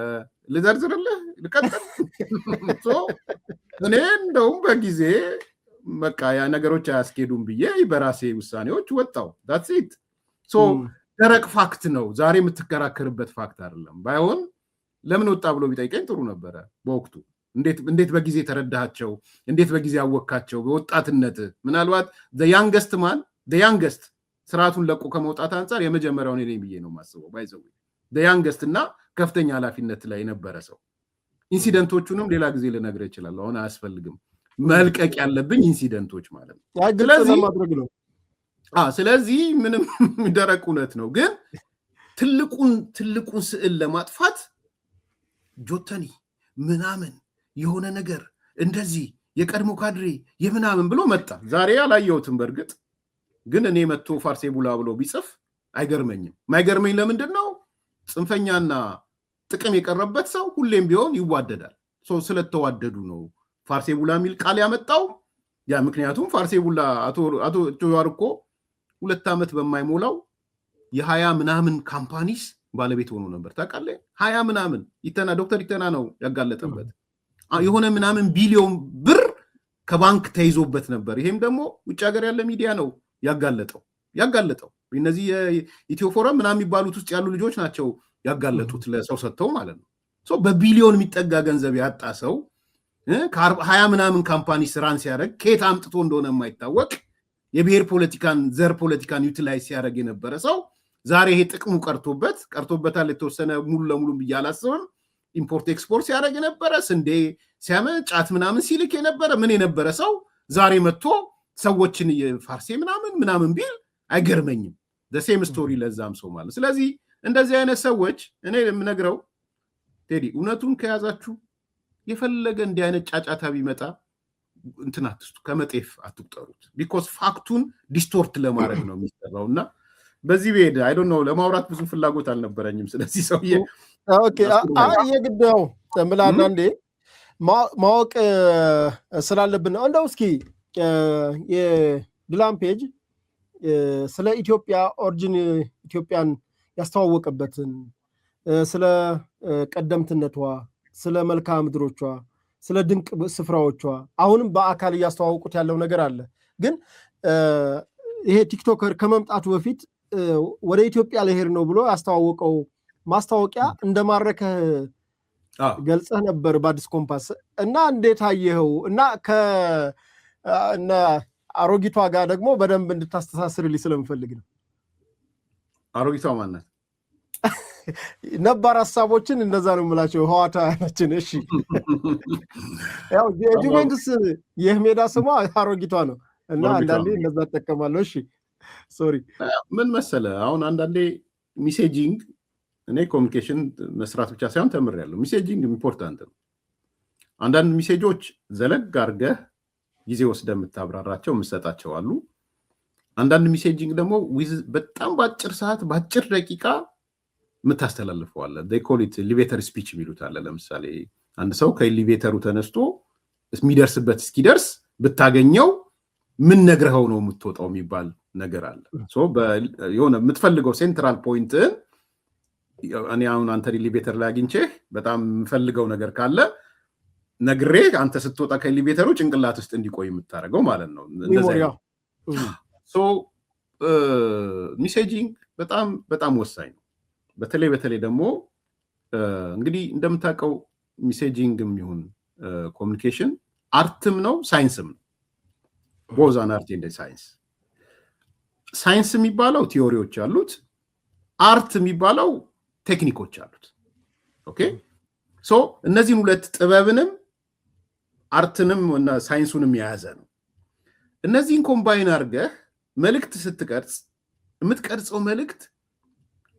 ልዘርዝርልህ ልቀጥል? እኔ እንደውም በጊዜ በቃ ያ ነገሮች አያስኬዱም ብዬ በራሴ ውሳኔዎች ወጣው። that's it so ደረቅ ፋክት ነው። ዛሬ የምትከራከርበት ፋክት አይደለም። ባይሆን ለምን ወጣ ብሎ ቢጠይቀኝ ጥሩ ነበረ በወቅቱ። እንዴት በጊዜ ተረዳሃቸው? እንዴት በጊዜ አወካቸው? በወጣትነት ምናልባት the youngest ስርዓቱን ለቆ ከመውጣት አንፃር የመጀመሪያው እኔ ነኝ ብዬ ነው የማስበው። ባይዘው the youngest እና ከፍተኛ ኃላፊነት ላይ የነበረ ሰው። ኢንሲደንቶቹንም ሌላ ጊዜ ልነግርህ እችላለሁ። አሁን አያስፈልግም። መልቀቅ ያለብኝ ኢንሲደንቶች ማለት ነው። ስለዚህ ምንም ደረቅ እውነት ነው። ግን ትልቁን ስዕል ለማጥፋት ጆተኒ ምናምን የሆነ ነገር እንደዚህ የቀድሞ ካድሬ የምናምን ብሎ መጣ። ዛሬ አላየሁትም በእርግጥ ግን እኔ መጥቶ ፋርሴ ቡላ ብሎ ቢጽፍ አይገርመኝም። ማይገርመኝ ለምንድን ነው? ጽንፈኛና ጥቅም የቀረበት ሰው ሁሌም ቢሆን ይዋደዳል። ስለተዋደዱ ነው ፋርሴ ቡላ የሚል ቃል ያመጣው። ያ ምክንያቱም ፋርሴ ቡላ አቶ ጆዋር እኮ 2 ዓመት በማይሞላው የ20 ምናምን ካምፓኒስ ባለቤት ሆኖ ነበር። ታውቃለህ? 20 ምናምን ዶክተር ይተና ነው ያጋለጠበት። የሆነ ምናምን ቢሊዮን ብር ከባንክ ተይዞበት ነበር። ይሄም ደግሞ ውጭ ሀገር ያለ ሚዲያ ነው ያጋለጠው። እነዚህ የኢትዮ ፎረም ምናምን የሚባሉት ውስጥ ያሉ ልጆች ናቸው ያጋለጡት፣ ለሰው ሰጥተው ማለት ነው። በቢሊዮን የሚጠጋ ገንዘብ ያጣ ሰው ከ20 ምናምን ካምፓኒ ስራን ሲያደርግ ከየት አምጥቶ እንደሆነ የማይታወቅ የብሔር ፖለቲካን ዘር ፖለቲካን ዩቲላይዝ ሲያደርግ የነበረ ሰው ዛሬ ይሄ ጥቅሙ ቀርቶበታል። የተወሰነ ሙሉ ለሙሉ ብዬ አላስብም። ኢምፖርት ኤክስፖርት ሲያደርግ የነበረ ስንዴ ሲያመ ጫት ምናምን ሲልክ የነበረ ምን የነበረ ሰው ዛሬ መጥቶ ሰዎችን ፋርሴ ምናምን ቢል አይገርመኝም። ሴም ስቶሪ ለዛም ሰው ማለት። ስለዚህ እንደዚህ አይነት ሰዎች እኔ የምነግረው ቴዲ እውነቱን ከያዛችሁ የፈለገ እንዲህ አይነት ጫጫታ ቢመጣ እንትን አትስቱ፣ ከመጤፍ አትቁጠሩት። ቢኮዝ ፋክቱን ዲስቶርት ለማድረግ ነው የሚሰራው። እና በዚህ ቤድ አይ ዶንት ኖ ለማውራት ብዙ ፍላጎት አልነበረኝም። ስለዚህ ሰውዬ የግዳው ምላና እንዴ ማወቅ ስላለብን ነው። እንደው እስኪ የድላም ፔጅ ስለ ኢትዮጵያ ኦሪጂን ኢትዮጵያን ያስተዋወቀበትን ስለ ቀደምትነቷ፣ ስለ መልክዓ ምድሮቿ፣ ስለ ድንቅ ስፍራዎቿ አሁንም በአካል እያስተዋወቁት ያለው ነገር አለ። ግን ይሄ ቲክቶከር ከመምጣቱ በፊት ወደ ኢትዮጵያ ልሄድ ነው ብሎ ያስተዋወቀው ማስታወቂያ እንደማረከ ገልጸህ ነበር በአዲስ ኮምፓስ እና እንዴት አየኸው? እና ከእነ አሮጊቷ ጋር ደግሞ በደንብ እንድታስተሳስርልኝ ስለምፈልግ ነው። አሮጊቷ ማናት? ነባር ሀሳቦችን እንደዛ ነው የምላቸው ህዋታችን። እሺ ያው የጁቬንቱስ የሜዳ ስሟ አሮጊቷ ነው እና አንዳንዴ እንደዛ እጠቀማለሁ። እሺ ሶሪ። ምን መሰለ አሁን አንዳንዴ ሜሴጂንግ እኔ ኮሚኒኬሽን መስራት ብቻ ሳይሆን ተምሬያለሁ። ሜሴጂንግ ኢምፖርታንት ነው። አንዳንድ ሜሴጆች ዘለግ አድርገህ ጊዜ ወስደህ የምታብራራቸው የምትሰጣቸው አሉ። አንዳንድ ሜሴጂንግ ደግሞ በጣም በአጭር ሰዓት በአጭር ደቂቃ የምታስተላልፈዋለ። they call it elevator speech የሚሉት አለ። ለምሳሌ አንድ ሰው ከኤሊቬተሩ ተነስቶ የሚደርስበት እስኪደርስ ብታገኘው ምን ነግረኸው ነው የምትወጣው የሚባል ነገር አለ። የሆነ የምትፈልገው ሴንትራል ፖይንትን እኔ አሁን አንተ ኤሊቬተር ላይ አግኝቼህ በጣም የምፈልገው ነገር ካለ ነግሬ አንተ ስትወጣ ከኤሊቬተሩ ጭንቅላት ውስጥ እንዲቆይ የምታደርገው ማለት ነው። ሜሴጂንግ በጣም ወሳኝ ነው። በተለይ ደግሞ እንግዲህ እንደምታውቀው ሜሴጂንግም ይሁን ኮሚኒኬሽን አርትም ነው ሳይንስም ነው። ቦዛን አርት እንደ ሳይንስ የሚባለው ቲዮሪዎች አሉት፣ አርት የሚባለው ቴክኒኮች አሉት። ኦኬ እነዚህን ሁለት ጥበብንም አርትንም እና ሳይንሱንም የያዘ ነው። እነዚህን ኮምባይን አድርገህ መልእክት ስትቀርጽ የምትቀርጸው መልእክት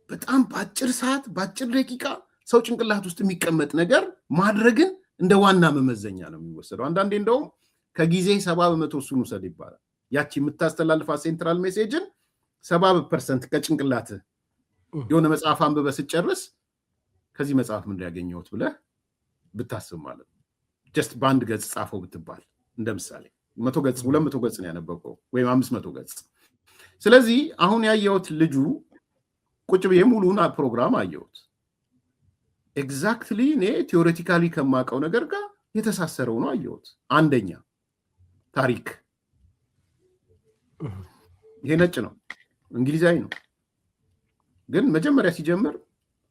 በጣም በአጭር ሰዓት በአጭር ደቂቃ ሰው ጭንቅላት ውስጥ የሚቀመጥ ነገር ማድረግን እንደ ዋና መመዘኛ ነው የሚወሰደው። አንዳንዴ እንደውም ከጊዜ 70% እሱን ውሰድ ይባላል። ያቺ የምታስተላልፋት ሴንትራል ሜሴጅን 70% ከጭንቅላት የሆነ መጽሐፍ አንብበህ ስትጨርስ ከዚህ መጽሐፍ ምን ያገኘሁት ብለህ ብታስብ ማለት ነው። ጀስት በአንድ ገጽ ጻፈው ብትባል እንደ ምሳሌ 100 ገጽ 200 ገጽ ነው ያነበብከው ወይም 500 ገጽ። ስለዚህ አሁን ያየሁት ልጁ ቁጭ ብዬ ሙሉን ፕሮግራም አየሁት። ኤግዛክትሊ እኔ ቲዮሬቲካሊ ከማውቀው ነገር ጋር የተሳሰረው ነው አየሁት። አንደኛ ታሪክ ይሄ ነጭ ነው፣ እንግሊዛዊ ነው። ግን መጀመሪያ ሲጀምር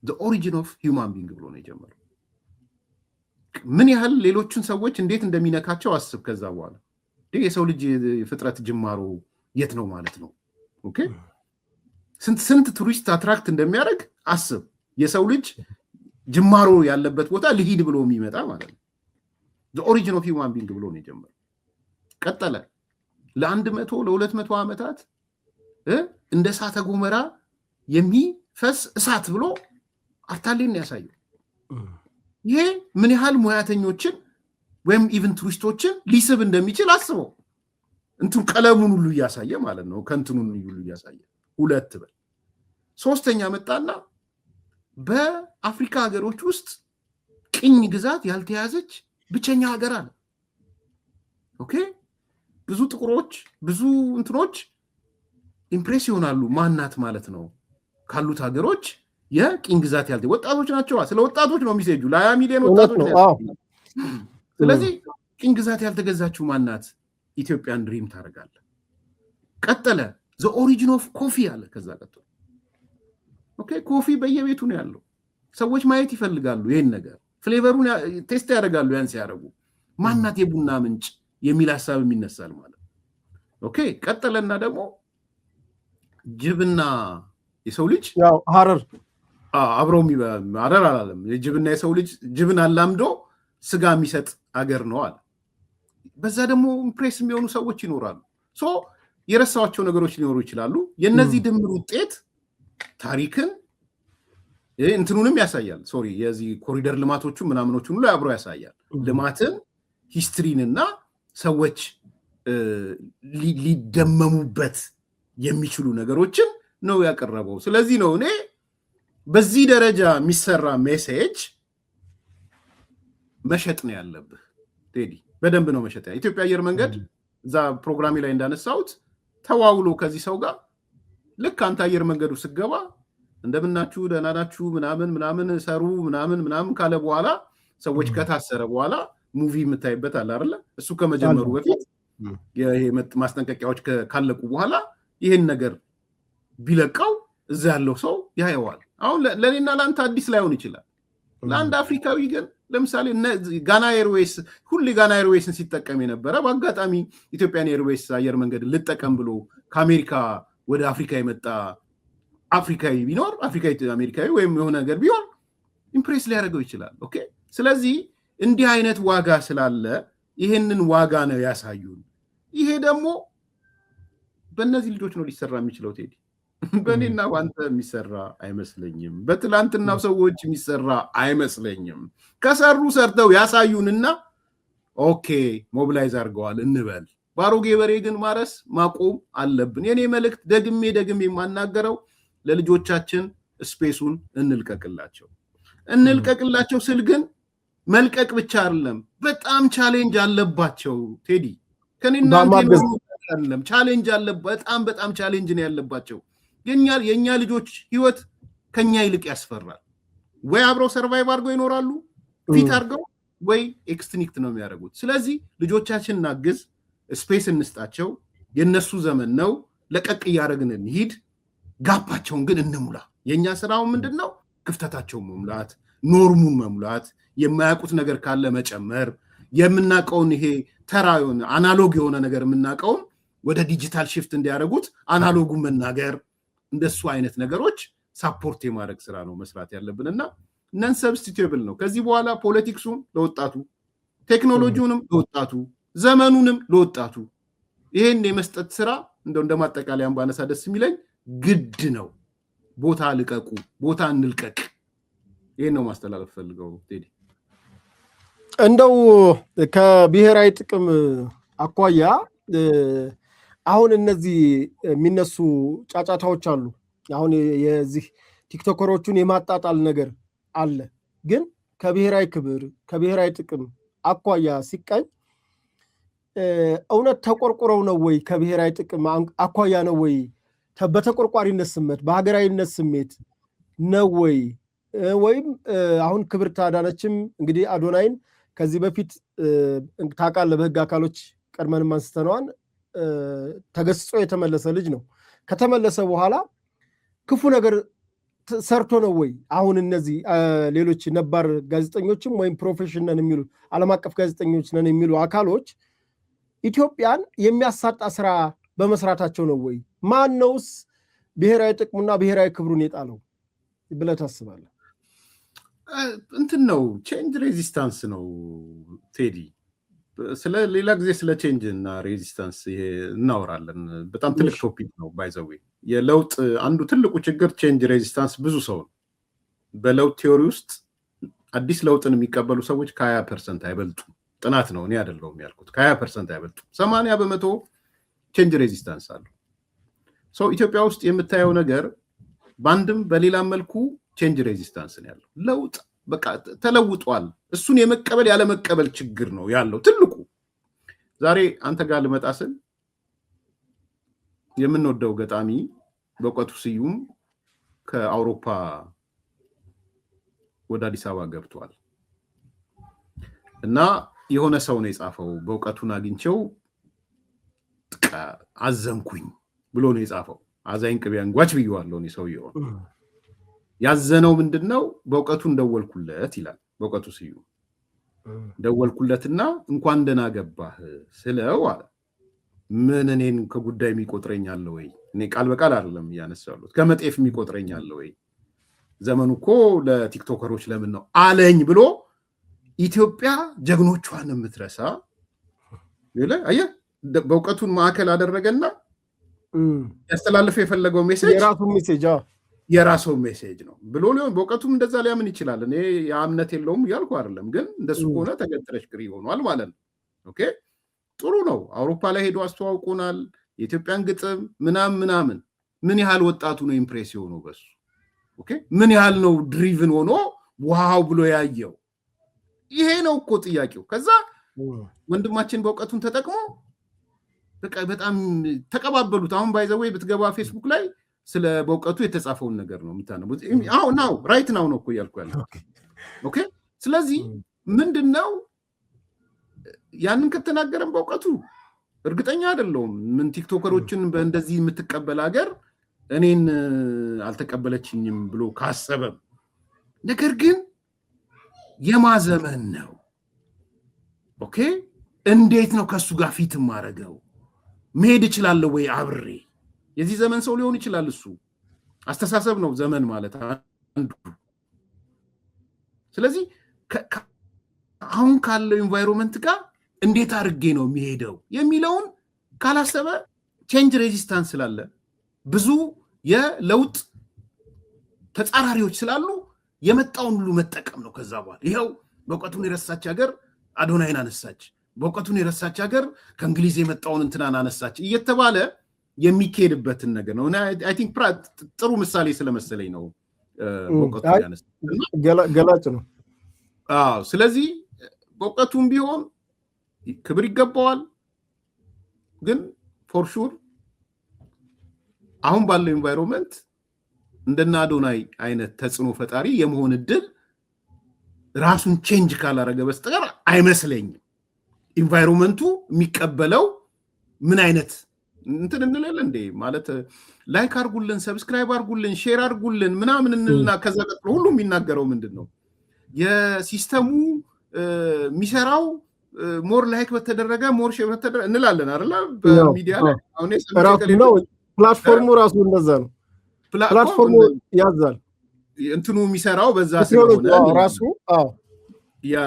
the origin of human being ብሎ ነው የጀመረው። ምን ያህል ሌሎችን ሰዎች እንዴት እንደሚነካቸው አስብ። ከዛ በኋላ የሰው ልጅ ፍጥረት ጅማሮ የት ነው ማለት ነው። ኦኬ ስንት ቱሪስት አትራክት እንደሚያደርግ አስብ። የሰው ልጅ ጅማሮ ያለበት ቦታ ልሂድ ብሎ የሚመጣ ማለት ነው። the origin of human being ብሎ ነው የጀመረው። ቀጠለ ለ100 ለ200 ዓመታት እንደ እሳተ ገሞራ የሚፈስ እሳት ብሎ አርታሌን ያሳየው። ይሄ ምን ያህል ሙያተኞችን ወይም ኢቭን ቱሪስቶችን ሊስብ እንደሚችል አስበው። እንትን ቀለሙን ሁሉ እያሳየ ማለት ነው። ከንትኑን ሁሉ እያሳየ ሁለት በል ሶስተኛ መጣና በአፍሪካ ሀገሮች ውስጥ ቅኝ ግዛት ያልተያዘች ብቸኛ ሀገር አለ። ኦኬ ብዙ ጥቁሮች ብዙ እንትኖች ኢምፕሬስ ይሆናሉ። ማናት ማለት ነው ካሉት ሀገሮች የቅኝ ግዛት ያልተያዘ ወጣቶች ናቸው። ስለ ወጣቶች ነው የሚሰጁ ለ20 ሚሊዮን ወጣቶች ነው። ስለዚህ ቅኝ ግዛት ያልተገዛችው ማናት? ኢትዮጵያን ድሪም ታደርጋለ። ቀጠለ the origin of coffee አለ። ከዛ ቀጠለ ኦኬ ኮፊ በየቤቱ ነው ያለው። ሰዎች ማየት ይፈልጋሉ። ይሄን ነገር ፍሌቨሩን ቴስት ያደርጋሉ። ያን ሲያደርጉ ማናት የቡና ምንጭ የሚል ሐሳብ የሚነሳል ማለት ኦኬ ቀጠለና ደግሞ ጅብና የሰው ልጅ ያው ሐረር አብረው ሐረር አላለም። የጅብና የሰው ልጅ ጅብን አላምዶ ስጋ የሚሰጥ አገር ነው አለ። በዛ ደግሞ ኢምፕሬስ የሚሆኑ ሰዎች ይኖራሉ። ሶ የረሳዋቸው ነገሮች ሊኖሩ ይችላሉ። የነዚህ ድምር ውጤት ታሪክን እንትኑንም ያሳያል። ሶሪ የዚህ ኮሪደር ልማቶቹ ምናምኖቹን ሁሉ አብሮ ያሳያል። ልማትን ሂስትሪንና ሰዎች ሊደመሙበት የሚችሉ ነገሮችን ነው ያቀረበው። ስለዚህ ነው እኔ በዚህ ደረጃ የሚሰራ ሜሴጅ መሸጥ ነው ያለብህ ቴዲ። በደንብ ነው መሸጥ። ኢትዮጵያ አየር መንገድ እዛ ፕሮግራሜ ላይ እንዳነሳሁት ተዋውሎ ከዚህ ሰው ጋር ልክ አንተ አየር መንገዱ ስገባ እንደምናችሁ ደህና ናችሁ ምናምን ሰሩ ምናምን ካለ በኋላ ሰዎች ከታሰረ በኋላ ሙቪ የምታይበት አለ አይደለ? እሱ ከመጀመሩ በፊት ይሄ ማስጠንቀቂያዎች ካለቁ በኋላ ይሄን ነገር ቢለቀው እዛ ያለው ሰው ያየዋል። አሁን ለኔና ለአንተ አዲስ ላይሆን ይችላል። ለአንድ አፍሪካዊ ግን ለምሳሌ ጋና ኤርዌይስ ሁሌ ጋና ኤርዌይስን ሲጠቀም የነበረ በአጋጣሚ ኢትዮጵያን ኤርዌይስ አየር መንገድ ልጠቀም ብሎ ከአሜሪካ ወደ አፍሪካ የመጣ አፍሪካዊ ቢኖር አፍሪካዊ አሜሪካዊ ወይም የሆነ ነገር ቢሆን ኢምፕሬስ ሊያደርገው ይችላል። ኦኬ ስለዚህ እንዲህ አይነት ዋጋ ስላለ ይሄንን ዋጋ ነው ያሳዩን። ይሄ ደግሞ በእነዚህ ልጆች ነው ሊሰራ የሚችለው ቴዲ። በእኔና ባንተ የሚሰራ አይመስለኝም። በትላንትና ሰዎች የሚሰራ አይመስለኝም። ከሰሩ ሰርተው ያሳዩንና ኦኬ ሞቢላይዝ አድርገዋል እንበል። ባሮጌ በሬ ግን ማረስ ማቆም አለብን። የኔ መልእክት ደግሜ የማናገረው ለልጆቻችን ስፔሱን እንልቀቅላቸው ስል ግን መልቀቅ ብቻ አይደለም፣ በጣም ቻሌንጅ አለባቸው ቴዲ። ከኔና አይደለም ቻሌንጅ አለ፣ በጣም ቻሌንጅ ነው ያለባቸው። የኛ ልጆች ህይወት ከኛ ይልቅ ያስፈራል። ወይ አብረው ሰርቫይቭ አድርገው ይኖራሉ ፊት አድርገው፣ ወይ ኤክስትኒክት ነው የሚያደርጉት። ስለዚህ ልጆቻችን እናግዝ፣ ስፔስ እንስጣቸው። የነሱ ዘመን ነው። ለቀቅ እያደረግን እንሂድ፣ ጋፓቸውን ግን እንሙላ። የኛ ስራው ምንድነው? ክፍተታቸውን መሙላት፣ ኖርሙን መሙላት፣ የማያውቁት ነገር ካለ መጨመር፣ የምናቀውን ይሄ ተራ የሆነ አናሎግ የሆነ ነገር የምናቀውን ወደ ዲጂታል ሽፍት እንዲያደርጉት አናሎጉን መናገር፣ እንደሱ አይነት ነገሮች ሳፖርት የማድረግ ስራ ነው መስራት ያለብንና ነን ሰብስቲቲዩብል ነው። ከዚህ በኋላ ፖለቲክሱን ለወጣቱ፣ ቴክኖሎጂውንም ለወጣቱ፣ ዘመኑንም ለወጣቱ ይሄን የመስጠት ስራ እንደማጠቃለያም ባነሳ ደስ የሚለኝ ግድ ነው። ቦታ ልቀቁ፣ ቦታ እንልቀቅ። ይሄን ነው ማስተላለፍ ፈልገው ቴዲ። እንደው ከብሔራዊ ጥቅም አኳያ አሁን እነዚህ የሚነሱ ጫጫታዎች አሉ። አሁን የዚህ ቲክቶከሮቹን የማጣጣል ነገር አለ። ግን ከብሔራዊ ክብር ከብሔራዊ ጥቅም አኳያ ሲቃኝ እውነት ተቆርቆረው ነው ወይ? ከብሔራዊ ጥቅም አኳያ ነው ወይ? በተቆርቋሪነት ስሜት በሀገራዊነት ስሜት ነው ወይ? ወይም አሁን ክብርት አዳነችም እንግዲህ አዶናይን ከዚህ በፊት ታውቃለህ፣ በህግ አካሎች ቀድመንም አንስተነዋል። ተገስጾ የተመለሰ ልጅ ነው። ከተመለሰ በኋላ ክፉ ነገር ሰርቶ ነው ወይ አሁን እነዚህ ሌሎች ነባር ጋዜጠኞችም ወይም ፕሮፌሽን ነን የሚሉ ዓለም አቀፍ ጋዜጠኞች ነን የሚሉ አካሎች ኢትዮጵያን የሚያሳጣ ስራ በመስራታቸው ነው ወይ? ማን ነውስ ብሔራዊ ጥቅሙና ብሔራዊ ክብሩን የጣለው ብለህ ታስባለህ? እንትን ነው ቼንጅ ሬዚስታንስ ነው ቴዲ። ስለ ሌላ ጊዜ ስለ ቼንጅ እና ሬዚስታንስ ይሄ እናወራለን። በጣም ትልቅ ቶፒክ ነው። ባይ ዘ ዌይ የለውጥ አንዱ ትልቁ ችግር ቼንጅ ሬዚስታንስ ብዙ ሰው ነው። በለውጥ ቲዮሪ ውስጥ አዲስ ለውጥን የሚቀበሉ ሰዎች ከ20% አይበልጡም። ጥናት ነው፣ እኔ አይደለሁም ያልኩት። ከ20% አይበልጡም። 80% ቼንጅ ሬዚስታንስ አለው። ሰው ኢትዮጵያ ውስጥ የምታየው ነገር በአንድም በሌላም መልኩ ቼንጅ ሬዚስታንስ ነው ያለው። ለውጥ በቃ ተለውጧል። እሱን የመቀበል ያለመቀበል ችግር ነው ያለው ትልቁ። ዛሬ አንተ ጋር ልመጣ ስል የምንወደው ገጣሚ በእውቀቱ ስዩም ከአውሮፓ ወደ አዲስ አበባ ገብቷል እና የሆነ ሰው ነው የጻፈው። በእውቀቱን አግኝቼው አዘንኩኝ ብሎ ነው የጻፈው። አዛኝ ቅቤ አንጓች ብየዋለሁ እኔ ሰውየው። ያዘነው ምንድነው? በእውቀቱን ደወልኩለት ይላል በእውቀቱ ስዩም። ደወልኩለትና እንኳን ደህና ገባህ ስለው አለ ምን እኔን ከጉዳይ የሚቆጥረኝ አለ ወይ? እኔ ቃል በቃል አይደለም እያነሳሁት፣ ከመጤፍ የሚቆጥረኝ አለ ወይ? ዘመኑ እኮ ለቲክቶከሮች ለምን ነው አለኝ ብሎ ኢትዮጵያ ጀግኖቿን የምትረሳ ይለ አየ በእውቀቱን ማዕከል አደረገና ያስተላልፈ የፈለገው ሜሴጅ የራሱ ሜሴጅ ነው ብሎ ሊሆን በእውቀቱም እንደዛ ሊያምን ይችላል። እኔ የእምነት የለውም እያልኩ አይደለም፣ ግን እንደሱ ከሆነ ተገጥረሽ ቅሪ ሆኗል ማለት ነው። ኦኬ ጥሩ ነው። አውሮፓ ላይ ሄዶ አስተዋውቁናል። የኢትዮጵያን ግጥም ምናምን ምን ያህል ወጣቱ ነው ኢምፕሬስ የሆነው በሱ? ኦኬ ምን ያህል ነው ድሪቭን ሆኖ ዋው ብሎ ያየው? ይሄ ነው እኮ ጥያቄው። ከዛ ወንድማችን በእውቀቱን ተጠቅሞ በቃ በጣም ተቀባበሉት። አሁን ባይ ዘ ዌይ ብትገባ ፌስቡክ ላይ ስለ በእውቀቱ የተጻፈውን ነገር ነው የምታነቡት። አሁን ናው ራይት ናው ነው እኮ እያልኩ ያለው። ኦኬ ስለዚህ ምንድነው ያንን ከተናገረን በእውቀቱ እርግጠኛ አይደለሁም ምን ቲክቶከሮችን በእንደዚህ የምትቀበል ሀገር እኔን አልተቀበለችኝም ብሎ ካሰበም፣ ነገር ግን የማዘመን ነው። ኦኬ እንዴት ነው ከሱ ጋር ፊት ማረገው? መሄድ እችላለሁ ወይ አብሬ? የዚህ ዘመን ሰው ሊሆን ይችላል። እሱ አስተሳሰብ ነው ዘመን ማለት አንዱ። ስለዚህ አሁን ካለው ኢንቫይሮንመንት ጋር እንዴት አድርጌ ነው የሚሄደው የሚለውን ካላሰበ ቼንጅ ሬዚስታንስ ስላለ ብዙ የለውጥ ተጻራሪዎች ስላሉ የመጣውን ሁሉ መጠቀም ነው። ከዛ በኋላ ይኸው በእውቀቱን የረሳች ሀገር አዶናይን አነሳች፣ በእውቀቱን የረሳች ሀገር ከእንግሊዝ የመጣውን እንትናን አነሳች እየተባለ የሚካሄድበትን ነገር ነው። አይ ቲንክ ጥሩ ምሳሌ ስለመሰለኝ ነው በእውቀቱን ያነሳ ገላጭ ነው። ስለዚህ በእውቀቱም ቢሆን ክብር ይገባዋል። ግን ፎር ሹር አሁን ባለው ኢንቫይሮንመንት እንደና አዶናይ አይነት ተጽዕኖ ፈጣሪ የመሆን እድል ራሱን ቼንጅ ካላረገ በስተቀር አይመስለኝም። ኢንቫይሮንመንቱ የሚቀበለው ምን አይነት እንትን እንላለን እንዴ ማለት ላይክ አርጉልን፣ ሰብስክራይብ አርጉልን፣ ሼር አርጉልን ምናምን እንልና ከዛ ቀጥሎ ሁሉም የሚናገረው ምንድነው የሲስተሙ የሚሰራው ሞር ላይክ በተደረገ ሞር ሼር በተደረገ እንላለን አይደል? በሚዲያ ላይ አሁን ነው ፕላትፎርሙ ራሱ እንደዛ ነው። ፕላትፎርሙ ያዛል እንትኑ የሚሰራው በዛ ስለሆነ ራሱ ያ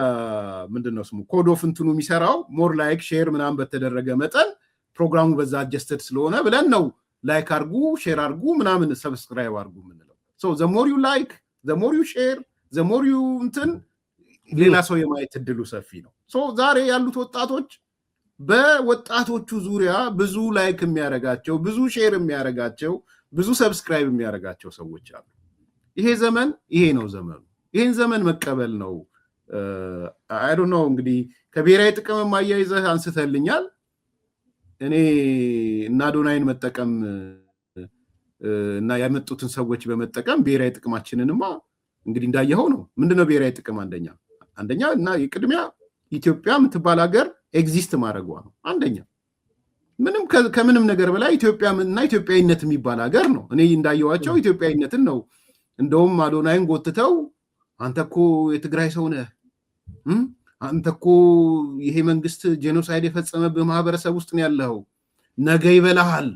ምንድነው ስሙ ኮድ ኦፍ እንትኑ የሚሰራው ሞር ላይክ ሼር ምናምን በተደረገ መጠን ፕሮግራሙ በዛ አጀስተድ ስለሆነ ብለን ነው ላይክ አርጉ፣ ሼር አርጉ ምናምን ሰብስክራይብ አርጉ ምንለው። ሶ ዘ ሞር ዩ ላይክ ዘ ሞር ዩ ሼር ዘ ሞር ዩ እንትን ሌላ ሰው የማየት እድሉ ሰፊ ነው። ሶ ዛሬ ያሉት ወጣቶች በወጣቶቹ ዙሪያ ብዙ ላይክ የሚያረጋቸው፣ ብዙ ሼር የሚያረጋቸው፣ ብዙ ሰብስክራይብ የሚያረጋቸው ሰዎች አሉ። ይሄ ዘመን ይሄ ነው ዘመኑ። ይሄን ዘመን መቀበል ነው። አይ ዶንት ኖ እንግዲህ ከብሔራዊ ጥቅም ማያይዘህ አንስተልኛል። እኔ እና አዶናይን መጠቀም እና ያመጡትን ሰዎች በመጠቀም ብሔራዊ ጥቅማችንንማ እንግዲህ እንዳየኸው ነው። ምንድነው ብሔራዊ ጥቅም? አንደኛ እና የቅድሚያ ኢትዮጵያ የምትባል ሀገር ኤግዚስት ማድረጓ ነው አንደኛ። ምንም ከምንም ነገር በላይ ኢትዮጵያ እና ኢትዮጵያዊነት የሚባል ሀገር ነው። እኔ እንዳየዋቸው ኢትዮጵያዊነትን ነው። እንደውም አዶናይን ጎትተው አንተ እኮ የትግራይ ሰው ነህ፣ አንተ እኮ ይሄ መንግስት ጄኖሳይድ የፈጸመብህ ማህበረሰብ ውስጥ ነው ያለው፣ ነገ ይበላሃል።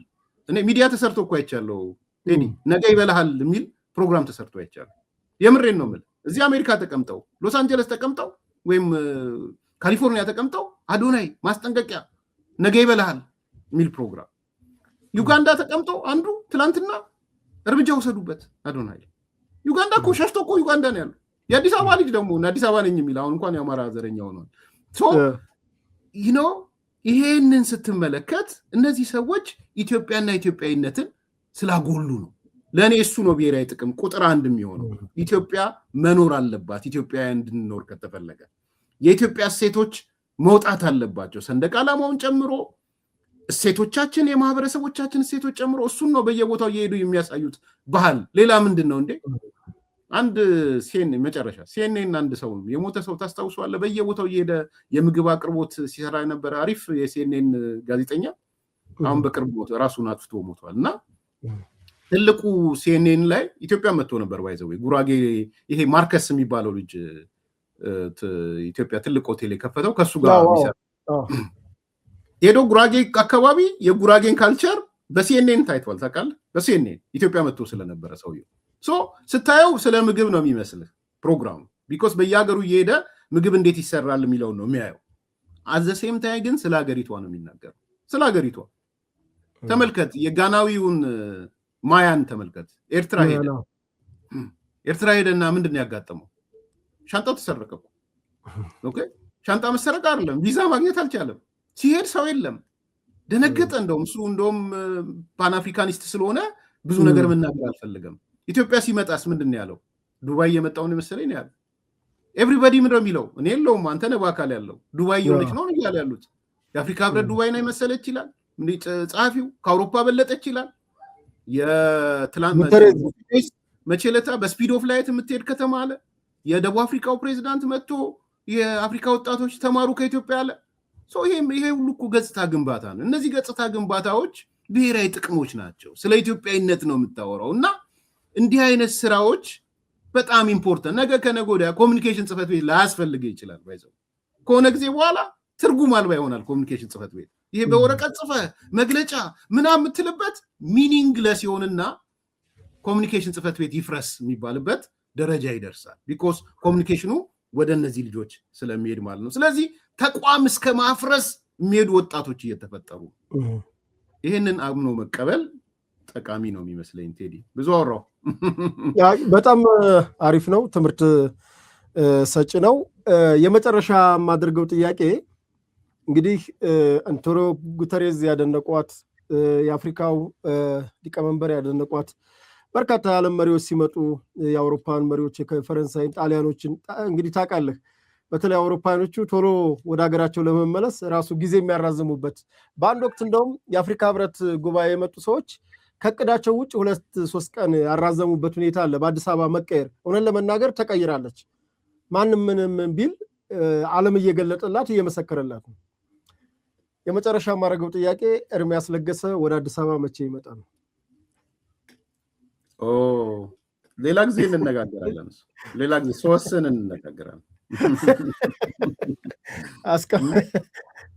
እኔ ሚዲያ ተሰርቶ እኮ አይቻለሁ ቴዲ፣ ነገ ይበላሃል የሚል ፕሮግራም ተሰርቶ አይቻለሁ። የምሬን ነው የምልህ። እዚህ አሜሪካ ተቀምጠው ሎስ አንጀለስ ተቀምጠው ወይም ካሊፎርኒያ ተቀምጠው አዶናይ ማስጠንቀቂያ ነገ ይበላሃል የሚል ፕሮግራም። ዩጋንዳ ተቀምጦ አንዱ ትላንትና እርምጃ ወሰዱበት አዶናይ። ዩጋንዳ እኮ ሸሽቶ እኮ ዩጋንዳ ነው ያለው። የአዲስ አበባ ልጅ ደግሞ አዲስ አበባ ነኝ የሚል አሁን እንኳን የአማራ ዘረኛ ሆኗል። ይሄንን ስትመለከት እነዚህ ሰዎች ኢትዮጵያና ኢትዮጵያዊነትን ስላጎሉ ነው። ለእኔ እሱ ነው ብሔራዊ ጥቅም ቁጥር አንድ የሚሆነው። ኢትዮጵያ መኖር አለባት። ኢትዮጵያ እንድንኖር ከተፈለገ የኢትዮጵያ እሴቶች መውጣት አለባቸው፣ ሰንደቅ ዓላማውን ጨምሮ እሴቶቻችን፣ የማህበረሰቦቻችን እሴቶች ጨምሮ እሱን ነው በየቦታው እየሄዱ የሚያሳዩት ባህል። ሌላ ምንድን ነው እንዴ? አንድ መጨረሻ ሲኤንኤን አንድ ሰው የሞተ ሰው ታስታውሰዋለህ? በየቦታው እየሄደ የምግብ አቅርቦት ሲሰራ የነበረ አሪፍ የሲኤንኤን ጋዜጠኛ አሁን በቅርብ ሞተ፣ ራሱን አጥፍቶ ሞቷል። እና ትልቁ ሲኤንኤን ላይ ኢትዮጵያ መጥቶ ነበር። ባይዘው ጉራጌ ይሄ ማርከስ የሚባለው ልጅ ኢትዮጵያ ትልቅ ሆቴል የከፈተው ከሱ ጋር ሄዶ ጉራጌ አካባቢ የጉራጌን ካልቸር በሲኤንኤን ታይቷል። ታውቃለህ? በሲኤንኤን ኢትዮጵያ መጥቶ ስለነበረ ሰውየው ስታየው ስለ ምግብ ነው የሚመስልህ ፕሮግራሙ። ቢኮዝ በየሀገሩ እየሄደ ምግብ እንዴት ይሰራል የሚለውን ነው የሚያየው። አዘሴም ታይ ግን ስለ ሀገሪቷ ነው የሚናገረው። ስለ ሀገሪቷ ተመልከት። የጋናዊውን ማያን ተመልከት። ኤርትራ ሄደና ምንድን ነው ያጋጠመው? ሻንጣው ተሰረቀ። ኦኬ፣ ሻንጣ መሰረቅ አይደለም፣ ቪዛ ማግኘት አልቻለም። ሲሄድ ሰው የለም፣ ደነገጠ። እንደውም ፓን አፍሪካኒስት ስለሆነ ብዙ ነገር መናገር አልፈልግም። ኢትዮጵያ ሲመጣስ ምንድን ነው ያለው? ዱባይ የመጣውን መሰለኝ ነው ያለው። ኤቭሪባዲ ምንድነው የሚለው? እኔ የለውም አንተ ነህ በአካል ያለው። ዱባይ የሆነች ነው እያለ ያሉት። የአፍሪካ ህብረት ዱባይ ነው የመሰለች ይላል ጸሐፊው። ከአውሮፓ በለጠች ይላል። የትላንት መቼ ዕለት በስፒድ ኦፍ ላይት የምትሄድ ከተማ አለ። የደቡብ አፍሪካው ፕሬዚዳንት መጥቶ የአፍሪካ ወጣቶች ተማሩ ከኢትዮጵያ አለ። ይሄ ሁሉ እኮ ገጽታ ግንባታ ነው። እነዚህ ገጽታ ግንባታዎች ብሔራዊ ጥቅሞች ናቸው። ስለ ኢትዮጵያዊነት ነው የምታወራው። እና እንዲህ አይነት ስራዎች በጣም ኢምፖርታንት። ነገ ከነገ ወዲያ ኮሚኒኬሽን ጽሕፈት ቤት ላያስፈልግ ይችላል። ባይዘው ከሆነ ጊዜ በኋላ ትርጉም አልባ ይሆናል ኮሚኒኬሽን ጽሕፈት ቤት። ይሄ በወረቀት ጽፈህ መግለጫ ምናምን የምትልበት ሚኒንግለስ ይሆንና ኮሚኒኬሽን ጽሕፈት ቤት ይፍረስ የሚባልበት ደረጃ ይደርሳል። ቢኮዝ ኮሚኒኬሽኑ ወደ እነዚህ ልጆች ስለሚሄድ ማለት ነው። ስለዚህ ተቋም እስከ ማፍረስ የሚሄዱ ወጣቶች እየተፈጠሩ፣ ይህንን አምኖ መቀበል ጠቃሚ ነው የሚመስለኝ። ቴዲ ብዙ አወራው። በጣም አሪፍ ነው፣ ትምህርት ሰጪ ነው። የመጨረሻ የማደርገው ጥያቄ እንግዲህ አንቶኒዮ ጉተሬዝ ያደነቋት፣ የአፍሪካው ሊቀመንበር ያደነቋት፣ በርካታ የዓለም መሪዎች ሲመጡ የአውሮፓን መሪዎች የፈረንሳይን፣ ጣሊያኖችን እንግዲህ ታውቃለህ። በተለይ አውሮፓኖቹ ቶሎ ወደ ሀገራቸው ለመመለስ ራሱ ጊዜ የሚያራዝሙበት፣ በአንድ ወቅት እንደውም የአፍሪካ ህብረት ጉባኤ የመጡ ሰዎች ከእቅዳቸው ውጭ 2-3 ቀን ያራዘሙበት ሁኔታ አለ። በአዲስ አበባ መቀየር እውነት ለመናገር ተቀይራለች። ማንም ምንም ቢል ዓለም እየገለጠላት እየመሰከረላት ነው። የመጨረሻ የማደርገው ጥያቄ ኤርሚያስ ለገሰ ወደ አዲስ አበባ መቼ ይመጣል? ሌላ ጊዜ እንነጋገራለን። ሌላ ጊዜ ሶስን እንነጋገራለን።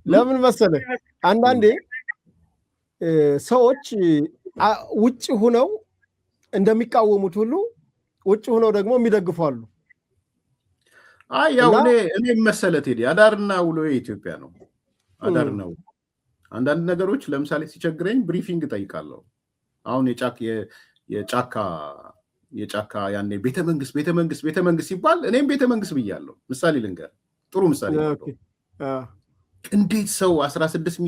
ለምን መሰለህ አንዳንዴ ሰዎች ውጭ ሁነው እንደሚቃወሙት ሁሉ ውጭ ሁነው ደግሞ የሚደግፉ አሉ። ያው እኔ መሰለህ ቴዲ አዳርና ውሎ የኢትዮጵያ ነው። አዳርና ውሎ አንዳንድ ነገሮች ለምሳሌ ሲቸግረኝ ብሪፊንግ ጠይቃለሁ። አሁን የጫካ ያኔ ቤተመንግስት ሲባል እኔም ቤተመንግስት ብያለሁ። ምሳሌ ልንገር፣ ጥሩ ምሳሌ። እንዴት ሰው 16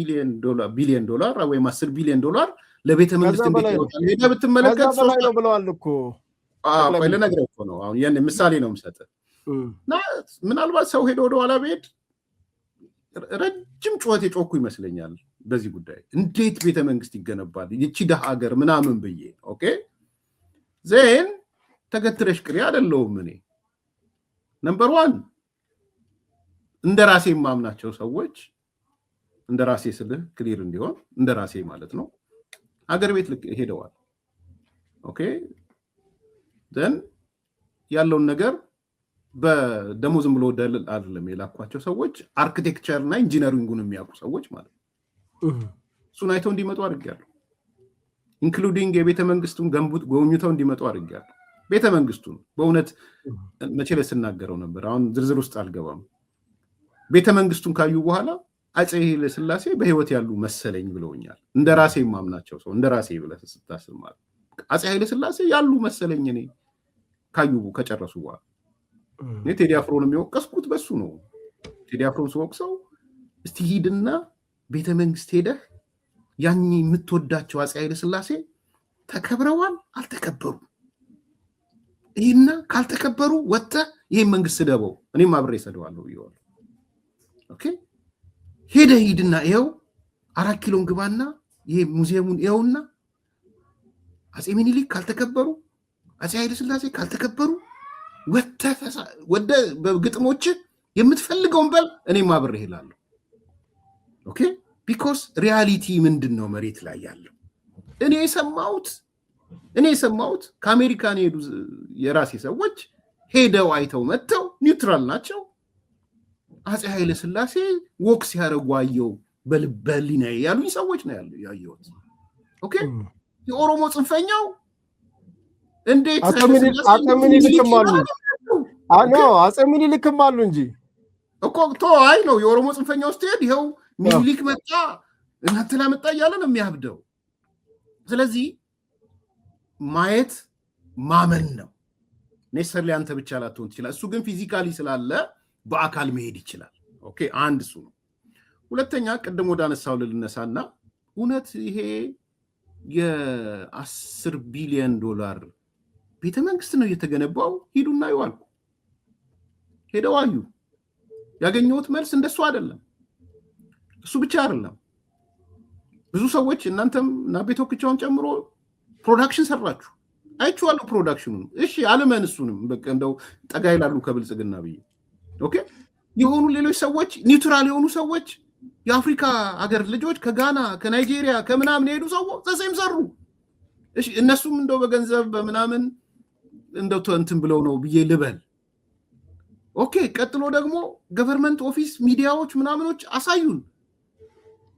ቢሊዮን ዶላር ወይም 10 ቢሊዮን ዶላር ለቤተመንግስት እንዴት ይወጣል? ሄደህ ብትመለከት ብለዋል እኮ። ልነግርህ እኮ ነው። አሁን ያን ምሳሌ ነው የምሰጥህ። እና ምናልባት ሰው ሄዶ ወደኋላ ብሄድ ረጅም ጩኸት የጮኩ ይመስለኛል በዚህ ጉዳይ። እንዴት ቤተመንግስት ይገነባል ይቺ ደሃ ሀገር ምናምን ብዬ። ኦኬ ዜን ተገትረሽ ቅሪ አይደለሁም እኔ። ነምበር 1 እንደ ራሴ የማምናቸው ሰዎች እንደራሴ ስልህ ክሊር እንዲሆን እንደራሴ ማለት ነው አገር ቤት ሄደዋል። ኦኬ ዘን ያለውን ነገር በደሞዝም ብሎ ደልል አይደለም የላኳቸው ሰዎች አርኪቴክቸር እና ኢንጂነሪንጉን የሚያውቁ ሰዎች ማለት ነው። እሱን አይተው እንዲመጡ አድርጌያለሁ። ኢንክሉዲንግ የቤተ መንግስቱን ጎብኝተው እንዲመጡ አድርጌያለሁ። ቤተ መንግስቱን በእውነት መቼ ላይ ስናገረው ነበር፣ አሁን ዝርዝር ውስጥ አልገባም። ቤተ መንግስቱን ካዩ በኋላ አፄ ኃይለ ሥላሴ በህይወት ያሉ መሰለኝ ብለውኛል። እንደራሴ ማምናቸው ሰው እንደራሴ ብለህ ስታስብ ማለት አፄ ኃይለ ሥላሴ ያሉ መሰለኝ እኔ ካዩ ከጨረሱ በኋላ እኔ ቴዲ አፍሮን የሚወቀስኩት በሱ ነው። ቴዲ አፍሮን ስወቅሰው እስቲ ሂድና ቤተ መንግስት ሄደህ ያኝ የምትወዳቸው አፄ ኃይለ ሥላሴ ተከብረዋል አልተከበሩ፣ ይህና ካልተከበሩ ወጥተህ ይህን መንግስት ስደበው፣ እኔም አብሬ ሰደዋለሁ ይዋል። ኦኬ ሂድና ይኸው 4 ኪሎን ግባና ይሄ ሙዚየሙን ይኸውና አፄ ምኒልክ ካልተከበሩ አፄ ኃይለ ሥላሴ ካልተከበሩ ወደ በግጥሞች የምትፈልገውን በል፣ እኔም አብሬ እሄዳለሁ። ኦኬ ቢኮዝ ሪያሊቲ ምንድነው መሬት ላይ ያለው? እኔ የሰማሁት ከአሜሪካን የሄዱ የራሴ ሰዎች ሄደው አይተው መጥተው ኒውትራል ናቸው። አፄ ኃይለ ሥላሴ ወክ ሲያደርጉ አየው በልበሊና ያሉኝ ሰዎች ነው ያየሁት። ኦኬ የኦሮሞ ጽንፈኛው እንዴት አፄ ምኒልክም አሉ እንጂ እኮ አይ ነው የኦሮሞ ጽንፈኛው ውስጥ ይኸው ሚኒሊክ መጣ እናንተ ላመጣ እያለ ነው የሚያብደው። ስለዚህ ማየት ማመን ነው። ኔሰር ላይ አንተ ብቻ ላትሆን ትችላል። እሱ ግን ፊዚካሊ ስላለ በአካል መሄድ ይችላል። ኦኬ አንድ እሱ ነው። ሁለተኛ ቅድም ወደ አነሳው ልነሳና እውነት ይሄ የ10 ቢሊዮን ዶላር ቤተ መንግስት ነው እየተገነባው? ሂዱና ይዋልኩ ሄደው አዩ። ያገኘሁት መልስ እንደሱ አይደለም። እሱ ብቻ አይደለም። ብዙ ሰዎች እናንተም እና ቤቶክቻውን ጨምሮ ፕሮዳክሽን ሰራችሁ አይቼዋለሁ። ፕሮዳክሽኑን እሺ አለመን እሱንም በቃ እንደው ጠጋ ይላሉ ከብልጽግና ብዬ ኦኬ የሆኑ ሌሎች ሰዎች ኒውትራል የሆኑ ሰዎች የአፍሪካ ሀገር ልጆች ከጋና ከናይጄሪያ ከምናምን ሄዱ ሰዎች ዘሴም ሰሩ። እሺ እነሱም እንደው በገንዘብ በምናምን እንደው እንትን ብለው ነው ብዬ ልበል። ኦኬ ቀጥሎ ደግሞ ገቨርንመንት ኦፊስ ሚዲያዎች ምናምኖች አሳዩን።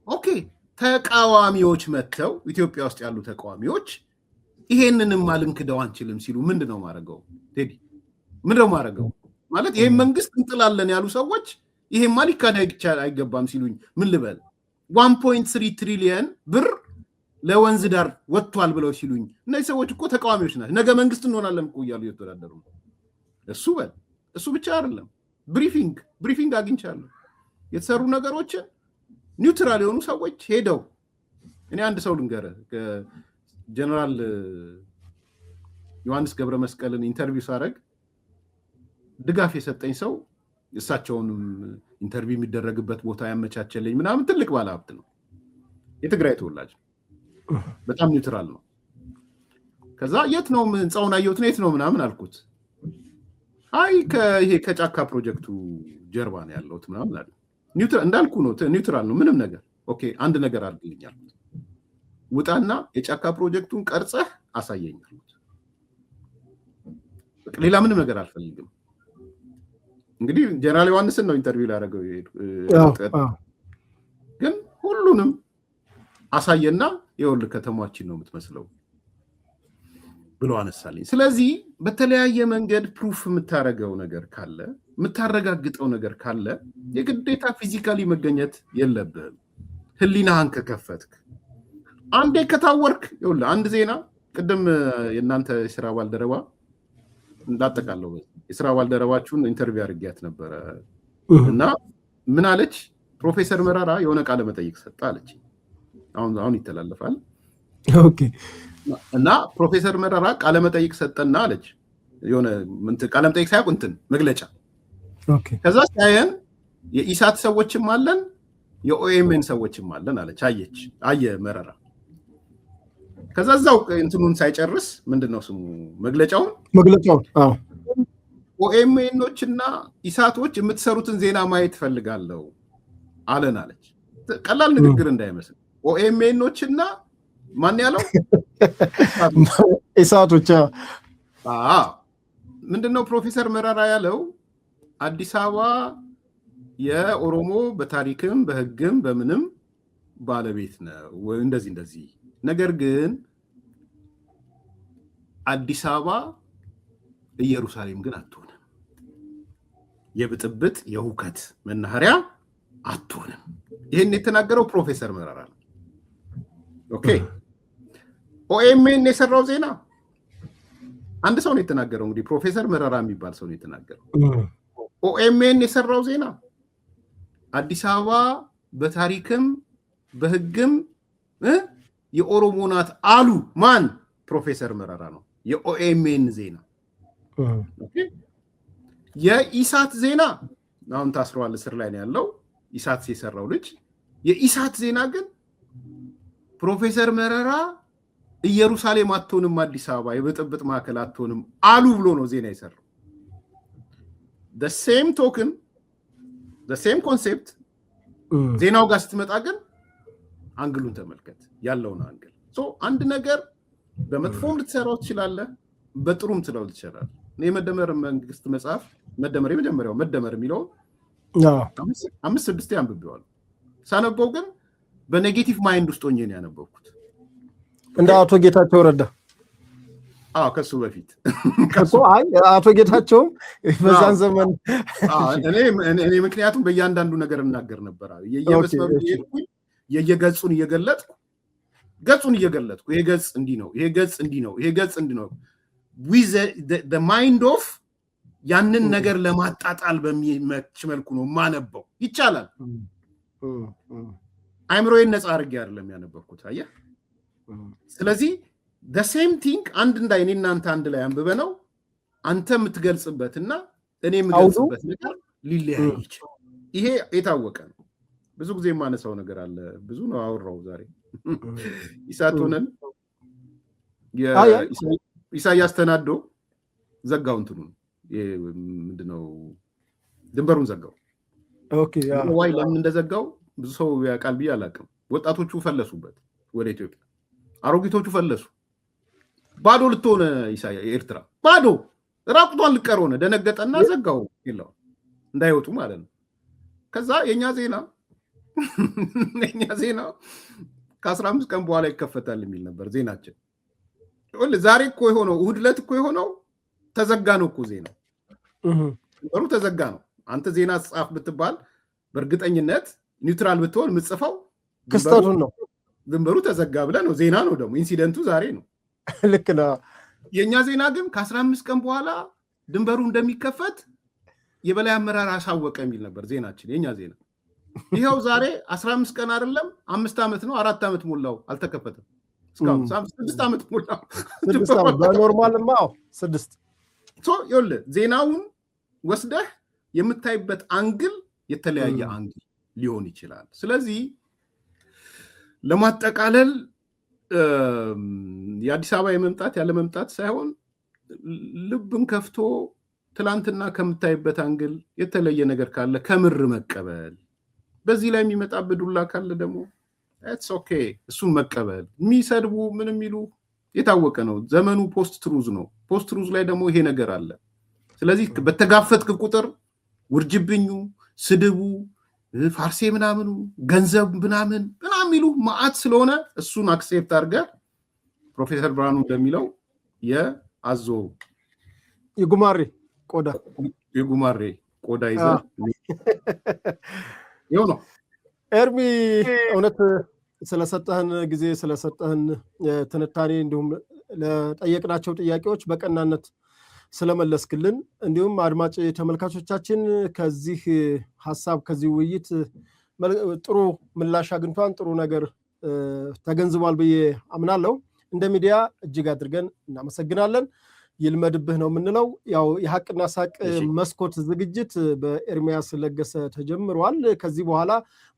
ኦኬ ተቃዋሚዎች መጥተው ኢትዮጵያ ውስጥ ያሉ ተቃዋሚዎች ይሄንንም ማልንክደው አንችልም ሲሉ ምንድነው ማረገው? ቴዲ ምንድነው ማረገው? ማለት ይሄን መንግስት እንጥላለን ያሉ ሰዎች ይሄን ማሊካዳ አይገባም ሲሉኝ ምን ልበል? 1.3 ትሪሊየን ብር ለወንዝ ዳር ወጥቷል ብለው ሲሉኝ እነዚህ ሰዎች እኮ ተቃዋሚዎች ናቸው። ነገ መንግስት እንሆናለን እኮ እያሉ እየተወዳደሩ ነው። እሱ ብቻ አይደለም። ብሪፊንግ አግኝቻለሁ። የተሰሩ ነገሮችን ኒውትራል የሆኑ ሰዎች ሄደው እኔ አንድ ሰው ልንገርህ፣ ጀነራል ዮሐንስ ገብረ መስቀልን ኢንተርቪው ሳደርግ ድጋፍ የሰጠኝ ሰው እሳቸውንም ኢንተርቪው የሚደረግበት ቦታ ያመቻቸልኝ ምናምን ትልቅ ባለሀብት ነው። የትግራይ ተወላጅ በጣም ኒውትራል ነው። ከዛ የት ነው ህንፃውን አየሁት ነው የት ነው ምናምን አልኩት። አይ ይሄ ከጫካ ፕሮጀክቱ ጀርባ ነው ያለሁት ምናምን አለ። ኒውትራል እንዳልኩ ነው፣ ኒውትራል ነው ምንም ነገር። ኦኬ አንድ ነገር አድርግልኛል፣ ውጣና የጫካ ፕሮጀክቱን ቀርጸህ አሳየኝ አልኩት። ሌላ ምንም ነገር አልፈልግም። እንግዲህ ጀነራል ዮሐንስን ነው ኢንተርቪው ላደረገው ግን ሁሉንም አሳየና ይኸውልህ ከተማችን ነው የምትመስለው ብሎ አነሳልኝ። ስለዚህ በተለያየ መንገድ ፕሩፍ የምታረገው ነገር ካለ የምታረጋግጠው ነገር ካለ የግዴታ ፊዚካሊ መገኘት የለብህም። ህሊናህን ከከፈትክ አንዴ ከታወርክ ይኸውልህ አንድ ዜና ቅድም የእናንተ የስራ ባልደረባ እንዳጠቃለው የስራ ባልደረባችሁን ኢንተርቪው አድርጊያት ነበረ እና ምን አለች? ፕሮፌሰር መራራ የሆነ ቃለ መጠይቅ ሰጣ አለች። አሁን ይተላለፋል። ኦኬ እና ፕሮፌሰር መራራ ቃለ መጠይቅ ሰጠና አለች የሆነ ቃለ መጠይቅ ሳይሆን እንትን መግለጫ። ኦኬ ከዛ ሳይን የኢሳት ሰዎችም አለን የኦኤምኤን ሰዎችም አለን አለች። አየ መራራ። ከዛ እዛው እንትኑን ሳይጨርስ ምንድነው ስሙ መግለጫውን ኦኤምኤኖችና ኢሳቶች የምትሰሩትን ዜና ማየት ፈልጋለሁ አለን አለች። ቀላል ንግግር እንዳይመስል ኦኤምኤኖችና ማን ያለው ኢሳቶች ምንድነው ፕሮፌሰር መረራ ያለው አዲስ አበባ የኦሮሞ በታሪክም በህግም በምንም ባለቤት ነው እንደዚህ ነገር ግን አዲስ አበባ ኢየሩሳሌም ግን አትሆንም የብጥብጥ የሁከት መናኸሪያ አትሆንም ይሄን የተናገረው ፕሮፌሰር መረራ ነው ኦኬ ኦኤምኤን የሰራው ዜና አንድ ሰው ነው የተናገረው እንግዲህ ፕሮፌሰር መረራ የሚባል ሰው ነው የተናገረው ኦኤምኤን የሰራው ዜና አዲስ አበባ በታሪክም በህግም የኦሮሞ ናት አሉ ማን ፕሮፌሰር መረራ ነው የኦኤምኤን ዜና ኦኬ የኢሳት ዜና አሁን ታስሯል እስር ላይ ነው ያለው ኢሳት የሰራው ልጅ የኢሳት ዜና ግን ፕሮፌሰር መረራ ኢየሩሳሌም አትሆንም አዲስ አበባ የብጥብጥ ማዕከል አትሆንም አሉ ብሎ ነው ዜና የሰራው the same token the same concept ዜናው ጋር ስትመጣ ግን አንግሉን ተመልከት ያለውን አንግል አንድ ነገር በመጥፎም ልትሰራው ትችላለህ በጥሩም ትለው ትችላለህ የመደመር መንግስት መጽሐፍ መደመር የመጀመሪያው መደመር የሚለው 5-6 አንብቤዋል ሳነበው ግን በኔጌቲቭ ማይንድ ውስጥ ሆኜ ነው ያነበብኩት እንደ አቶ ጌታቸው ረዳ ከሱ በፊት አቶ ጌታቸው በዛን ዘመን እኔ ምክንያቱም በእያንዳንዱ ነገር እናገር ነበር የየመስመሩ ይልኩኝ የየገጹን እየገለጥኩ ይሄ ገጽ እንዲህ ነው ይሄ ገጽ እንዲህ ነው ይሄ ገጽ እንዲህ ነው with the mind of ያንን ነገር ለማጣጣል በሚመች መልኩ ነው ማነበው ይቻላል አይምሮዬን ነፃ አድርጌ አይደለም ያነበብኩት አየህ ስለዚህ the same thing አንድ እንዳይኔ እናንተ አንድ ላይ አንብበ ነው አንተ የምትገልጽበትና እኔ የምገልጽበት ነገር ሊለያይ ይችላል ይሄ የታወቀ ነው ብዙ ጊዜ የማነሳው ነገር አለ ብዙ ነው አወራው ዛሬ ኢሳት ሆነን ኢሳያስ ተናዶ ዘጋው እንትኑ ምንድነው ድንበሩን ዘጋው ኦኬ ዋይ ለምን እንደዘጋው ብዙ ሰው ያውቃል ብዬ አላውቅም ወጣቶቹ ፈለሱበት ወደ ኢትዮጵያ አሮጊቶቹ ፈለሱ ባዶ ልትሆነ ኢሳያስ ኤርትራ ባዶ ራቁቷን ልቀር ሆነ ደነገጠና ዘጋው ይላል እንዳይወጡ ማለት ነው ከዛ የኛ ዜና ከ15 ቀን በኋላ ይከፈታል የሚል ነበር ዜናችን ዛሬ እኮ የሆነው እሑድ ዕለት እኮ የሆነው ተዘጋ ነው እኮ ዜና በሩ ተዘጋ ነው አንተ ዜና ጻፍ ብትባል በእርግጠኝነት ኒውትራል ብትሆን ምጽፈው ክስተቱን ነው ድንበሩ ተዘጋ ብለ ነው ዜና ነው ደግሞ ኢንሲደንቱ ዛሬ ነው ልክ ነው የኛ ዜና ግን ከ15 ቀን በኋላ ድንበሩ እንደሚከፈት የበላይ አመራር አሳወቀ የሚል ነበር ዜናችን የኛ ዜና ይሄው ዛሬ 15 ቀን አይደለም 5 አመት ነው 4 አመት ሞላው አልተከፈተም እስካሁን 6 አመት ሞላው በኖርማልማ 6 ይኸውልህ ዜናውን ወስደህ የምታይበት አንግል የተለያየ አንግል ሊሆን ይችላል ስለዚህ ለማጠቃለል የአዲስ አበባ የመምጣት ያለ መምጣት ሳይሆን ልብን ከፍቶ ትላንትና ከምታይበት አንግል የተለየ ነገር ካለ ከምር መቀበል በዚህ ላይ የሚመጣበት ዱላ ካለ ደግሞ it's okay እሱን መቀበል የሚሰድቡ ምን የሚሉ የታወቀ ነው ዘመኑ ፖስት ትሩዝ ነው ፖስት ትሩዝ ላይ ደግሞ ይሄ ነገር አለ ስለዚህ በተጋፈጥክ ቁጥር ውርጅብኙ ስድቡ ፋርሴ ምናምኑ ገንዘብ ምናምን ይሉ ማአት ስለሆነ እሱን አክሴፕት አድርገ ፕሮፌሰር ብርሃኑ እንደሚለው የአዞ የጉማሬ ቆዳ ይዘ ይው ነው ኤርሚ እውነት ስለሰጠህን ጊዜ ስለሰጠህን ትንታኔ እንዲሁም ለጠየቅናቸው ጥያቄዎች በቀናነት ስለመለስክልን እንዲሁም አድማጭ ተመልካቾቻችን ከዚህ ሐሳብ ከዚህ ውይይት ጥሩ ምላሽ አግኝቷን ጥሩ ነገር ተገንዝቧል ብዬ አምናለሁ እንደ ሚዲያ እጅግ አድርገን እናመሰግናለን ይልመድብህ ነው የምንለው ያው የሐቅና ሳቅ መስኮት ዝግጅት በኤርሚያስ ለገሰ ተጀምሯል ከዚህ በኋላ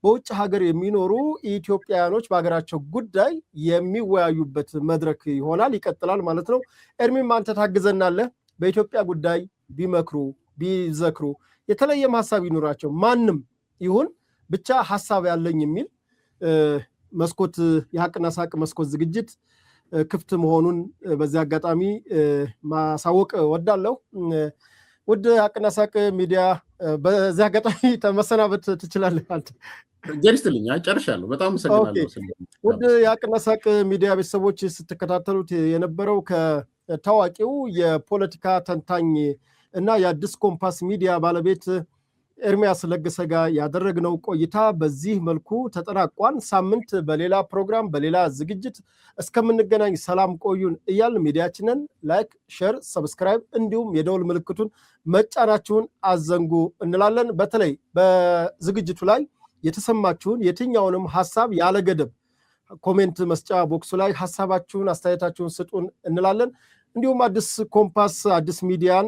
በውጭ ሀገር የሚኖሩ ኢትዮጵያውያኖች በሀገራቸው ጉዳይ የሚወያዩበት መድረክ ይሆናል ይቀጥላል ማለት ነው ኤርሚም አንተ ታግዘናለህ በኢትዮጵያ ጉዳይ ቢመክሩ ቢዘክሩ የተለየ ሐሳብ ይኖራቸው ማንም ይሁን ብቻ ሐሳብ ያለኝ የሚል መስኮት የሀቅና ሳቅ መስኮት ዝግጅት ክፍት መሆኑን በዚህ አጋጣሚ ማሳወቅ ወዳለሁ። ውድ ሀቅና ሳቅ ሚዲያ በዚህ አጋጣሚ ተመሰናበት ትችላለህ አንተ? ጀሪስትልኝ ጨርሻለሁ። በጣም አመሰግናለሁ። ውድ የሀቅና ሳቅ ሚዲያ ቤተሰቦች ስትከታተሉት የነበረው ከታዋቂው የፖለቲካ ተንታኝ እና የአዲስ ኮምፓስ ሚዲያ ባለቤት ኤርሚያስ ለገሰ ጋር ያደረግነው ቆይታ በዚህ መልኩ ተጠናቋል። ሳምንት በሌላ ፕሮግራም በሌላ ዝግጅት እስከምንገናኝ ሰላም ቆዩን እያል ሚዲያችንን ላይክ፣ ሼር፣ ሰብስክራይብ እንዲሁም የደውል ምልክቱን መጫናችሁን አዘንጉ እንላለን። በተለይ በዝግጅቱ ላይ የተሰማችሁን የትኛውንም ሀሳብ ያለ ገደብ ኮሜንት መስጫ ቦክሱ ላይ ሀሳባችሁን አስተያየታችሁን ስጡን እንላለን። እንዲሁም አዲስ ኮምፓስ አዲስ ሚዲያን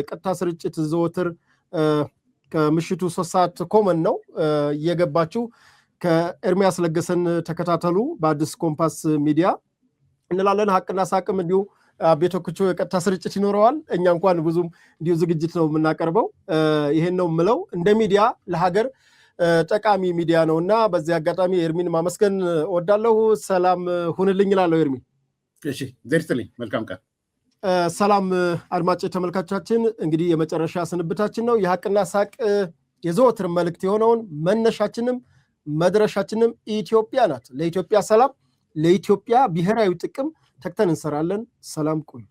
ቀጥታ ስርጭት ዘወትር ከምሽቱ 3 ሰዓት ኮመን ነው እየገባችሁ ከኤርሚያስ ለገሰን ተከታተሉ በአዲስ ኮምፓስ ሚዲያ እንላለን። ሀቅና ሳቅም እንዲሁ ቤቶክቹ የቀጥታ ስርጭት ይኖረዋል። እኛ እንኳን ብዙም እንዲሁ ዝግጅት ነው የምናቀርበው። ይሄን ነው የምለው። እንደ ሚዲያ ለሀገር ጠቃሚ ሚዲያ ነውና በዚህ አጋጣሚ ኤርሚን ማመስገን እወዳለሁ። ሰላም ሁንልኝ እላለሁ ኤርሚ። እሺ ዘርትልኝ መልካም ቀን። ሰላም አድማጭ ተመልካቾቻችን፣ እንግዲህ የመጨረሻ ስንብታችን ነው። የሀቅና ሳቅ የዘወትር መልእክት የሆነውን መነሻችንም መድረሻችንም ኢትዮጵያ ናት። ለኢትዮጵያ ሰላም፣ ለኢትዮጵያ ብሔራዊ ጥቅም ተግተን እንሰራለን። ሰላም ቆዩ።